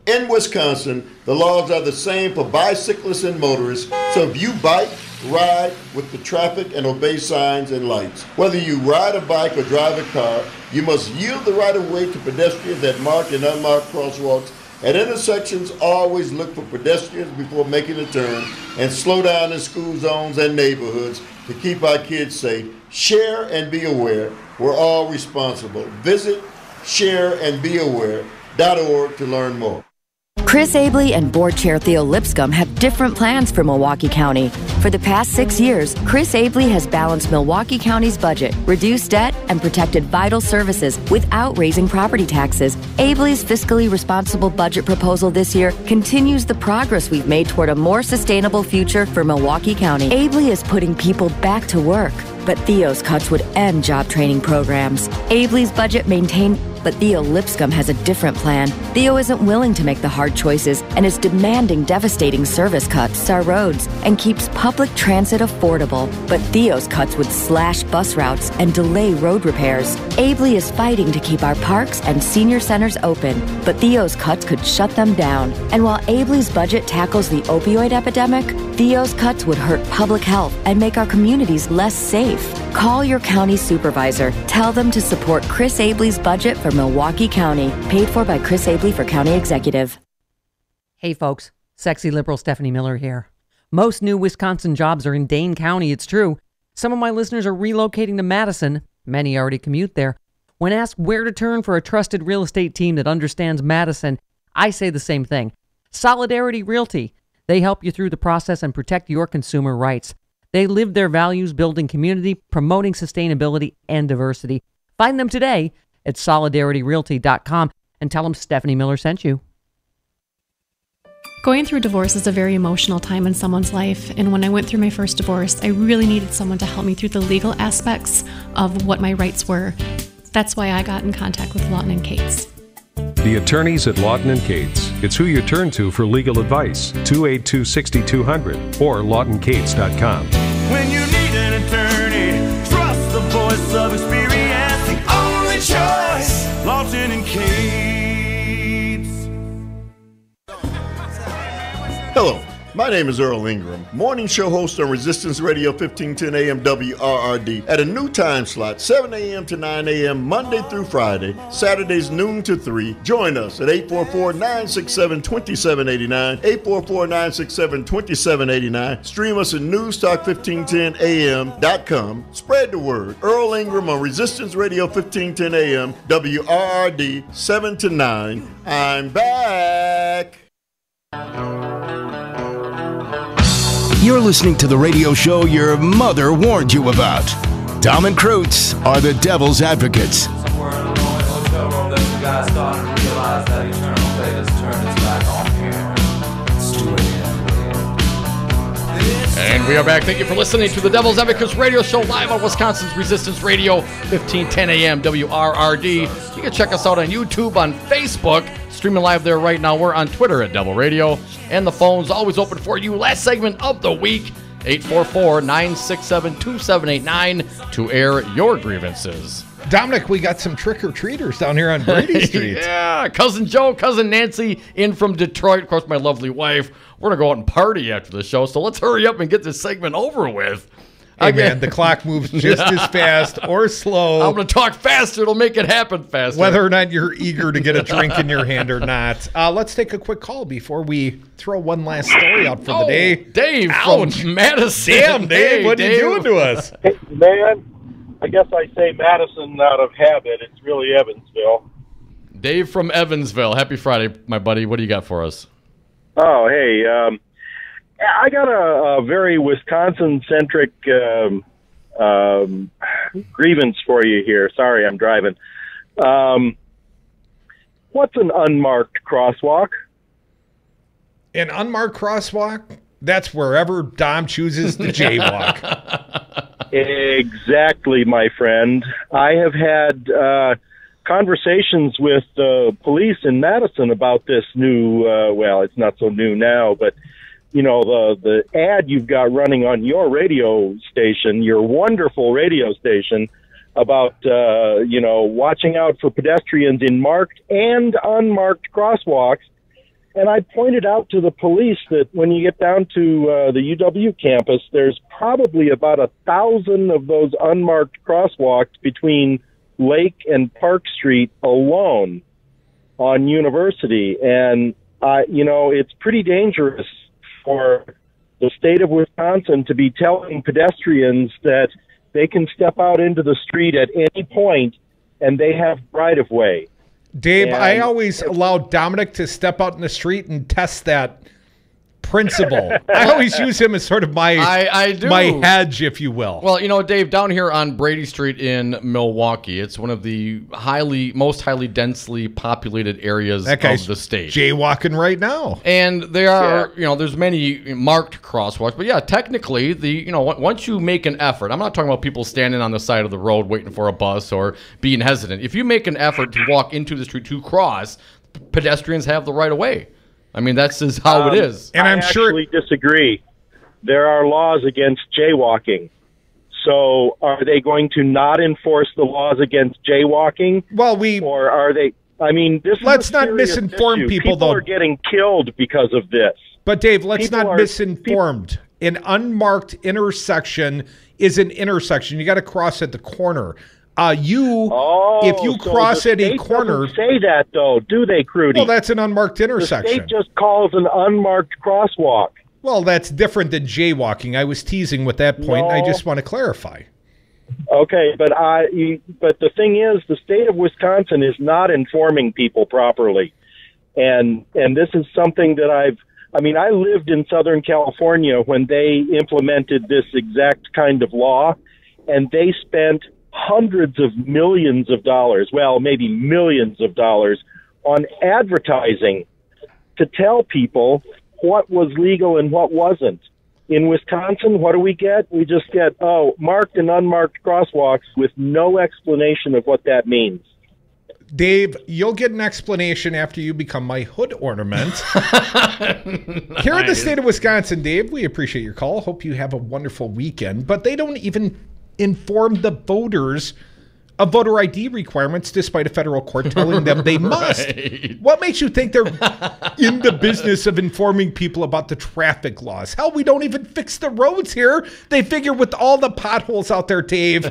In Wisconsin, the laws are the same for bicyclists and motorists, so if you bike, ride with the traffic and obey signs and lights. Whether you ride a bike or drive a car, you must yield the right-of-way to pedestrians at marked and unmarked crosswalks. At intersections, always look for pedestrians before making a turn, and slow down in school zones and neighborhoods to keep our kids safe. Share and be aware. We're all responsible. Visit shareandbeaware.org to learn more. Chris Abley and Board Chair Theo Lipscomb have different plans for Milwaukee County. For the past 6 years, Chris Abley has balanced Milwaukee County's budget, reduced debt, and protected vital services without raising property taxes. Abley's fiscally responsible budget proposal this year continues the progress we've made toward a more sustainable future for Milwaukee County. Abley is putting people back to work, but Theo's cuts would end job training programs. Abley's budget maintained, but Theo Lipscomb has a different plan. Theo isn't willing to make the hard choices and is demanding devastating service cuts to our roads and keeps public transit affordable. But Theo's cuts would slash bus routes and delay road repairs. Abley is fighting to keep our parks and senior centers open, but Theo's cuts could shut them down. And while Abley's budget tackles the opioid epidemic, Theo's cuts would hurt public health and make our communities less safe. Call your county supervisor. Tell them to support Chris Abley's budget for Milwaukee County. Paid for by Chris Abley for County Executive. Hey folks, sexy liberal Stephanie Miller here. Most new Wisconsin jobs are in Dane County, it's true. Some of my listeners are relocating to Madison. Many already commute there. When asked where to turn for a trusted real estate team that understands Madison, I say the same thing. Solidarity Realty. They help you through the process and protect your consumer rights. They live their values building community, promoting sustainability and diversity. Find them today at solidarityrealty.com and tell them Stephanie Miller sent you. Going through divorce is a very emotional time in someone's life, and when I went through my first divorce, I really needed someone to help me through the legal aspects of what my rights were. That's why I got in contact with Lawton and Cates. The attorneys at Lawton and Cates. It's who you turn to for legal advice. 282-6200 or lawtoncates.com. When you need an attorney, trust the voice of experience. The only choice, Lawton and Cates. Hello, my name is Earl Ingram, morning show host on Resistance Radio 1510 AM WRRD at a new time slot, 7 a.m. to 9 a.m. Monday through Friday, Saturdays noon to 3. Join us at 844-967-2789, 844-967-2789. Stream us at newstalk1510am.com. Spread the word. Earl Ingram on Resistance Radio 1510 AM WRRD 7 to 9. I'm back. You're listening to the radio show your mother warned you about. Dom and Krutz are the devil's advocates. Somewhere in a lonely hotel room that the guy started to realize that eternal fate has turned its back on him. It's 2 a.m. And we are back. Thank you for listening to the Devil's Advocates radio show live on Wisconsin's Resistance Radio, 1510 AM WRRD. You can check us out on YouTube, on Facebook, streaming live there right now. We're on Twitter at Devil Radio, and the phone's always open for you. Last segment of the week, 844-967-2789 to air your grievances. Dominic, we got some trick-or-treaters down here on Brady Street. Yeah, Cousin Joe, Cousin Nancy in from Detroit. Of course, my lovely wife. We're going to go out and party after the show, so let's hurry up and get this segment over with. Hey, man, the clock moves just as fast or slow. I'm going to talk faster. It'll make it happen faster. Whether or not you're eager to get a drink in your hand or not. Let's take a quick call before we throw one last story out for the day. Dave from Madison. Damn, Dave, what are you doing to us? Hey, man, I guess I say Madison out of habit. It's really Evansville. Dave from Evansville. Happy Friday, my buddy. What do you got for us? Oh, hey. I got a very Wisconsin-centric grievance for you here. Sorry, I'm driving. What's an unmarked crosswalk? An unmarked crosswalk? That's wherever Dom chooses to jaywalk. Exactly, my friend. I have had conversations with the police in Madison about this new, well, it's not so new now, but, you know, the ad you've got running on your radio station, your wonderful radio station, about, you know, watching out for pedestrians in marked and unmarked crosswalks. And I pointed out to the police that when you get down to the UW campus, there's probably about 1,000 of those unmarked crosswalks between Lake and Park Street alone on University. And, you know, it's pretty dangerous for the state of Wisconsin to be telling pedestrians that they can step out into the street at any point and they have right-of-way. Dave, I always allow Dominic to step out in the street and test that principle. I always use him as sort of my I do. my hedge, if you will. Well, you know, Dave, down here on Brady Street in Milwaukee, it's one of the most highly densely populated areas That guy's of the state. jaywalking right now. And there are, you know, there's many marked crosswalks, but yeah, technically, once you make an effort, I'm not talking about people standing on the side of the road waiting for a bus or being hesitant. If you make an effort to walk into the street to cross, pedestrians have the right of way. I mean, that's just how it is. And I actually disagree. There are laws against jaywalking. So are they going to not enforce the laws against jaywalking? Well, or are they? I mean, this let's is a not serious misinform issue. people, People though. are getting killed because of this. But Dave, let's People not are- misinformed. An unmarked intersection is an intersection. You got to cross at the corner. If you so cross the at a state corner, doesn't say that though, do they, Crudy? well, that's an unmarked intersection. The state just calls an unmarked crosswalk. Well, that's different than jaywalking. I was teasing with that point. I No. just want to clarify. Okay, but the thing is, the state of Wisconsin is not informing people properly, and this is something that I lived in Southern California when they implemented this exact kind of law, and they spent hundreds of millions of dollars, well, maybe millions of dollars, on advertising to tell people what was legal and what wasn't. In Wisconsin, what do we get? We just get, marked and unmarked crosswalks with no explanation of what that means. Dave, you'll get an explanation after you become my hood ornament. Here in the state of Wisconsin, Dave, we appreciate your call. Hope you have a wonderful weekend. But they don't even inform the voters of voter ID requirements despite a federal court telling them they must. What makes you think they're in the business of informing people about the traffic laws? Hell, we don't even fix the roads here. They figure with all the potholes out there, Dave,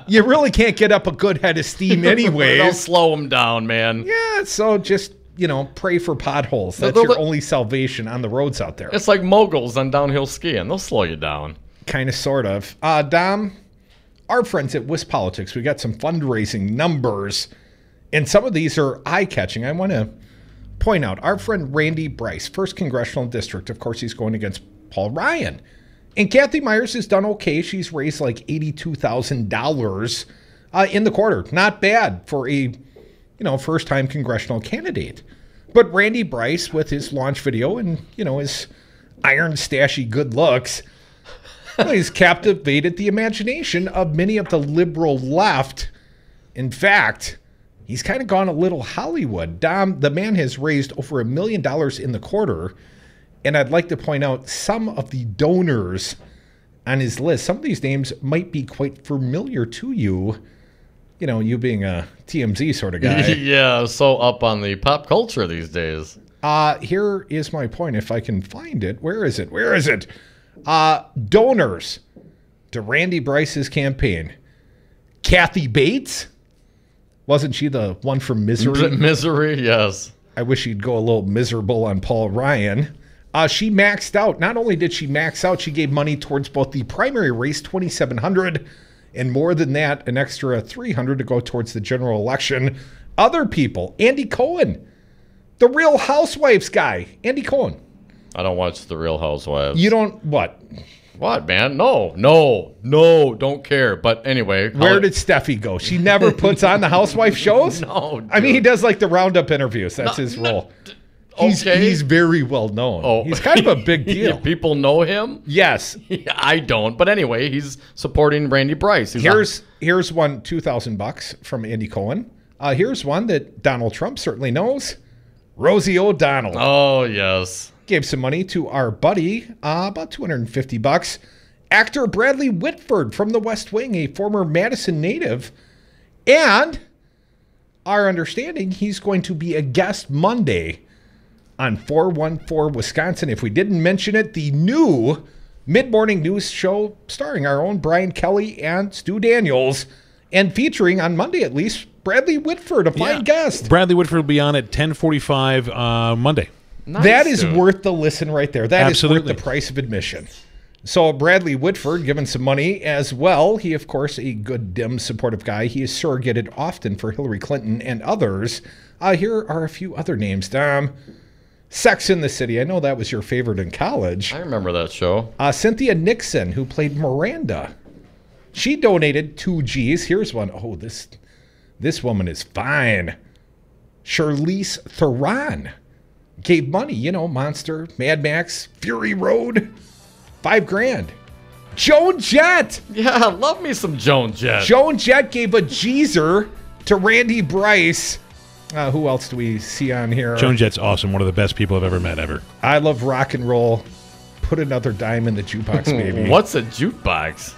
you really can't get up a good head of steam anyways. They'll slow them down, man. Yeah, so just, pray for potholes. That's your only salvation on the roads out there. It's like moguls on downhill skiing. They'll slow you down. Kind of, sort of. Dom, our friends at WisPolitics, we got some fundraising numbers, and some of these are eye-catching. I want to point out our friend Randy Bryce, 1st Congressional District. Of course, he's going against Paul Ryan. And Kathy Myers has done okay. She's raised like $82,000 in the quarter. Not bad for a, first-time congressional candidate. But Randy Bryce, with his launch video and, his iron stashy good looks, he's captivated the imagination of many of the liberal left. In fact, he's kind of gone a little Hollywood. Dom, the man has raised over $1 million in the quarter. And I'd like to point out some of the donors on his list. Some of these names might be quite familiar to you. You being a TMZ sort of guy. Yeah, so up on the pop culture these days. Here is my point, if I can find it. Where is it? Donors to Randy Bryce's campaign. Kathy Bates? Wasn't she the one from Misery? Misery, yes. I wish she'd go a little miserable on Paul Ryan. She maxed out. Not only did she max out, she gave money towards both the primary race, $2,700, and more than that, an extra $300 to go towards the general election Other people, Andy Cohen, the Real Housewives guy, Andy Cohen. I don't watch The Real Housewives. You don't, what? What, man? No, don't care. But anyway. Where did Steffi go? She never puts on the housewife shows? No, dude. I mean, he does like the roundup interviews. That's his role. He's very well known. Oh. He's kind of a big deal. People know him? Yes. I don't. But anyway, he's supporting Randy Bryce. Here's one, $2,000 from Andy Cohen. Here's one that Donald Trump certainly knows. Rosie O'Donnell. Oh, yes. Gave some money to our buddy, about $250. Actor Bradley Whitford from The West Wing, a former Madison native. And our understanding, he's going to be a guest Monday on 414 Wisconsin. If we didn't mention it, the new mid-morning news show starring our own Brian Kelly and Stu Daniels, and featuring, on Monday at least, Bradley Whitford, a fine guest. Bradley Whitford will be on at 10:45 Monday. Nice, that is worth the listen right there. That is worth the price of admission. So Bradley Whitford given some money as well. He, of course, a good, dim, supportive guy. He is surrogated often for Hillary Clinton and others. Here are a few other names. Sex in the City. I know that was your favorite in college. I remember that show. Cynthia Nixon, who played Miranda. She donated 2 G's. Here's one. Oh, this woman is fine. Charlize Theron gave money, Monster, Mad Max, Fury Road, $5,000. Joan Jett. Yeah, love me some Joan Jett. Joan Jett gave a Jeezer to Randy Bryce. Who else do we see on here? Joan Jett's awesome. One of the best people I've ever met ever. I love rock and roll. Put another dime in the jukebox, baby. What's a jukebox?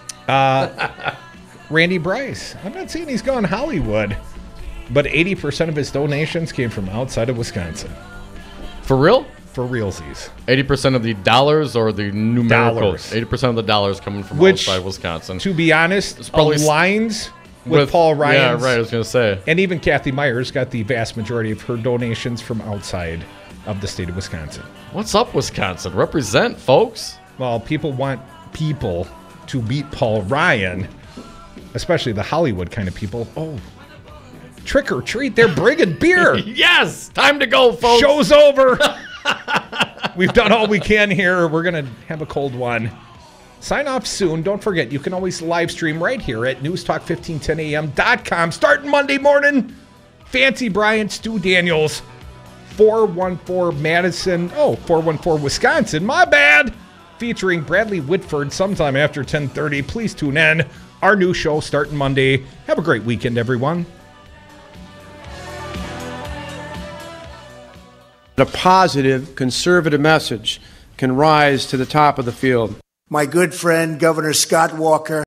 Randy Bryce. I'm not saying he's gone Hollywood, but 80% of his donations came from outside of Wisconsin. For real? For realsies. 80% of the dollars or the numericals? Dollars. 80% of the dollars coming from outside Wisconsin. To be honest, aligns with Paul Ryan. Yeah, right, I was going to say. And even Kathy Myers got the vast majority of her donations from outside of the state of Wisconsin. What's up, Wisconsin? Represent, folks. Well, people want people to beat Paul Ryan, especially the Hollywood kind of people. Oh, trick or treat, they're bringing beer. Yes, time to go, folks. Show's over. We've done all we can here. We're going to have a cold one. Sign off soon. Don't forget, you can always live stream right here at newstalk1510am.com. Starting Monday morning, Fancy Brian, Stu Daniels, 414 Madison. Oh, 414 Wisconsin. My bad. Featuring Bradley Whitford sometime after 10:30. Please tune in. Our new show starting Monday. Have a great weekend, everyone. A positive, conservative message can rise to the top of the field. My good friend, Governor Scott Walker,